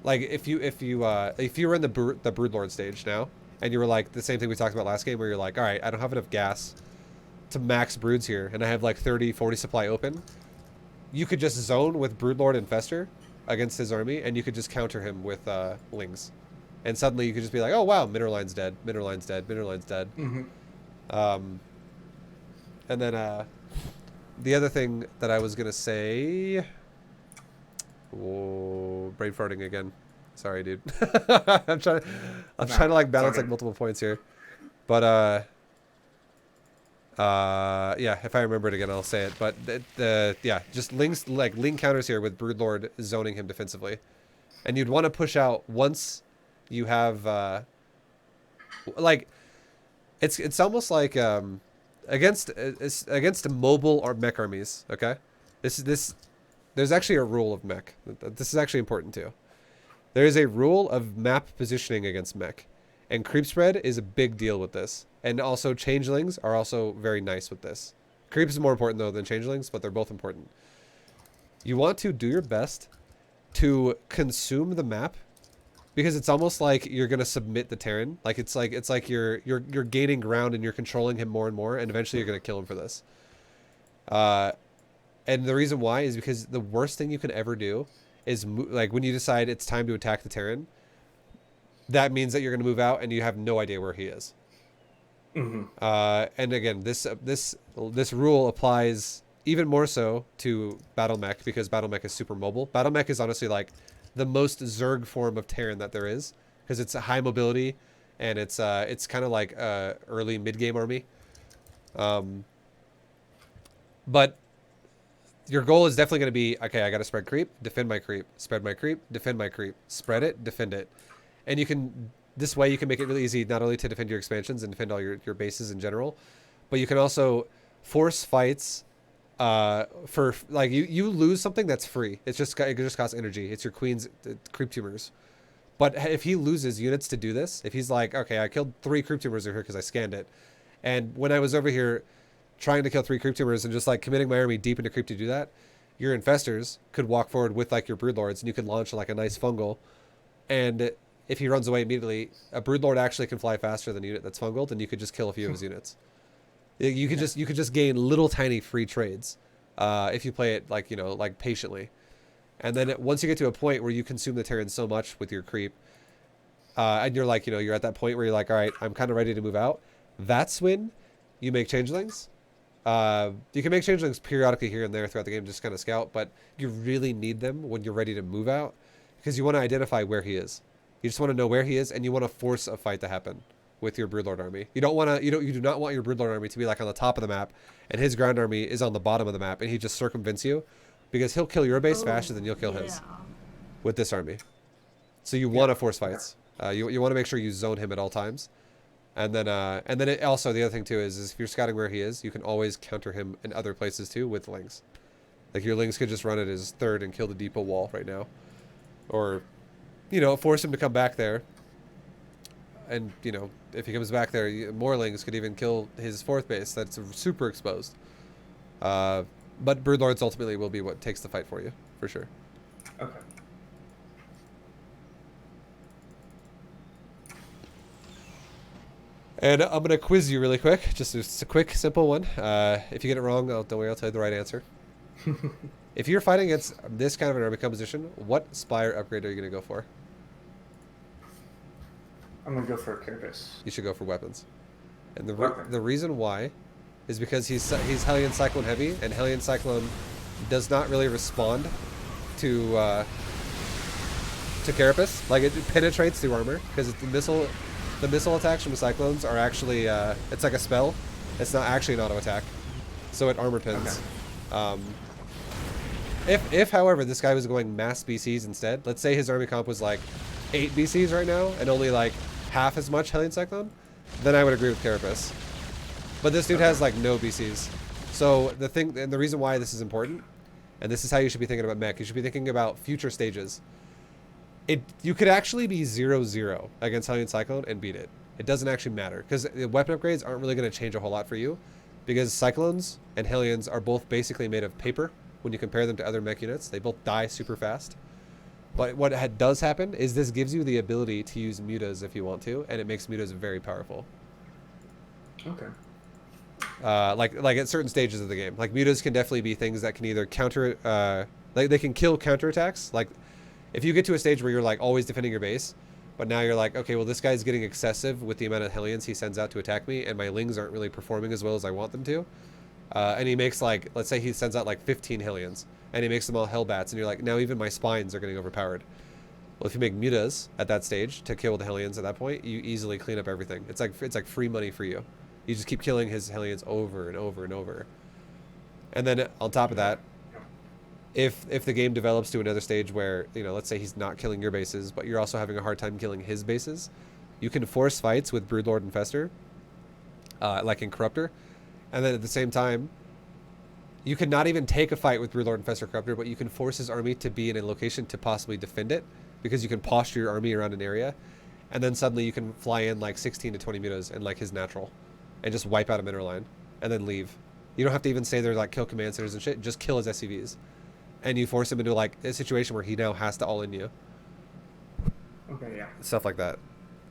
like, if you were in the broodlord stage now, and you were like the same thing we talked about last game, where you're like, all right, I don't have enough gas to max broods here, and I have like 30-40 supply open. You could just zone with broodlord and fester against his army, and you could just counter him with lings, and suddenly you could just be like, oh wow, Minerline's dead, Minerline's dead, Minerline's dead. And then the other thing that I was gonna say, brain farting again. Sorry, dude. I'm trying to like balance like multiple points here, but yeah, if I remember it again, I'll say it. But yeah, just lings, like ling counters here with broodlord zoning him defensively, and you'd want to push out once you have like it's almost like against mobile or mech armies. Okay, there's actually a rule of mech. This is actually important too. There is a rule of map positioning against mech, and creep spread is a big deal with this. And also changelings are also very nice with this. Creep is more important though than changelings, but they're both important. You want to do your best to consume the map, because it's almost like you're gonna submit the Terran. Like it's like you're gaining ground and you're controlling him more and more, and eventually you're gonna kill him for this. And the reason why is because the worst thing you can ever do is like when you decide it's time to attack the Terran. That means that you're gonna move out and you have no idea where he is. And again, this rule applies even more so to Battle Mech, because Battle Mech is super mobile. Battle Mech is honestly like the most Zerg form of Terran that there is, because it's a high mobility, and it's kind of like early mid-game army. But your goal is definitely going to be, okay, I got to spread creep, defend my creep, spread my creep, defend my creep, spread it, defend it. And you can, this way you can make it really easy not only to defend your expansions and defend all your bases in general, but you can also force fights for, like, you lose something that's free. It just costs energy. It's your queen's creep tumors. But if he loses units to do this, if he's like, okay, I killed 3 creep tumors over here because I scanned it, and when I was over here trying to kill 3 creep tumors and just like committing my army deep into creep to do that, your infestors could walk forward with like your broodlords, and you can launch like a nice fungal, and if he runs away immediately, a broodlord actually can fly faster than a unit that's fungaled, and you could just kill a few of his units. You could just gain little tiny free trades if you play it like, you know, like patiently. And then once you get to a point where you consume the Terran so much with your creep, and you're like, you know, you're at that point where you're like, all right, I'm kind of ready to move out. That's when you make changelings. You can make changelings periodically here and there throughout the game, just kind of scout, but you really need them when you're ready to move out, because you want to identify where he is. You just want to know where he is, and you want to force a fight to happen with your broodlord army. You don't want to, you do not want your broodlord army to be like on the top of the map, and his ground army is on the bottom of the map, and he just circumvents you, because he'll kill your base faster than you'll kill his with this army. So you want to force fights. You want to make sure you zone him at all times. And then it also, the other thing too is if you're scouting where he is, you can always counter him in other places too with lings. Like your lings could just run at his third and kill the depot wall right now, or, you know, force him to come back there. And, you know, if he comes back there, more lings could even kill his 4th base that's super exposed. But broodlords ultimately will be what takes the fight for you, for sure. Okay. And I'm gonna quiz you really quick. Just a quick, simple one. If you get it wrong, don't worry, I'll tell you the right answer. If you're fighting against this kind of an army composition, what Spire upgrade are you gonna go for? I'm gonna go for a Carapace. You should go for weapons. And Okay. the reason why is because he's Hellion Cyclone heavy, and Hellion Cyclone does not really respond to Carapace. Like, it penetrates through armor because the missile attacks from the Cyclones are actually it's like a spell. It's not actually an auto attack, so it armor pins. Okay. If however this guy was going mass BCs instead, let's say his army comp was like 8 BCs right now and only like half as much Hellion Cyclone, then I would agree with Carapace. But this dude has like no BCs. So the thing, and the reason why this is important, and this is how you should be thinking about mech, you should be thinking about future stages. You could actually be 0-0 against Hellion Cyclone and beat it. It doesn't actually matter because the weapon upgrades aren't really going to change a whole lot for you, because Cyclones and Hellions are both basically made of paper. When you compare them to other mech units, they both die super fast. But what does happen is this gives you the ability to use mutas if you want to, and it makes mutas very powerful. Okay. Like at certain stages of the game, like mutas can definitely be things that can either counter, like they can kill counterattacks. Like if you get to a stage where you're like always defending your base, but now you're like, okay, well this guy's getting excessive with the amount of Hellions he sends out to attack me, and my Lings aren't really performing as well as I want them to. And he makes like, let's say he sends out like 15 Hellions, and he makes them all Hellbats, and you're like, now even my spines are getting overpowered. Well, if you make mutas at that stage to kill the Hellions at that point, you easily clean up everything. It's like free money for you. You just keep killing his Hellions over and over and over. And then on top of that, if the game develops to another stage where, you know, let's say he's not killing your bases, but you're also having a hard time killing his bases, you can force fights with Broodlord and Fester, like in Corruptor. And then at the same time, you can not even take a fight with Broodlord and Fester Corruptor, but you can force his army to be in a location to possibly defend it, because you can posture your army around an area, and then suddenly you can fly in like 16 to 20 mutas and like his natural, and just wipe out a mineral line, and then leave. You don't have to even say they're like kill command centers and shit, just kill his SCVs. And you force him into like a situation where he now has to all in you. Okay, yeah. Stuff like that.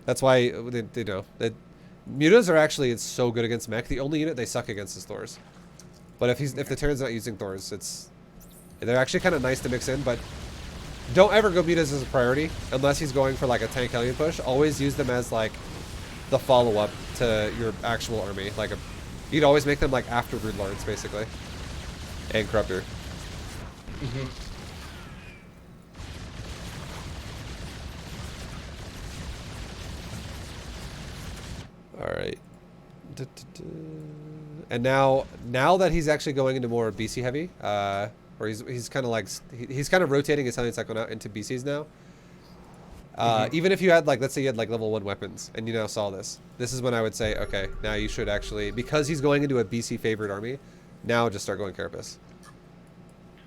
That's why, you know, mutas are actually so good against mech. The only unit they suck against is Thors. But if the turn's not using Thors, they're actually kind of nice to mix in. But don't ever go mutas as a priority unless he's going for like a tank Hellion push. Always use them as like the follow up to your actual army. Like you'd always make them like after Broodlords basically, and Corruptor. Mm-hmm. All right. And now that he's actually going into more BC heavy, or he's kind of like he's kind of rotating his Hellion Cyclone out into BCs now. Even if you had like, let's say you had like level 1 weapons and you now saw this is when I would say, okay, now you should actually, because he's going into a BC favored army, now just start going Carapace.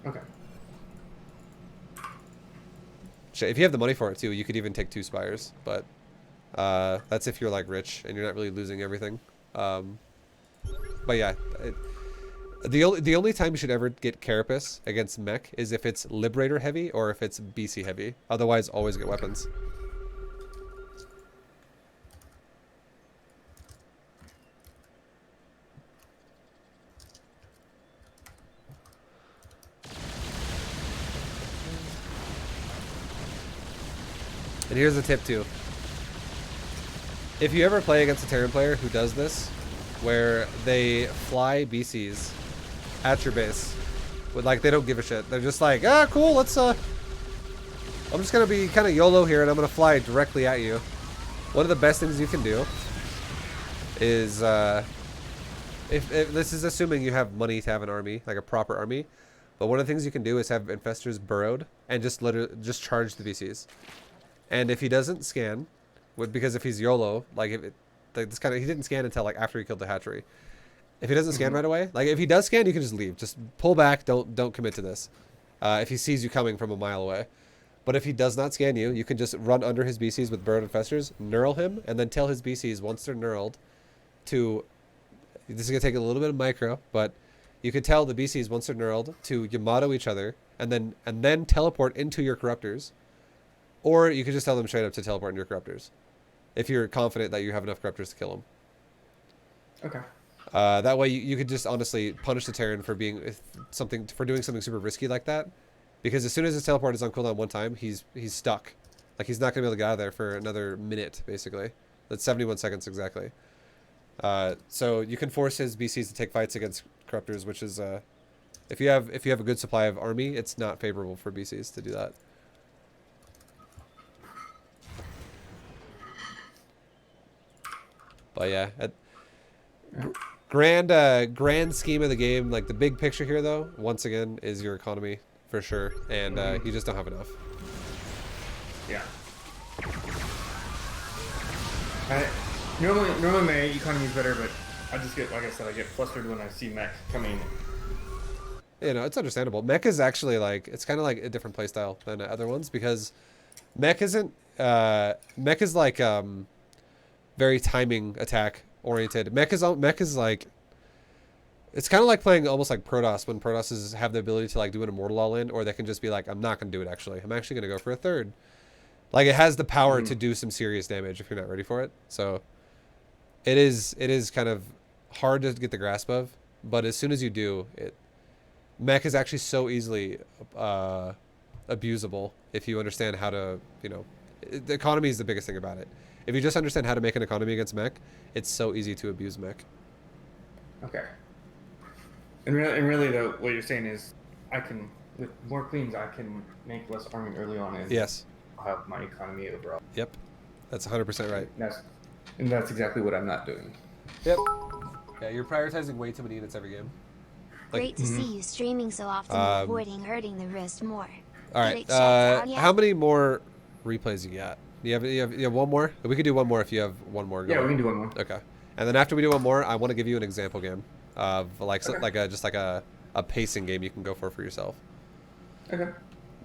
Okay. If you have the money for it too, you could even take 2 Spires, but that's if you're like rich and you're not really losing everything. But yeah, the only time you should ever get Carapace against mech is if it's Liberator heavy or if it's BC heavy. Otherwise, always get weapons. And here's a tip too. If you ever play against a Terran player who does this, where they fly BCs at your base, with like, they don't give a shit. They're just like, ah, cool, let's I'm just gonna be kind of YOLO here and I'm gonna fly directly at you. One of the best things you can do is, if this is assuming you have money to have an army, like a proper army, but one of the things you can do is have infestors burrowed and just literally just charge the BCs. And if he doesn't scan, because if he's YOLO, like this kind of, he didn't scan until like after he killed the hatchery. If he doesn't scan right away, like if he does scan, you can just leave. Just pull back. Don't commit to this. If he sees you coming from a mile away. But if he does not scan you, you can just run under his BCs with burrowed infestors, knurl him, and then tell his BCs once they're knurled to. This is gonna take a little bit of micro, but you could tell the BCs once they're knurled to Yamato each other, and then teleport into your corruptors. Or you could just tell them straight up to teleport into your corruptors, if you're confident that you have enough corruptors to kill them. Okay. That way you could just honestly punish the Terran for doing something super risky like that, because as soon as his teleport is on cooldown one time, he's stuck. Like he's not gonna be able to get out of there for another minute, basically. That's 71 seconds exactly. So you can force his BCs to take fights against corruptors, which is if you have a good supply of army, it's not favorable for BCs to do that. But yeah, grand scheme of the game, like the big picture here though, once again, is your economy for sure, and you just don't have enough. Yeah. Normally my economy is better, but I just get, like I said, I get flustered when I see Mech coming. You know, it's understandable. Mech is actually like, it's kind of like a different playstyle than other ones, because Mech isn't Mech is like very timing attack oriented. Mech is like, it's kind of like playing almost like Protoss, when Protosses have the ability to like do an immortal all in, or they can just be like, I'm not gonna do it actually. I'm actually gonna go for a third. Like it has the power to do some serious damage if you're not ready for it. So it is kind of hard to get the grasp of, but as soon as you do, Mech is actually so easily abusable if you understand how to, you know, the economy is the biggest thing about it. If you just understand how to make an economy against Mech, it's so easy to abuse Mech. Okay. And really though, what you're saying is, I can, with more queens, I can make less farming early on, and Yes. I'll have my economy overall. Yep. That's 100% right. And that's exactly what I'm not doing. Yep. Yeah, you're prioritizing way too many units every game. Like, Great to see you streaming so often, avoiding hurting the wrist more. All right. How many more replays you got? You have one more? We could do one more if you have one more going. Yeah, we can do one more. Okay. And then after we do one more, I want to give you an example game of like just like a pacing game you can go for yourself. Okay.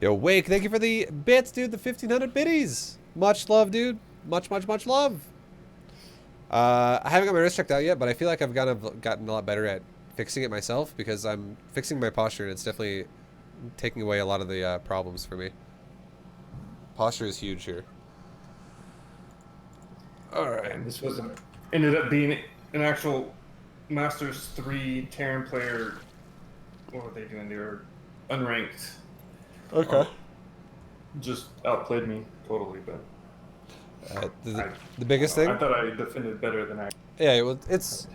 Yo, Wake, thank you for the bits, dude. The 1,500 biddies. Much love, dude. Much love. I haven't got my wrist checked out yet, but I feel like I've gotten a lot better at fixing it myself, because I'm fixing my posture, and it's definitely taking away a lot of the problems for me. Posture is huge here. All right. And this ended up being an actual Masters 3 Terran player. What were they doing? They were unranked. Okay. Just outplayed me totally, but the biggest thing. I thought I defended better than I. Yeah, well, it's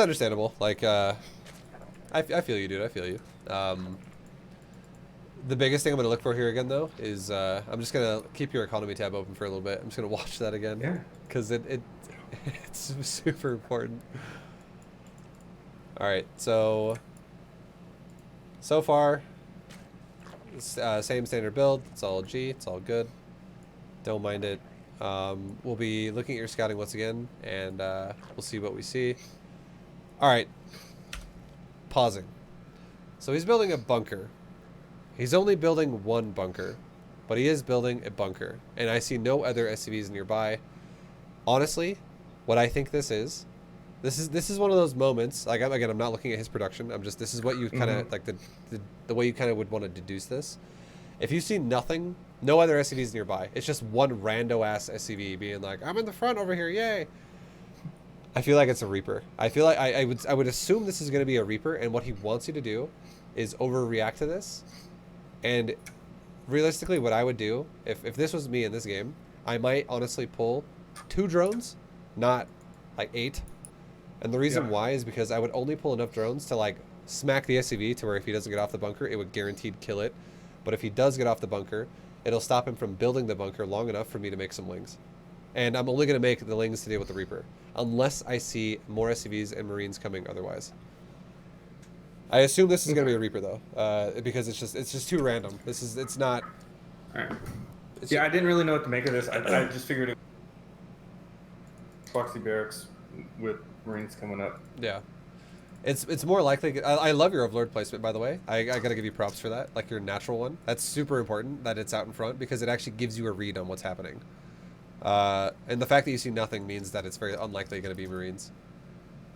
understandable. Like, I feel you, dude. I feel you. The biggest thing I'm gonna look for here again, though, is I'm just gonna keep your economy tab open for a little bit. I'm just gonna watch that again. Yeah. Because it's super important. All right, so far, same standard build. It's all G. It's all good. Don't mind it. We'll be looking at your scouting once again, and we'll see what we see. All right. Pausing. So he's building a bunker. He's only building one bunker, but he is building a bunker, and I see no other SCVs nearby. Honestly, what I think this is one of those moments. Like, again, I'm not looking at his production. This is what you kind of like the way you kind of would want to deduce this. If you see nothing, no other SCVs nearby, it's just one rando ass SCV being like, I'm in the front over here, yay. I feel like it's a Reaper. I feel like I would assume this is going to be a Reaper, and what he wants you to do is overreact to this. And realistically, what I would do, if this was me in this game, I might honestly pull 2 drones, not like 8. And the reason why is because I would only pull enough drones to like smack the SCV to where if he doesn't get off the bunker, it would guaranteed kill it. But if he does get off the bunker, it'll stop him from building the bunker long enough for me to make some lings. And I'm only going to make the lings to deal with the Reaper, unless I see more SCVs and Marines coming otherwise. I assume this is going to be a Reaper though, because it's just too random. It's not. All right. Yeah, I didn't really know what to make of this. I just figured it was Foxy Barracks with Marines coming up. Yeah. It's more likely. I love your Overlord placement, by the way. I got to give you props for that. Like your natural one. That's super important that it's out in front, because it actually gives you a read on what's happening. And the fact that you see nothing means that it's very unlikely going to be Marines.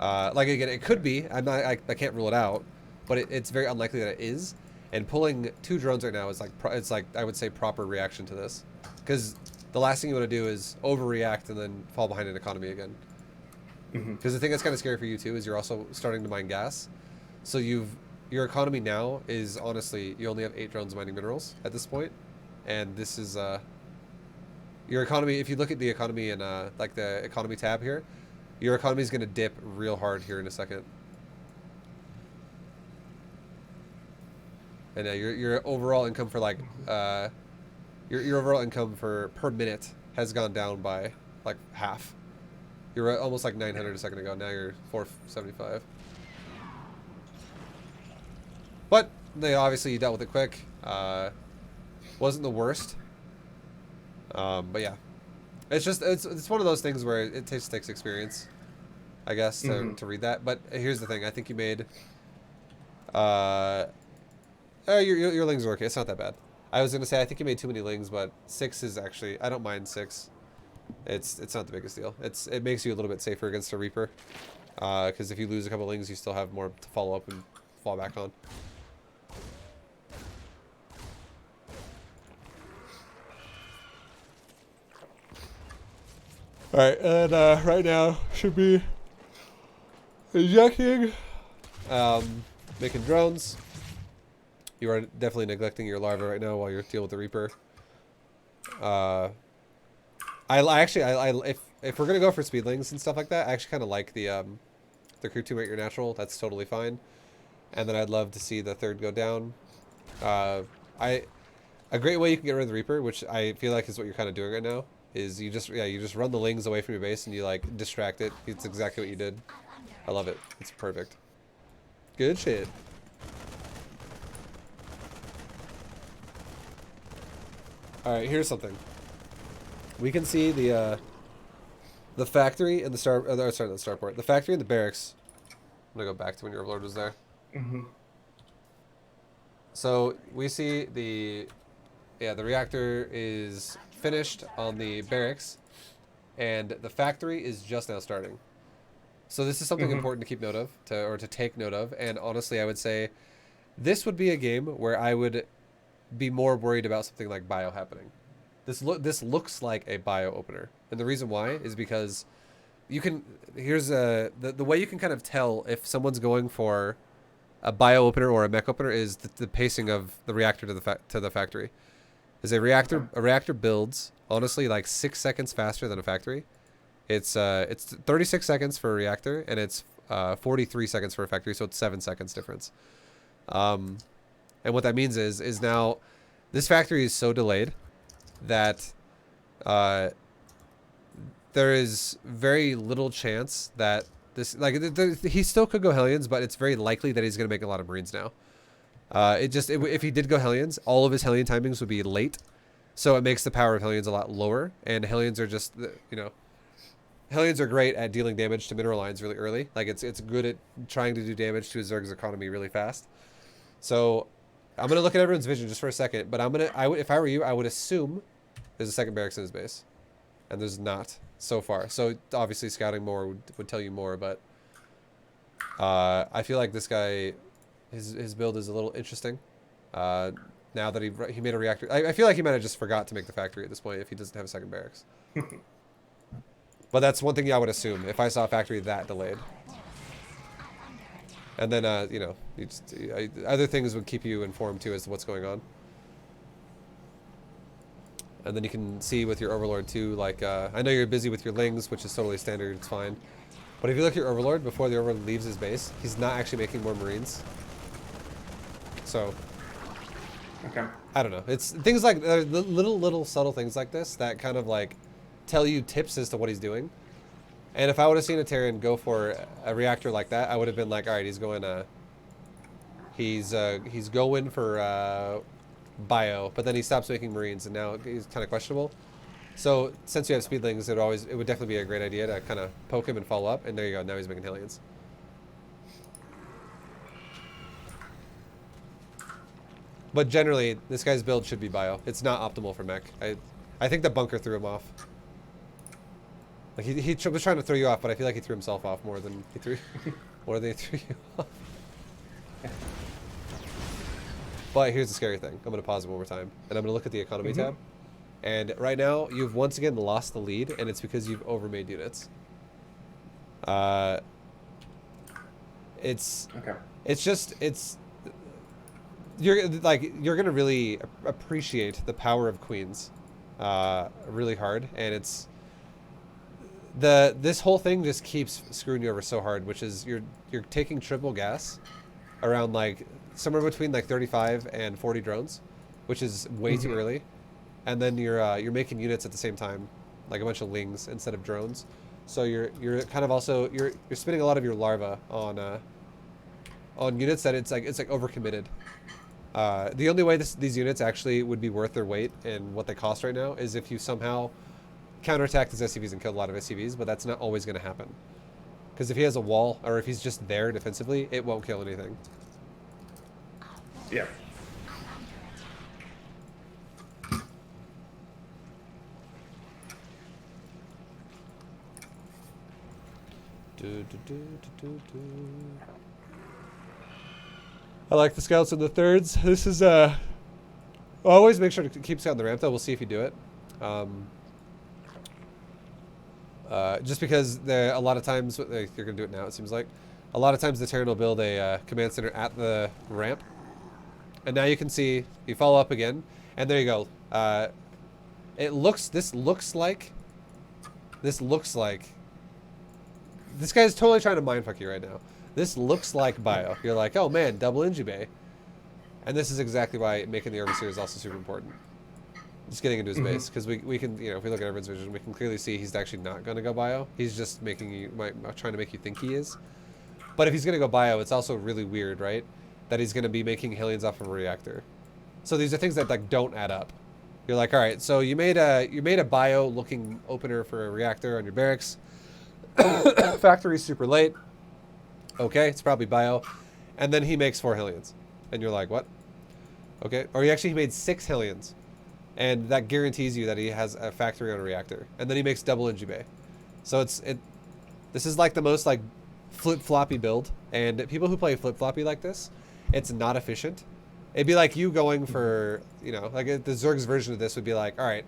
Like, again, it could be. I can't rule it out, but it's very unlikely that it is. And pulling 2 drones right now is like I would say proper reaction to this, because the last thing you want to do is overreact and then fall behind an economy again. Because the thing that's kind of scary for you too is you're also starting to mine gas. So your economy now is honestly, you only have 8 drones mining minerals at this point. And this is your economy. If you look at the economy and like the economy tab here, your economy is going to dip real hard here in a second. And your overall income for like your overall income for per minute has gone down by like half. You were at almost like 900 a second ago. Now you're 475. But they obviously dealt with it quick. Wasn't the worst. But yeah, it's one of those things where it takes experience, I guess, to read that. But here's the thing: I think you made your lings are okay. It's not that bad. I was gonna say I think you made too many lings, but 6 is actually, I don't mind 6. It's not the biggest deal. It makes you a little bit safer against a Reaper, because if you lose a couple lings, you still have more to follow up and fall back on. All right, and right now should be ejecting, making drones. You are definitely neglecting your larva right now while you're dealing with the Reaper. If we're gonna go for speedlings and stuff like that, I actually kind of like the crew team at your natural. That's totally fine. And then I'd love to see the 3rd go down. A great way you can get rid of the Reaper, which I feel like is what you're kind of doing right now, is you just run the lings away from your base and you like distract it. It's exactly what you did. I love it. It's perfect. Good shit. All right, here's something. We can see the factory and the starport. The factory and the barracks. I'm gonna go back to when your overlord was there. So we see the reactor is finished on the barracks, and the factory is just now starting. So this is something important to keep note of, to take note of. And honestly, I would say this would be a game where I would be more worried about something like bio happening. This looks like a bio opener, and the reason why is because you can. Here's the way you can kind of tell if someone's going for a bio opener or a mech opener is the pacing of the reactor to the factory. Is a reactor builds honestly like 6 seconds faster than a factory. It's 36 seconds for a reactor, and it's 43 seconds for a factory, so it's 7 seconds difference. And what that means is now this factory is so delayed that there is very little chance that this, like, he still could go Hellions, but it's very likely that he's going to make a lot of Marines now. If he did go Hellions, all of his Hellion timings would be late, so it makes the power of Hellions a lot lower, and Hellions are just, Hellions are great at dealing damage to mineral lines really early. Like, it's good at trying to do damage to his Zerg's economy really fast. So I'm going to look at everyone's vision just for a second, but if I were you, I would assume there's a second barracks in his base. And there's not so far. So obviously scouting more would tell you more, but I feel like this guy, his build is a little interesting. Now that he made a reactor. I feel like he might have just forgot to make the factory at this point if he doesn't have a second barracks. But that's one thing I would assume if I saw a factory that delayed. And then, other things would keep you informed too as to what's going on. And then you can see with your Overlord too, like, I know you're busy with your Lings, which is totally standard, it's fine. But if you look at your Overlord, before the Overlord leaves his base, he's not actually making more Marines. So, okay. I don't know. It's things like, little subtle things like this that kind of like tell you tips as to what he's doing. And if I would have seen a Terran go for a reactor like that, I would have been like, all right, he's going for bio, but then he stops making Marines, and now he's kind of questionable. So since you have speedlings, it would definitely be a great idea to kind of poke him and follow up. And there you go. Now he's making Hellions. But generally, this guy's build should be bio. It's not optimal for mech. I think the bunker threw him off. Like he was trying to throw you off, but I feel like he threw himself off more than he threw you off. But here's the scary thing. I'm going to pause it one more time, and I'm going to look at the economy tab. And right now, you've once again lost the lead, and it's because you've overmade units. It's Okay. it's you're gonna really appreciate the power of queens, really hard, and it's this whole thing just keeps screwing you over so hard, which is you're taking triple gas around like somewhere between like 35 and 40 drones, which is way too early, and then you're making units at the same time, like a bunch of lings instead of drones. So you're kind of also you're spending a lot of your larva on units that it's like overcommitted. The only way these units actually would be worth their weight in what they cost right now is if you somehow counterattack his SCVs and kill a lot of SCVs, but that's not always going to happen. Because if he has a wall, or if he's just there defensively, it won't kill anything. Yeah. I like the scouts and the thirds. This is always make sure to keep scouting the ramp though. We'll see if you do it. Just because a lot of times you're gonna do it now. It seems like a lot of times the Terran will build a command center at the ramp, and now you can see you follow up again, and there you go. This looks like this guy's totally trying to mindfuck you right now. This looks like bio. You're like, oh man, double Ingibay. And this is exactly why making the Overseer is also super important. Just getting into his base, because we can, you know, if we look at everyone's vision, we can clearly see he's actually not going to go bio. He's just making you, trying to make you think he is. But if he's going to go bio, it's also really weird, right? That he's going to be making Hellions off of a reactor. So these are things that like don't add up. You're like, all right, so you made a bio looking opener for a reactor on your barracks. Factory's super late. Okay, it's probably bio. And then he makes 4 Hellions. And you're like, what? Okay. Or he made 6 Hellions. And that guarantees you that he has a factory on a reactor. And then he makes double Ingibay. So this is like the most like flip-floppy build. And people who play flip-floppy like this, it's not efficient. It'd be like you going for, you know, like the Zerg's version of this would be like, all right,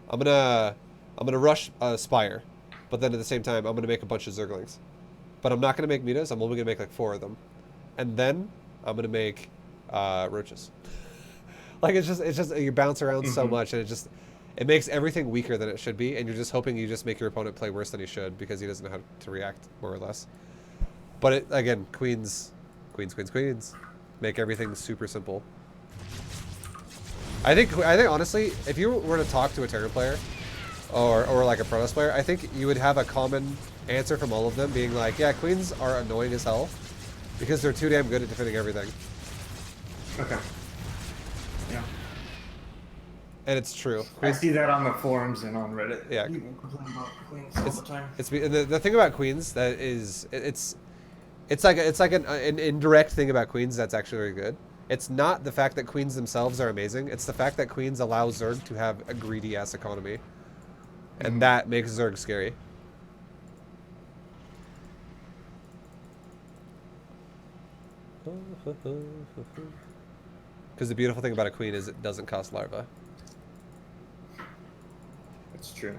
I'm gonna rush a Spire. But then at the same time, I'm gonna make a bunch of Zerglings. But I'm not gonna make mutas. I'm only gonna make like 4 of them, and then I'm gonna make roaches. Like it's just you bounce around so much, and it makes everything weaker than it should be, and you're just hoping you just make your opponent play worse than he should because he doesn't know how to react, more or less. But again, queens, make everything super simple. I think honestly, if you were to talk to a Terran player, or like a Protoss player, I think you would have a common answer from all of them being like, yeah, queens are annoying as hell because they're too damn good at defending everything. Okay. Yeah. And it's true. I see that on the forums and on Reddit. Yeah. People complain about queens all the time. The thing about queens that is it's like an indirect thing about queens that's actually very good. It's not the fact that queens themselves are amazing. It's the fact that queens allow Zerg to have a greedy ass economy. And that makes Zerg scary. Because the beautiful thing about a queen is it doesn't cost larva. That's true.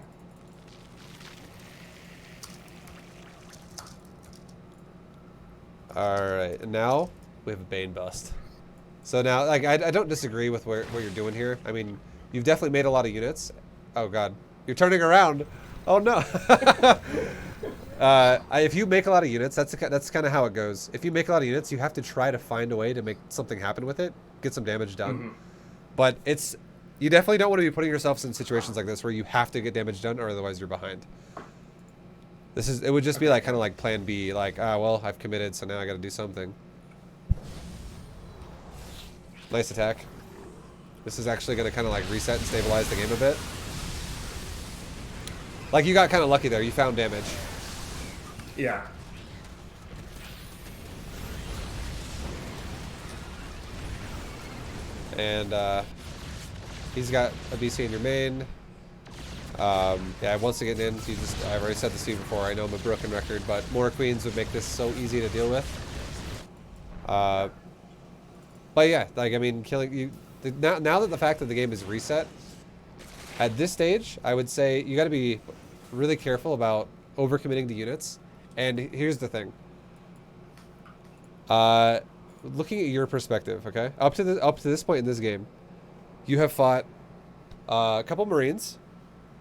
Alright, and now we have a Bane bust. So now, like, I don't disagree with what you're doing here. I mean, you've definitely made a lot of units. Oh god. You're turning around. Oh no. If you make a lot of units, that's kind of how it goes. If you make a lot of units, you have to try to find a way to make something happen with it, get some damage done. But you definitely don't want to be putting yourselves in situations like this where you have to get damage done, or otherwise you're behind. It would just be like kind of like Plan B, like well, I've committed, so now I got to do something. Nice attack. This is actually going to kind of like reset and stabilize the game a bit. Like, you got kind of lucky there. You found damage. Yeah. And he's got a BC in your main. Yeah, once again, I've already said this to you before. I know I'm a broken record, but more queens would make this so easy to deal with. But yeah, like, I mean, killing you now that the fact that the game is reset. At this stage, I would say you got to be really careful about overcommitting the units And here's the thing. Looking at your perspective, okay? Up to this point in this game, you have fought a couple Marines.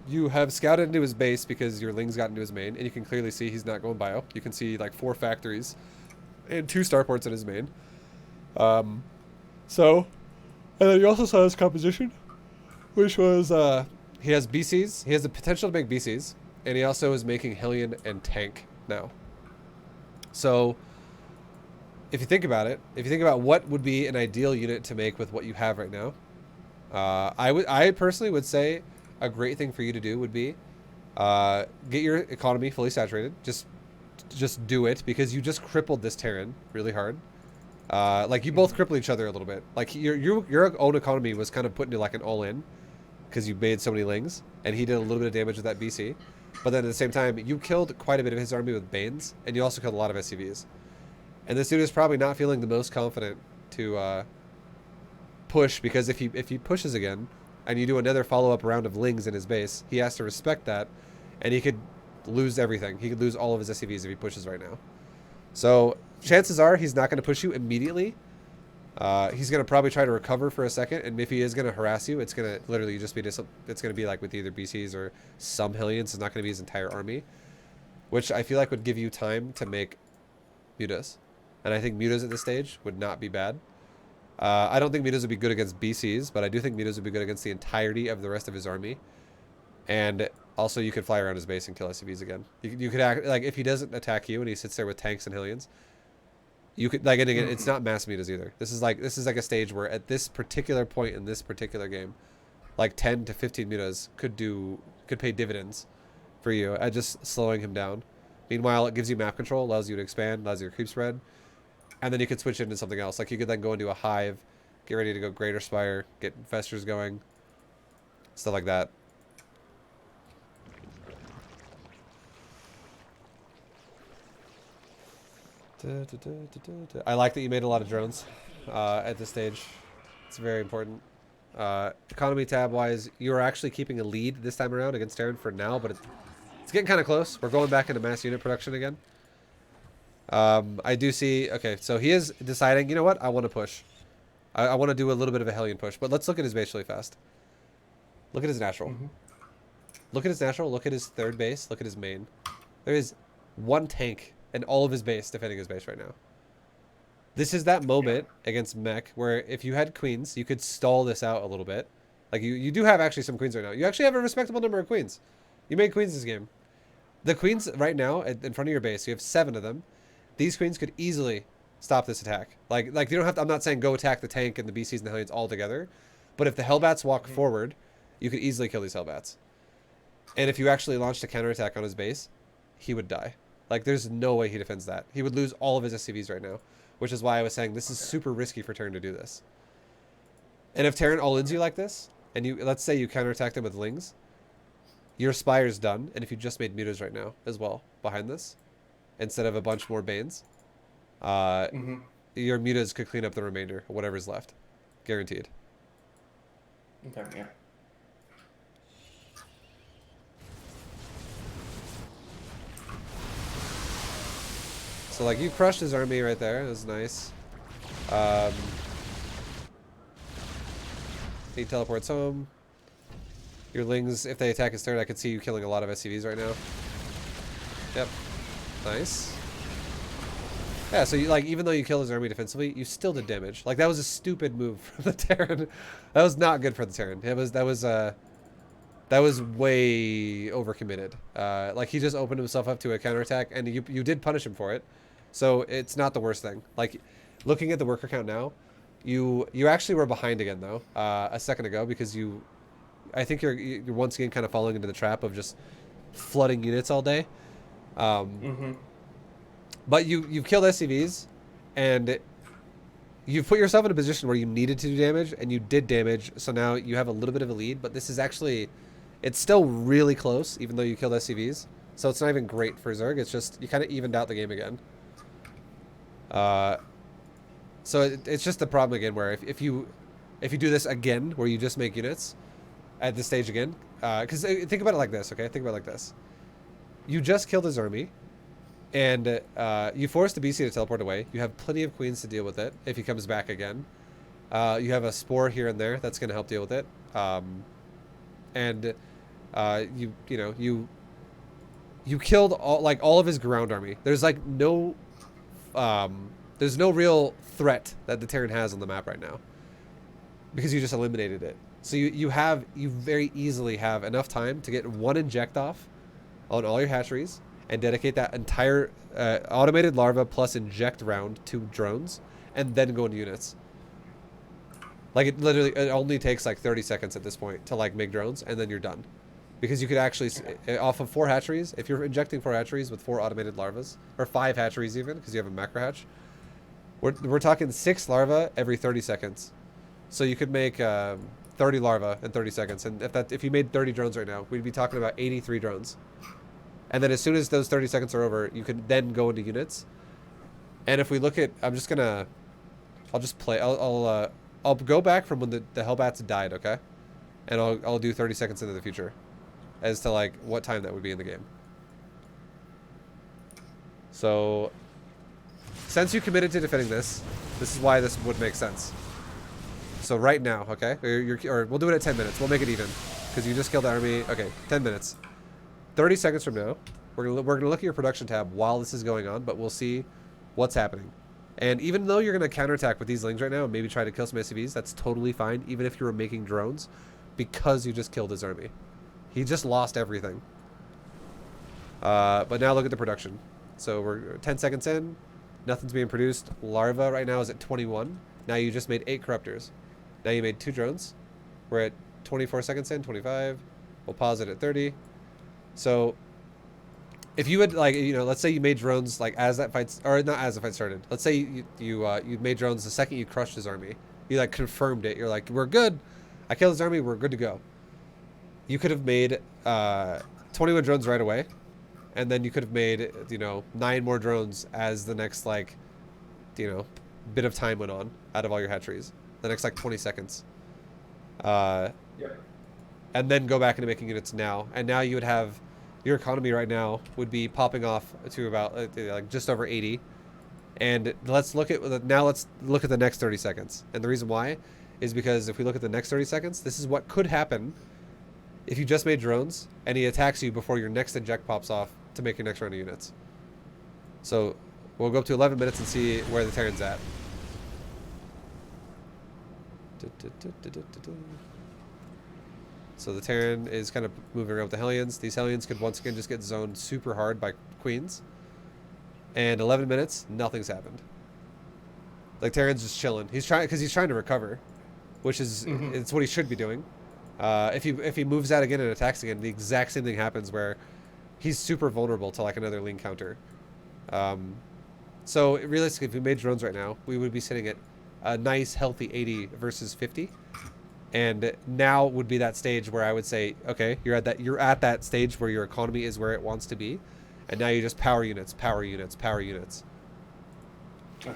You have scouted into his base because your Lings got into his main, and you can clearly see he's not going bio. You can see like 4 factories and 2 starports in his main. And then you also saw his composition, which was he has BCs. He has the potential to make BCs, and he also is making Hellion and Tank now. So if you think about it, if you think about what would be an ideal unit to make with what you have right now, I personally would say a great thing for you to do would be get your economy fully saturated. Just do it, because you just crippled this Terran really hard. Like you both crippled each other a little bit. Like your own economy was kind of put into like an all-in because you made so many Lings, and he did a little bit of damage with that BC. But then at the same time, you killed quite a bit of his army with Banes, and you also killed a lot of SCVs. And this dude is probably not feeling the most confident to push, because if he pushes again, and you do another follow-up round of Lings in his base, he has to respect that, and he could lose everything. He could lose all of his SCVs if he pushes right now. So chances are he's not going to push you immediately. He's going to probably try to recover for a second, and if he is going to harass you, it's going to literally just be it's going to be like with either BCs or some Hellions. It's not going to be his entire army, which I feel like would give you time to make mutas. And I think mutas at this stage would not be bad. I don't think mutas would be good against BCs, but I do think mutas would be good against the entirety of the rest of his army. And also, you could fly around his base and kill SCVs again. You could act like if he doesn't attack you and he sits there with tanks and Hellions, you could like. And again, it's not mass mutas either. This is like a stage where at this particular point in this particular game, like 10 to 15 mutas could pay dividends for you at just slowing him down. Meanwhile, it gives you map control, allows you to expand, allows you to creep spread. And then you could switch into something else. Like you could then go into a hive, get ready to go Greater Spire, get Festers going, stuff like that. I like that you made a lot of drones at this stage. It's very important. Economy tab wise, you are actually keeping a lead this time around against Terran for now, but it's getting kind of close. We're going back into mass unit production again. I do see, okay, so he is deciding, you know what, I want to push. I want to do a little bit of a Hellion push, but let's look at his base really fast. Look at his natural. Look at his natural, look at his third base, look at his main. There is 1 tank and all of his base defending his base right now. This is that moment against Mech where if you had queens, you could stall this out a little bit. Like you do have actually some queens right now. You actually have a respectable number of queens. You made queens this game. The queens right now in front of your base, you have 7 of them. These queens could easily stop this attack. Like you don't have to, I'm not saying go attack the tank and the BCs and the Hellions all together, but if the Hellbats walk forward, you could easily kill these Hellbats. And if you actually launched a counterattack on his base, he would die. Like there's no way he defends that. He would lose all of his SCVs right now, which is why I was saying this is super risky for Terran to do this. And if Terran all-ins you like this, and you let's say you counterattack them with Lings, your Spire's done, and if you just made mutas right now as well behind this, instead of a bunch more Banes, your mutas could clean up the remainder, or whatever's left. Guaranteed. Okay, yeah. So, like, you crushed his army right there. It was nice. He teleports home. Your Lings, if they attack his turn, I could see you killing a lot of SCVs right now. Yep. Nice. Yeah, so you, like, even though you killed his army defensively, you still did damage. Like, that was a stupid move from the Terran. That was not good for the Terran. That was way overcommitted. Like, he just opened himself up to a counterattack, and you did punish him for it. So it's not the worst thing. Like, looking at the worker count now, you actually were behind again though a second ago because I think you're once again kind of falling into the trap of just flooding units all day. But you've killed SCVs, and you've put yourself in a position where you needed to do damage, and you did damage. So now you have a little bit of a lead. But this is actually, it's still really close, even though you killed SCVs. So it's not even great for Zerg. It's just you kind of evened out the game again. So it's just the problem again where if you do this again where you just make units at this stage again, because think about it like this, okay? Think about it like this. You just killed his army. And you force the BC to teleport away. You have plenty of queens to deal with it if he comes back again. You have a spore here and there that's going to help deal with it. You killed all of his ground army. There's like no there's no real threat that the Terran has on the map right now because you just eliminated it. So you very easily have enough time to get one inject off on all your hatcheries and dedicate that entire automated larva plus inject round to drones and then go into units. Like it only takes like 30 seconds at this point to like make drones and then you're done. Because you could actually, off of 4 hatcheries, if you're injecting 4 hatcheries with 4 automated larvas, or 5 hatcheries even, because you have a macro hatch, we're talking 6 larvae every 30 seconds. So you could make 30 larvae in 30 seconds. And if you made 30 drones right now, we'd be talking about 83 drones. And then as soon as those 30 seconds are over, you could then go into units. And if we look at, I'll just play, I'll go back from when the Hellbats died, okay? And I'll do 30 seconds into the future as to like what time that would be in the game. So since you committed to defending this is why this would make sense. So right now, okay? Or we'll do it at 10 minutes. We'll make it even because you just killed the army. Okay, 10 minutes. 30 seconds from now, we're gonna look at your production tab while this is going on, but we'll see what's happening. And even though you're gonna counterattack with these lings right now and maybe try to kill some SCVs, that's totally fine, even if you were making drones, because you just killed his army. He just lost everything. But now look at the production. So we're 10 seconds in. Nothing's being produced. Larva right now is at 21. Now you just made 8 corruptors. Now you made 2 drones. We're at 24 seconds in, 25. We'll pause it at 30. So if you had let's say you made drones like as that fight, or not as the fight started. Let's say you made drones the second you crushed his army. You like confirmed it. You're like, we're good. I killed his army. We're good to go. You could have made 21 drones right away, and then you could have made 9 more drones as the next bit of time went on out of all your hatcheries. The next 20 seconds. Yep. And then go back into making units now, and now you would have your economy right now would be popping off to about just over 80. And let's look at the next 30 seconds. And the reason why is because if we look at the next 30 seconds, this is what could happen if you just made drones and he attacks you before your next inject pops off to make your next round of units. So we'll go up to 11 minutes and see where the Terran's at. So the Terran is kind of moving around with the Hellions. These Hellions could once again just get zoned super hard by queens. And 11 minutes, nothing's happened. Like Terran's just chilling. He's trying to recover, which is it's what he should be doing. If he moves out again and attacks again, the exact same thing happens where he's super vulnerable to another lean counter. So realistically, if we made drones right now, we would be sitting at a nice healthy 80 versus 50. And now would be that stage where I would say, okay, you're at that stage where your economy is where it wants to be, and now you just power units. Okay.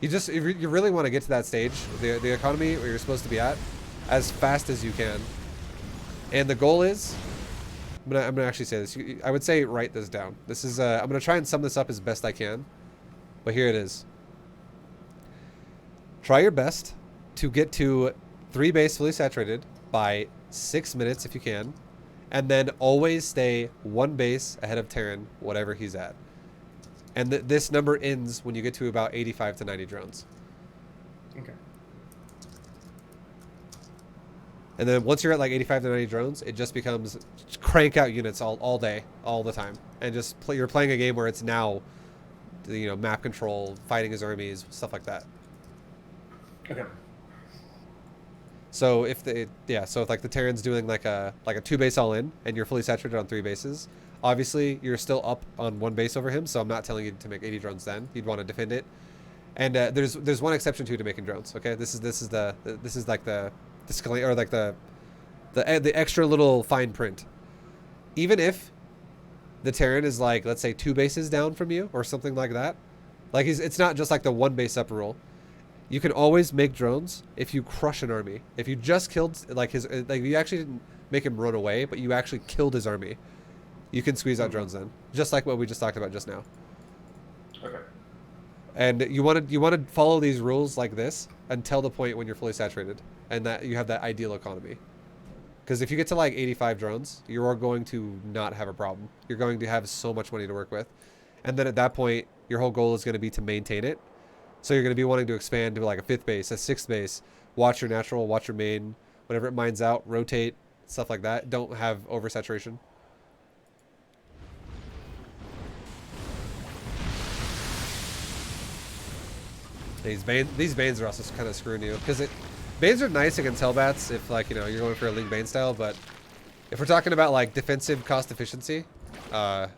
You really want to get to that stage, the economy where you're supposed to be at, as fast as you can. And the goal is, I'm gonna actually say this. I would say write this down. This is I'm gonna try and sum this up as best I can, but here it is. Try your best to get to 3 base fully saturated by 6 minutes if you can, and then always stay 1 base ahead of Terran, whatever he's at. And this number ends when you get to about 85 to 90 drones. Okay. And then once you're at 85 to 90 drones, it just becomes crank out units all day, all the time, and just you're playing a game where it's now, map control, fighting his armies, stuff like that. Okay. So if the Terran's doing a 2 base all in and you're fully saturated on 3 bases, obviously you're still up on 1 base over him. So I'm not telling you to make 80 drones then. You'd want to defend it. And there's one exception to making drones. Okay, this is the disclaimer, or the extra little fine print. Even if the Terran is let's say 2 bases down from you or something like that, it's not just the 1 base up rule. You can always make drones if you crush an army. If you just killed you actually didn't make him run away, but you actually killed his army. you can squeeze out drones then, just like what we just talked about just now. Okay. And you want to follow these rules like this until the point when you're fully saturated, and that you have that ideal economy. Because if you get to like 85 drones, you're going to not have a problem. You're going to have so much money to work with. And then at that point, your whole goal is going to be to maintain it. So you're going to be wanting to expand to like a 5th base, a 6th base, watch your natural, watch your main, whenever it mines out, rotate, stuff like that. Don't have oversaturation. These Banes are also kind of screwing you, because Banes are nice against Hellbats if, like, you know, you're going for a Ling Bane style, but if we're talking about like defensive cost efficiency,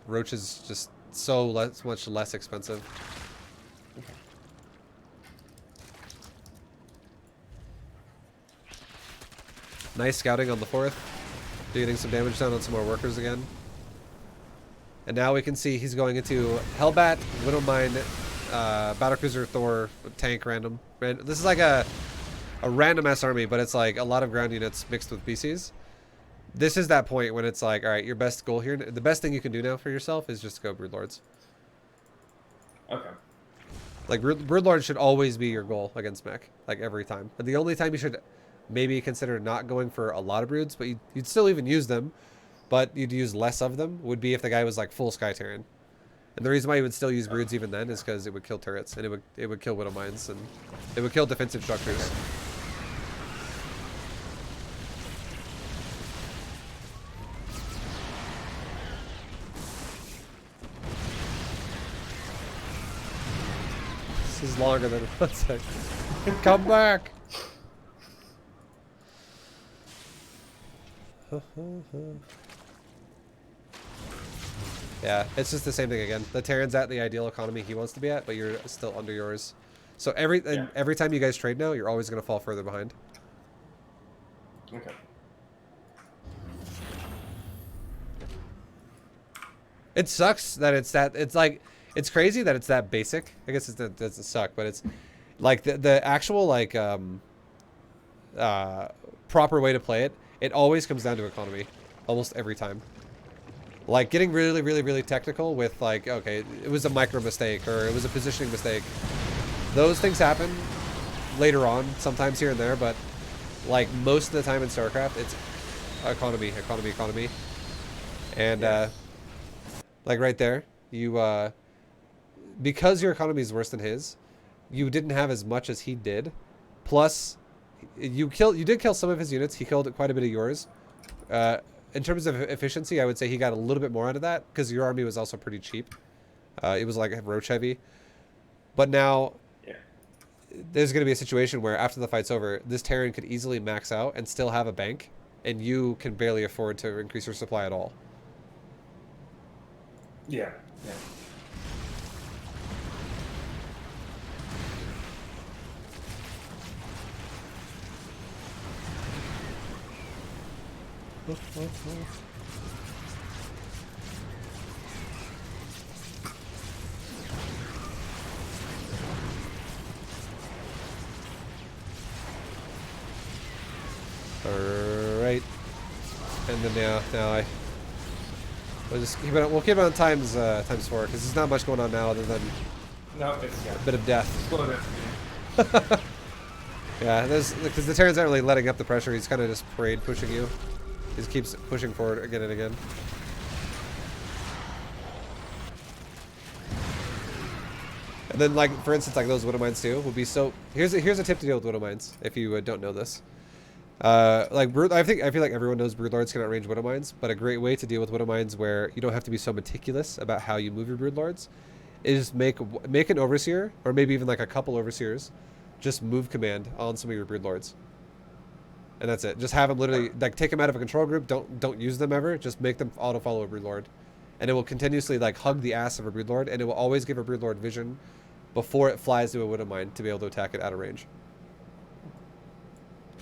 Roach is just so much less expensive. Nice scouting on the 4th, getting some damage down on some more workers again. And now we can see he's going into Hellbat, Widowmine, Battlecruiser, Thor, tank, random. This is like a random ass army, but it's like a lot of ground units mixed with PCs. This is that point when it's like, all right, your best goal here, the best thing you can do now for yourself is just go Broodlords. Okay. Like Broodlords should always be your goal against Mech, like every time. And the only time you should maybe consider not going for a lot of Broods, but you'd still even use them, but you'd use less of them, would be if the guy was like full Sky Terran. And the reason why you would still use Broods even then is because it would kill turrets, and it would kill Widow Mines, and it would kill defensive structures. This is longer than 1 sec. Come back! Yeah, it's just the same thing again. The Terran's at the ideal economy he wants to be at, but you're still under yours. So every time you guys trade now, you're always going to fall further behind. Okay. It sucks that it's crazy that it's that basic. I guess it doesn't suck, but it's like the actual like proper way to play it. It always comes down to economy, almost every time. Like getting really, really, really technical with like, okay, it was a micro mistake or it was a positioning mistake. Those things happen later on, sometimes here and there, but like most of the time in StarCraft, it's economy, economy, economy. And like right there, you because your economy is worse than his, you didn't have as much as he did. Plus, you did kill some of his units. He killed quite a bit of yours. In terms of efficiency, I would say he got a little bit more out of that because your army was also pretty cheap. It was like Roach heavy. But now, there's going to be a situation where after the fight's over, this Terran could easily max out and still have a bank, and you can barely afford to increase your supply at all. Yeah. Yeah. Alright. And then now we'll keep it on times 4 because there's not much going on now other than a bit of death. Yeah, because the Terrans aren't really letting up the pressure. He's kind of just parade pushing you. He just keeps pushing forward again and again. And then, like, for instance, like those Widow Mines too would be so. Here's a tip to deal with Widow Mines if you don't know this. I feel like everyone knows Broodlords can outrange Widow Mines, but a great way to deal with Widow Mines where you don't have to be so meticulous about how you move your Broodlords is make an Overseer, or maybe even like a couple Overseers, just move command on some of your Broodlords. And that's it. Just have them literally, like, take them out of a control group, don't use them ever, just make them auto-follow a Broodlord. And it will continuously, like, hug the ass of a Broodlord, and it will always give a Broodlord vision before it flies to a Widow Mine to be able to attack it out of range.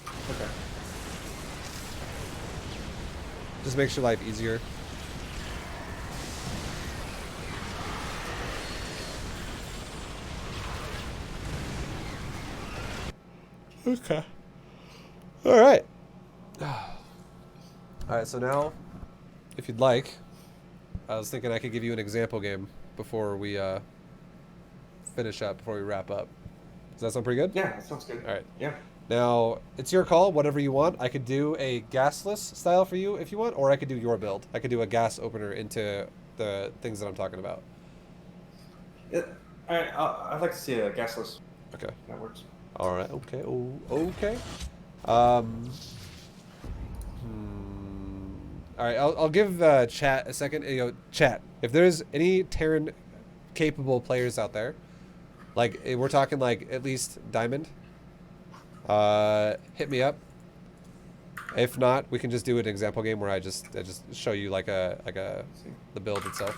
Okay. Just makes your life easier. Okay. All right. All right, so now, if you'd like, I was thinking I could give you an example game before we finish up, before we wrap up. Does that sound pretty good? Yeah, that sounds good. All right. Yeah. Now, it's your call, whatever you want. I could do a gasless style for you if you want, or I could do your build. I could do a gas opener into the things that I'm talking about. I'd like to see a gasless. Okay. That works. All right. Okay. Okay. All right. I'll give chat a second. Chat. If there's any Terran capable players out there, like we're talking like at least diamond, hit me up. If not, we can just do an example game where I just show you like the build itself.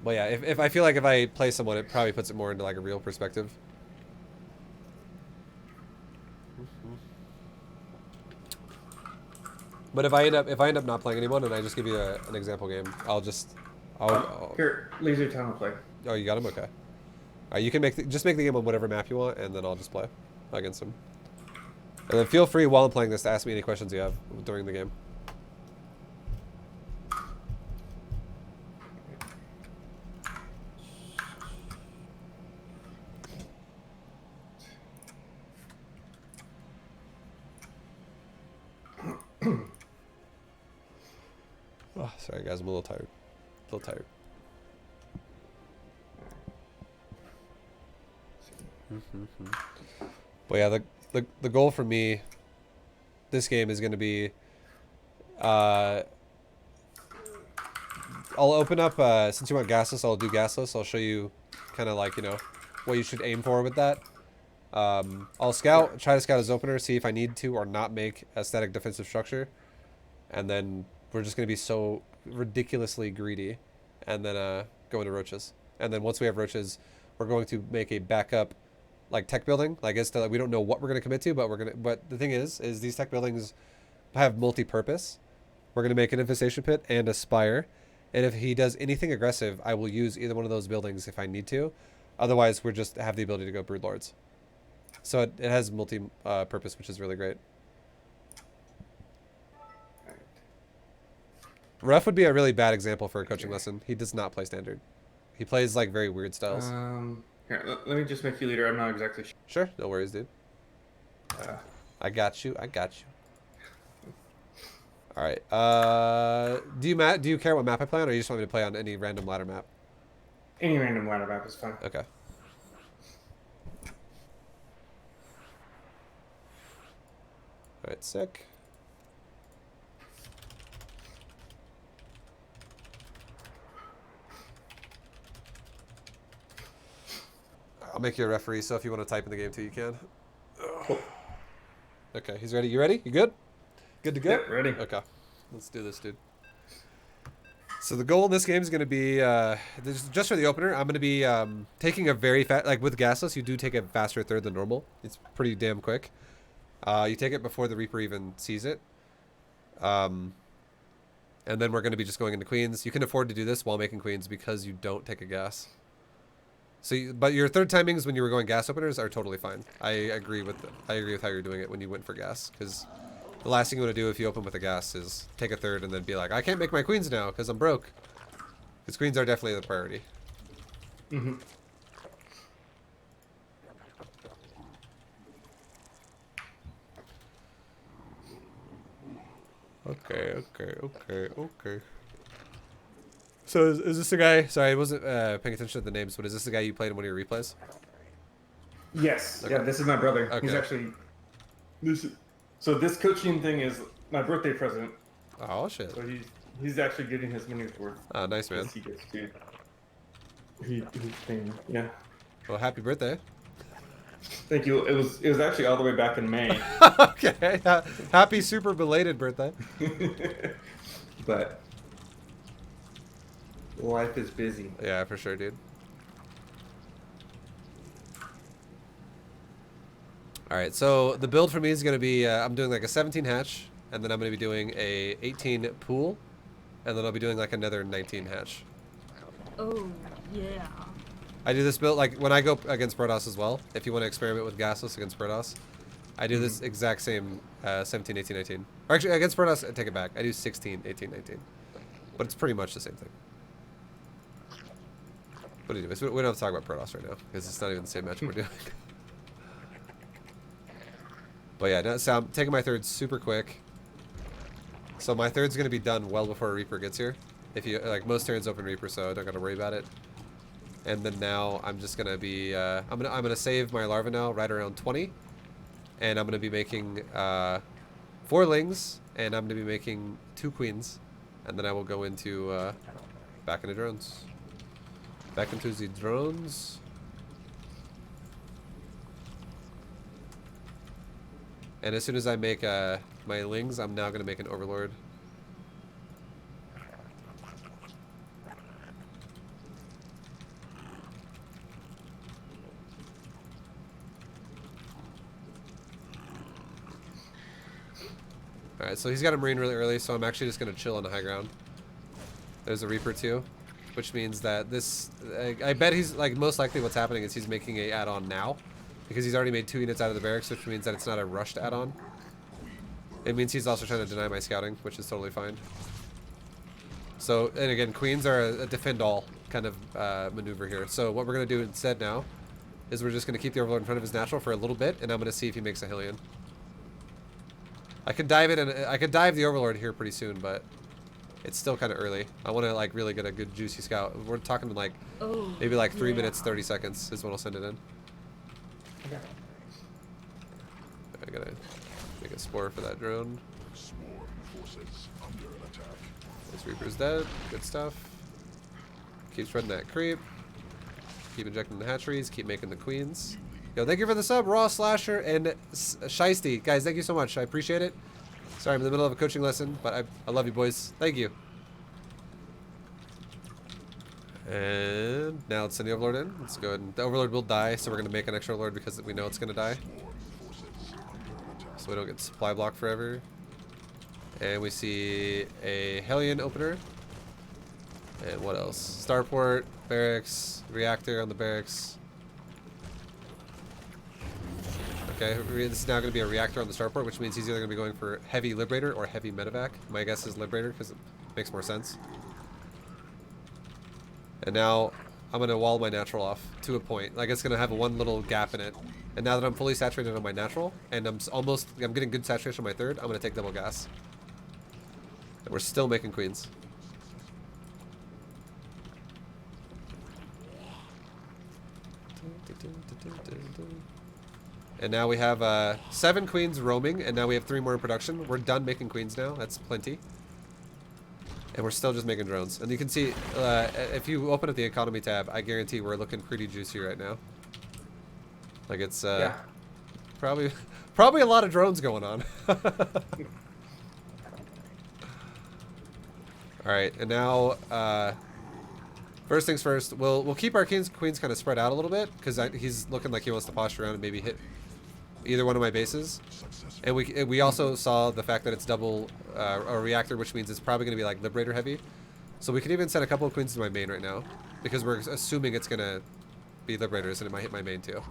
But yeah, if I feel like if I play someone, it probably puts it more into like a real perspective. But if I end up not playing anyone and I just give you an example game, I'll here, Laser Town will play. Oh, you got him? Okay. All right, you can just make the game on whatever map you want, and then I'll just play against him. And then feel free while I'm playing this to ask me any questions you have during the game. Oh, sorry guys, I'm a little tired. But yeah, the goal for me this game is going to be I'll open up since you want gasless, I'll do gasless. I'll show you kind of like, you know, what you should aim for with that. I'll try to scout his opener, see if I need to or not make a static defensive structure, and then we're just going to be so ridiculously greedy and then go into roaches. And then once we have roaches, we're going to make a backup like tech building. Like we don't know what we're going to commit to, but the thing is these tech buildings have multi-purpose. We're going to make an infestation pit and a spire. And if he does anything aggressive, I will use either one of those buildings if I need to. Otherwise, we just have the ability to go broodlords. So it has multi-purpose, which is really great. Ruff would be a really bad example for a coaching lesson. He does not play standard. He plays like very weird styles. Here, let me just make you leader. I'm not exactly sure. Sure, no worries, dude. I got you. All right. Do you care what map I play on, or you just want me to play on any random ladder map? Any random ladder map is fine. Okay. All right, sick. I'll make you a referee, so if you want to type in the game too, you can. Cool. Okay, he's ready. You ready? You good? Good to go? Yep, ready. Okay. Let's do this, dude. So the goal in this game is going to be, just for the opener, I'm going to be taking a very fast, like with gasless, you do take a faster third than normal. It's pretty damn quick. You take it before the Reaper even sees it. And then we're going to be just going into queens. You can afford to do this while making queens because you don't take a gas. So, but your third timings when you were going gas openers are totally fine. I agree with how you're doing it when you went for gas, because the last thing you want to do if you open with a gas is take a third and then be like, I can't make my queens now because I'm broke. Because queens are definitely the priority. Mm-hmm. Okay. So is this the guy? Sorry, I wasn't paying attention to the names, but is this the guy you played in one of your replays? Yes. Okay. Yeah, this is my brother. Okay. He's actually... So this coaching thing is my birthday present. Oh, shit. So he's actually getting his money's worth. Oh, nice, man. He gets to... He's paying, yeah. Well, happy birthday. Thank you. It was actually all the way back in May. Okay. Happy super belated birthday. But... life is busy. Yeah, for sure, dude. All right, so the build for me is going to be, I'm doing like a 17 hatch, and then I'm going to be doing a 18 pool, and then I'll be doing like another 19 hatch. Oh, yeah. I do this build, like when I go against Protoss as well, if you want to experiment with gasless against Protoss, I do this exact same 17, 18, 19. Or actually, against Protoss, I take it back. I do 16, 18, 19. but it's pretty much the same thing. But anyways, we don't have to talk about Protoss right now because it's not even the same match we're doing. But yeah, no, so I'm taking my third super quick. So my third's gonna be done well before Reaper gets here. If you like, most turns open Reaper, so I don't gotta worry about it. And then now I'm just gonna be I'm gonna save my larva now right around 20, and I'm gonna be making 4 lings, and I'm gonna be making 2 queens, and then I will go into back into drones. Back into the drones. And as soon as I make my lings, I'm now gonna make an overlord. Alright, so he's got a marine really early, so I'm actually just gonna chill on the high ground. There's a Reaper too, which means that this, I bet he's, like, most likely what's happening is he's making a add-on now, because he's already made 2 units out of the barracks, which means that it's not a rushed add-on. It means he's also trying to deny my scouting, which is totally fine. So, and again, queens are a defend all kind of maneuver here. So what we're gonna do instead now is we're just gonna keep the overlord in front of his natural for a little bit, and I'm gonna see if he makes a Hylian. I could dive it, and I could dive the overlord here pretty soon, but it's still kind of early. I want to like really get a good juicy scout. We're talking like maybe like 3 minutes 30 seconds is when I'll send it in. Okay. I gotta make a spore for that drone. This Reaper's dead. Good stuff. Keep spreading that creep. Keep injecting the hatcheries. Keep making the queens. Yo, thank you for the sub, Raw Slasher and Shiesty. Guys, thank you so much. I appreciate it. Sorry, I'm in the middle of a coaching lesson, but I love you, boys. Thank you. And now let's send the Overlord in. Let's go ahead and the Overlord will die, so we're going to make an extra Overlord because we know it's going to die. So we don't get supply block forever. And we see a Hellion opener. And what else? Starport, barracks, reactor on the barracks. Okay, this is now going to be a reactor on the starport, which means he's either going to be going for heavy Liberator or heavy medevac. My guess is Liberator because it makes more sense. And now I'm going to wall my natural off to a point. Like, it's going to have one little gap in it. And now that I'm fully saturated on my natural, and I'm getting good saturation on my third, I'm going to take double gas. And we're still making queens. And now we have 7 queens roaming, and now we have 3 more in production. We're done making queens now. That's plenty. And we're still just making drones. And you can see, if you open up the economy tab, I guarantee we're looking pretty juicy right now. Like it's yeah. probably a lot of drones going on. All right, and now first things first, we'll keep our queens kind of spread out a little bit because he's looking like he wants to posture around and maybe hit either one of my bases. And we also saw the fact that it's double a reactor, which means it's probably going to be like Liberator heavy. So we can even send a couple of queens to my main right now because we're assuming it's going to be Liberators and it might hit my main too.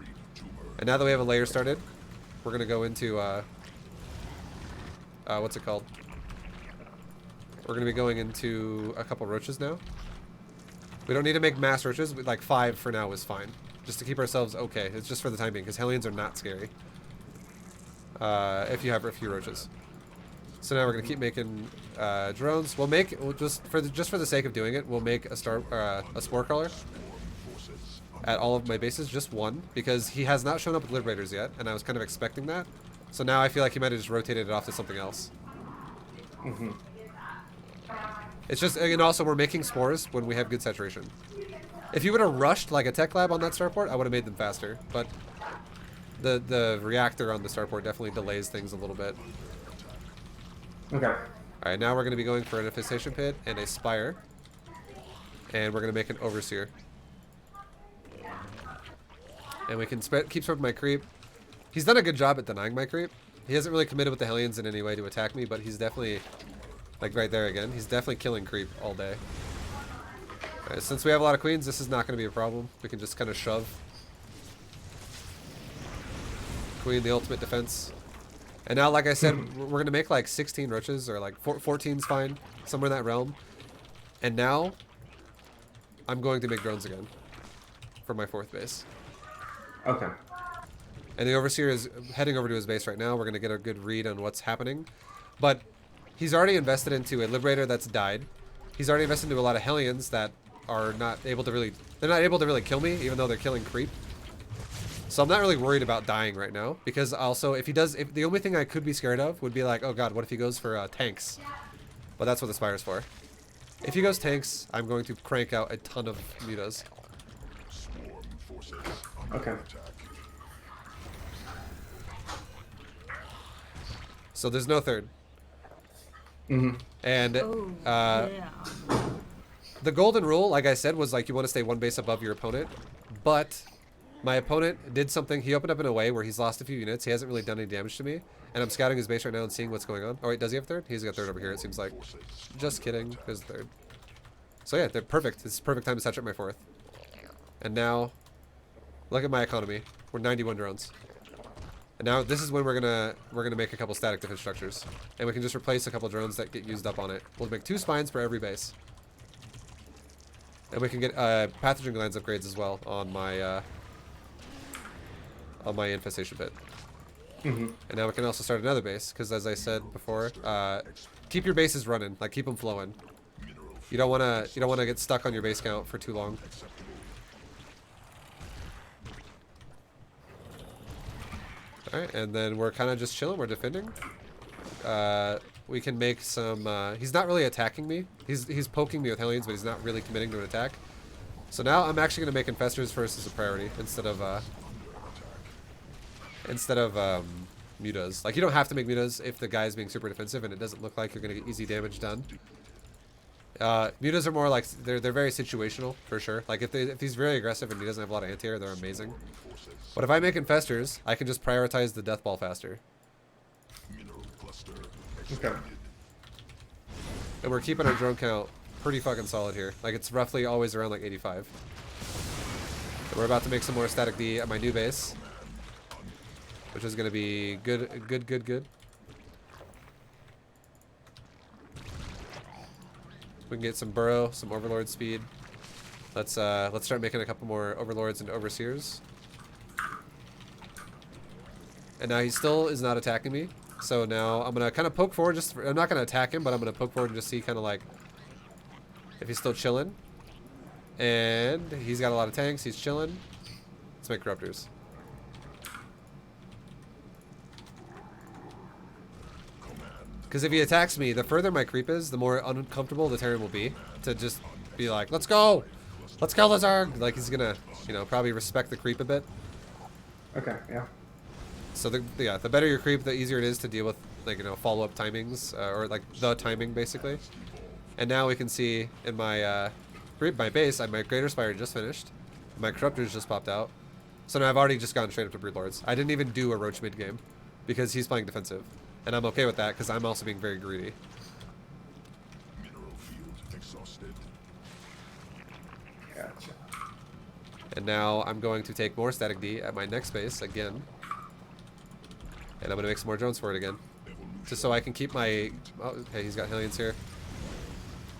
And now that we have a layer started, we're going to go into what's it called? We're going to be going into a couple roaches now. We don't need to make mass roaches, but like 5 for now is fine. Just to keep ourselves okay. It's just for the time being, because Hellions are not scary. If you have a few roaches. So now we're gonna keep making drones. We'll just for the sake of doing it, we'll make a spore crawler at all of my bases, just 1, because he has not shown up with Liberators yet, and I was kind of expecting that. So now I feel like he might have just rotated it off to something else. Mm-hmm. It's just, and also we're making spores when we have good saturation. If you would have rushed like a tech lab on that starport, I would have made them faster. But the reactor on the starport definitely delays things a little bit. Okay. All right, now we're going to be going for an infestation pit and a spire, and we're going to make an overseer. And we can keep spreading my creep. He's done a good job at denying my creep. He hasn't really committed with the Hellions in any way to attack me, but he's definitely, like right there again, he's definitely killing creep all day. All right, since we have a lot of queens, this is not going to be a problem. We can just kind of shove. Queen, the ultimate defense. And now, like I said, we're going to make like 16 roaches, or like 14's fine, somewhere in that realm. And now, I'm going to make drones again for my 4th base. Okay. And the Overseer is heading over to his base right now. We're going to get a good read on what's happening. But he's already invested into a Liberator that's died. He's already invested into a lot of Hellions that are not able to really... They're not able to really kill me, even though they're killing creep. So I'm not really worried about dying right now. Because also, if he does... the only thing I could be scared of would be like, oh god, what if he goes for tanks? But that's what the Spire's for. If he goes tanks, I'm going to crank out a ton of mutas. Okay. So there's no 3rd. Mm-hmm. And Oh, yeah. the golden rule, like I said, was like you want to stay 1 base above your opponent. But my opponent did something. He opened up in a way where he's lost a few units. He hasn't really done any damage to me. And I'm scouting his base right now and seeing what's going on. Oh wait, does he have 3rd? He's got 3rd over here, it seems like. Just kidding. There's 3rd. So yeah, they're perfect. It's perfect time to touch up my 4th. And now, look at my economy. We're 91 drones. And now this is when we're gonna make a couple static defense structures, and we can just replace a couple drones that get used up on it. We'll make 2 spines for every base, and we can get pathogen glands upgrades as well on my infestation pit. Mm-hmm. And now we can also start another base because, as I said before, keep your bases running, like keep them flowing. You don't wanna get stuck on your base count for too long. Alright, and then we're kind of just chilling. We're defending. We can make some... he's not really attacking me. He's poking me with Hellions, but he's not really committing to an attack. So now I'm actually going to make Infestors first as a priority instead of mutas. Like, you don't have to make mutas if the guy is being super defensive and it doesn't look like you're going to get easy damage done. Mutas are more like... They're very situational, for sure. Like, if he's very aggressive and he doesn't have a lot of anti-air, they're amazing. But if I make Infestors, I can just prioritize the Death Ball faster. Okay. And we're keeping our drone count pretty fucking solid here. Like, it's roughly always around like 85. And we're about to make some more static D at my new base, which is going to be good. We can get some burrow, some overlord speed. Let's start making a couple more overlords and overseers. And now he still is not attacking me. So now I'm gonna kind of poke forward. I'm not gonna attack him, but I'm gonna poke forward and just see kind of like if he's still chilling. And he's got a lot of tanks. He's chilling. Let's make corruptors. Because if he attacks me, the further my creep is, the more uncomfortable the Terran will be to just be like, let's go! Let's kill the Zerg! Like, he's gonna, you know, probably respect the creep a bit. Okay, yeah. So, the better your creep, the easier it is to deal with, like, you know, follow-up timings, or, like, the timing, basically. And now we can see in my, my base, my Greater Spire just finished. My Corruptors just popped out. So now I've already just gone straight up to Broodlords. I didn't even do a Roach mid-game, because he's playing defensive. And I'm okay with that, because I'm also being very greedy. Gotcha. And now I'm going to take more Static D at my next base again. And I'm going to make some more drones for it again. Just so I can keep my... Oh, okay, he's got Hellions here.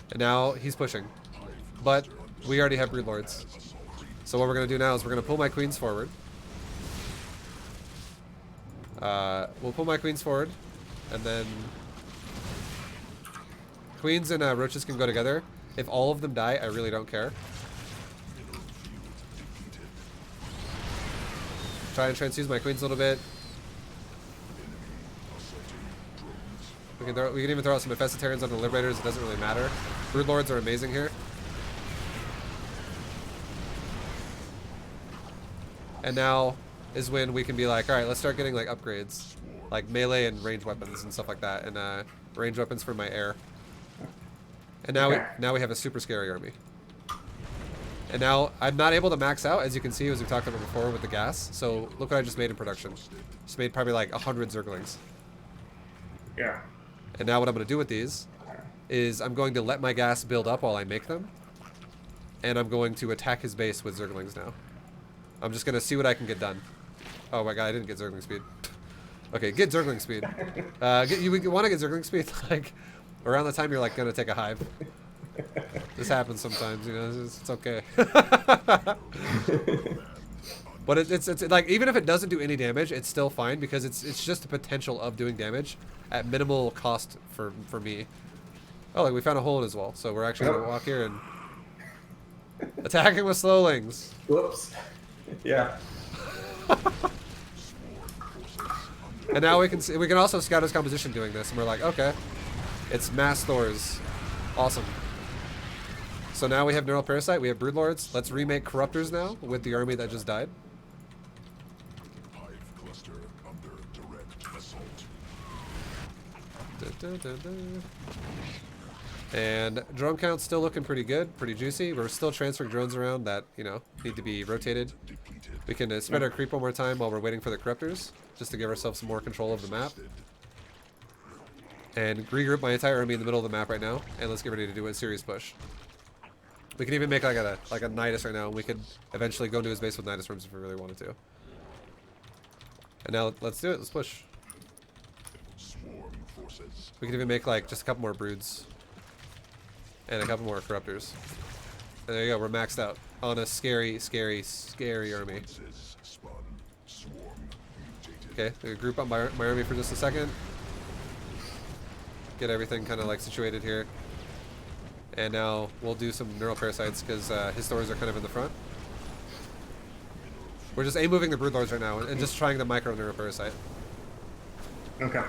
And now he's pushing. But we already have Broodlords. So what we're going to do now is we're going to pull my Queens forward. We'll pull my Queens forward. And then... Queens and Roaches can go together. If all of them die, I really don't care. Try and transfuse my Queens a little bit. We can even throw out some Infestitarians on the Liberators. It doesn't really matter. Broodlords are amazing here. And now is when we can be like, all right, let's start getting like upgrades, like melee and range weapons and stuff like that, and range weapons for my air. And now we have a super scary army. And now I'm not able to max out, as you can see, as we talked about before with the gas. So look what I just made in production. Just made probably like 100 Zerglings. Yeah. And now what I'm going to do with these is I'm going to let my gas build up while I make them. And I'm going to attack his base with Zerglings now. I'm just going to see what I can get done. Oh my god, I didn't get Zergling speed. Okay, get Zergling speed. You want to get Zergling speed like around the time you're like going to take a hive. This happens sometimes, you know. It's okay. But it's like, even if it doesn't do any damage, it's still fine because it's just the potential of doing damage at minimal cost for me. Oh, like we found a hole in his wall, so we're actually gonna walk here and attacking with slowlings. Whoops. Yeah. And now we can also scout his composition doing this, and we're like, okay, it's mass Thors, awesome. So now we have Neural Parasite, we have Broodlords. Let's remake Corruptors now with the army that just died. And drone count's still looking pretty good, pretty juicy. We're still transferring drones around that, you know, need to be rotated. We can spread our creep one more time while we're waiting for the Corruptors, just to give ourselves some more control of the map. And regroup my entire army in the middle of the map right now, and let's get ready to do a serious push. We can even make like a Nidus right now, and we could eventually go into his base with Nidus Worms if we really wanted to. And now let's do it, let's push. We can even make like just a couple more Broods. And a couple more Corruptors. And there you go, we're maxed out on a scary, scary, scary army. Okay, we group up my army for just a second. Get everything kind of like situated here. And now we'll do some Neural Parasites because his Thors are kind of in the front. We're just moving the Broodlords right now and just trying to micro Neural Parasite. Okay.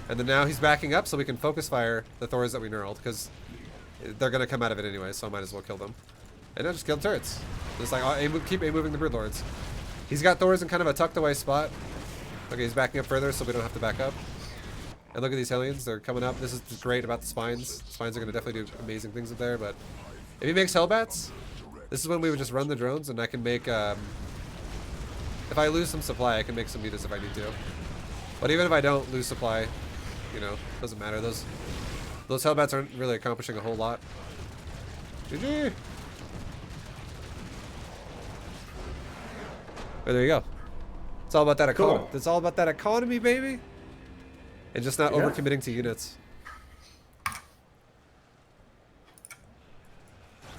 And then now he's backing up so we can focus fire the Thors that we neuraled because they're going to come out of it anyway, so I might as well kill them. And now just kill turrets. Just like, keep moving the Broodlords. He's got Thors in kind of a tucked away spot. Okay, he's backing up further so we don't have to back up. And look at these Hellions, they're coming up. This is great about the Spines. Spines are going to definitely do amazing things up there, but if he makes Hellbats, this is when we would just run the drones and I can make, if I lose some supply, I can make some Mutas if I need to. But even if I don't lose supply, you know, doesn't matter. Those Hellbats aren't really accomplishing a whole lot. GG! Oh, there you go. It's all about that economy. Cool. It's all about that economy, baby. And just not overcommitting to units.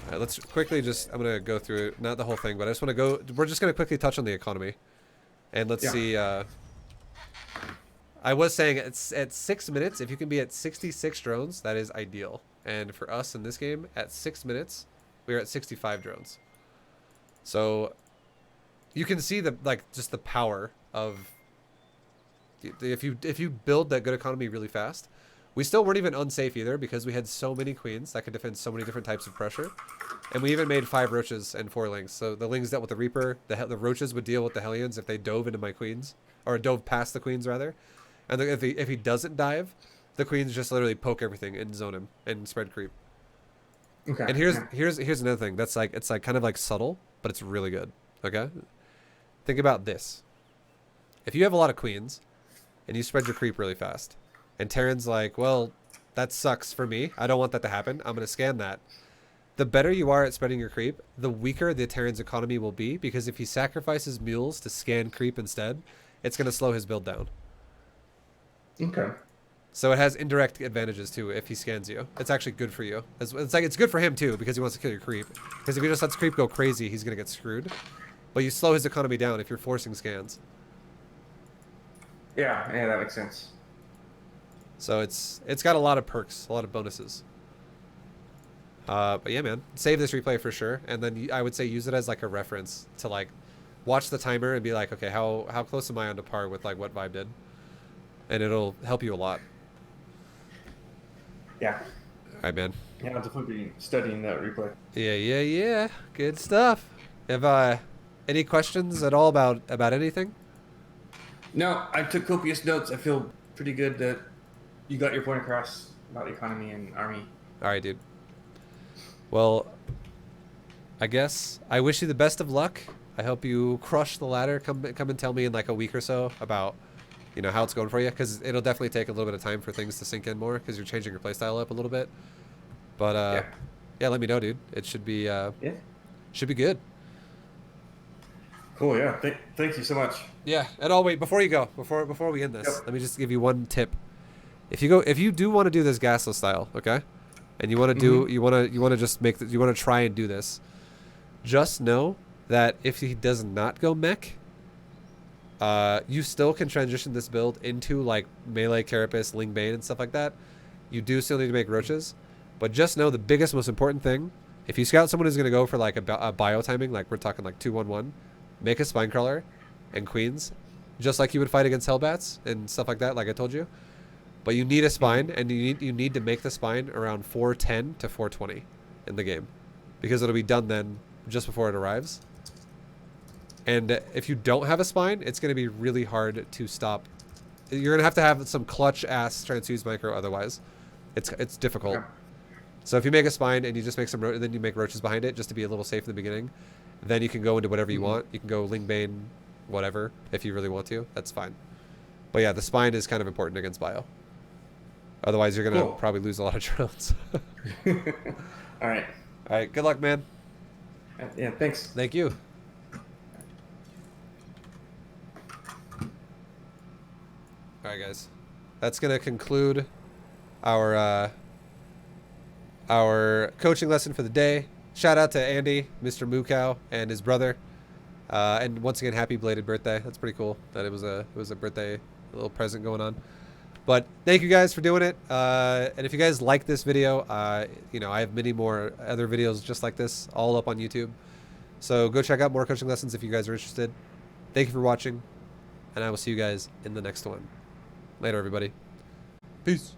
Alright, let's quickly just, I'm gonna go through it, not the whole thing, but I just want to go, we're just gonna quickly touch on the economy. And let's see, I was saying it's at 6 minutes, if you can be at 66 drones, that is ideal. And for us in this game, at 6 minutes, we're at 65 drones. So you can see the, like, just the power of, if you build that good economy really fast. We still weren't even unsafe either because we had so many queens that could defend so many different types of pressure. And we even made 5 roaches and 4 lings. So the lings dealt with the Reaper, the roaches would deal with the Hellions if they dove into my queens, or dove past the queens rather. And if he doesn't dive, the queens just literally poke everything and zone him and spread creep. Okay. And here's another thing that's like, it's like kind of like subtle, but it's really good. Okay? Think about this. If you have a lot of queens and you spread your creep really fast, and Terran's like, well, that sucks for me. I don't want that to happen. I'm going to scan that. The better you are at spreading your creep, the weaker the Terran's economy will be, because if he sacrifices mules to scan creep instead, it's going to slow his build down. Okay. So it has indirect advantages too if he scans you. It's actually good for you. It's like, it's good for him too because he wants to kill your creep. Because if he just lets creep go crazy, he's going to get screwed. But you slow his economy down if you're forcing scans. Yeah, that makes sense. So it's got a lot of perks, a lot of bonuses. But yeah, man, save this replay for sure. And then I would say use it as like a reference to like watch the timer and be like, okay, how close am I on to par with like what ViBE did? And it'll help you a lot. Yeah. All right, man. Yeah, I'll definitely be studying that replay. Yeah. Good stuff. Have any questions at all about anything? No, I took copious notes. I feel pretty good that you got your point across about economy and army. All right, dude. Well, I guess I wish you the best of luck. I hope you crush the ladder. Come and tell me in like a week or so about, you know, how it's going for you, because it'll definitely take a little bit of time for things to sink in more because you're changing your playstyle up a little bit. But yeah, let me know, dude. It should be should be good. Cool. Yeah. Thank you so much. Yeah, and I'll wait before you go. Before we end this, Yep. let me just give you one tip. If you do want to do this gasless style, okay, and you want to do, you want to just make, you want to try and do this, just know that if he does not go mech, you still can transition this build into like melee carapace, Ling Bane, and stuff like that. You do still need to make roaches, but just know the biggest, most important thing, if you scout someone who's going to go for like a bio timing, like we're talking like 2-1-1, make a Spinecrawler and Queens, just like you would fight against Hellbats and stuff like that, like I told you. But you need a spine, and you need to make the spine around 410 to 420 in the game, because it'll be done then just before it arrives. And if you don't have a spine, it's going to be really hard to stop. You're going to have some clutch ass transfuse micro, otherwise it's difficult. Yeah. So if you make a spine and you just make some, then you make roaches behind it just to be a little safe in the beginning, then you can go into whatever you want. You can go Ling Bane, whatever, if you really want to. That's fine. But yeah, the spine is kind of important against bio. Otherwise, you're going to probably lose a lot of drones. All right. All right. Good luck, man. Yeah, thanks. Thank you. All right, guys. That's going to conclude our coaching lesson for the day. Shout out to Andy, Mr. Moocow, and his brother. And once again, happy belated birthday. That's pretty cool that it was a birthday, a little present going on. But thank you guys for doing it. And if you guys like this video, you know, I have many more other videos just like this all up on YouTube. So go check out more coaching lessons if you guys are interested. Thank you for watching, and I will see you guys in the next one. Later, everybody. Peace.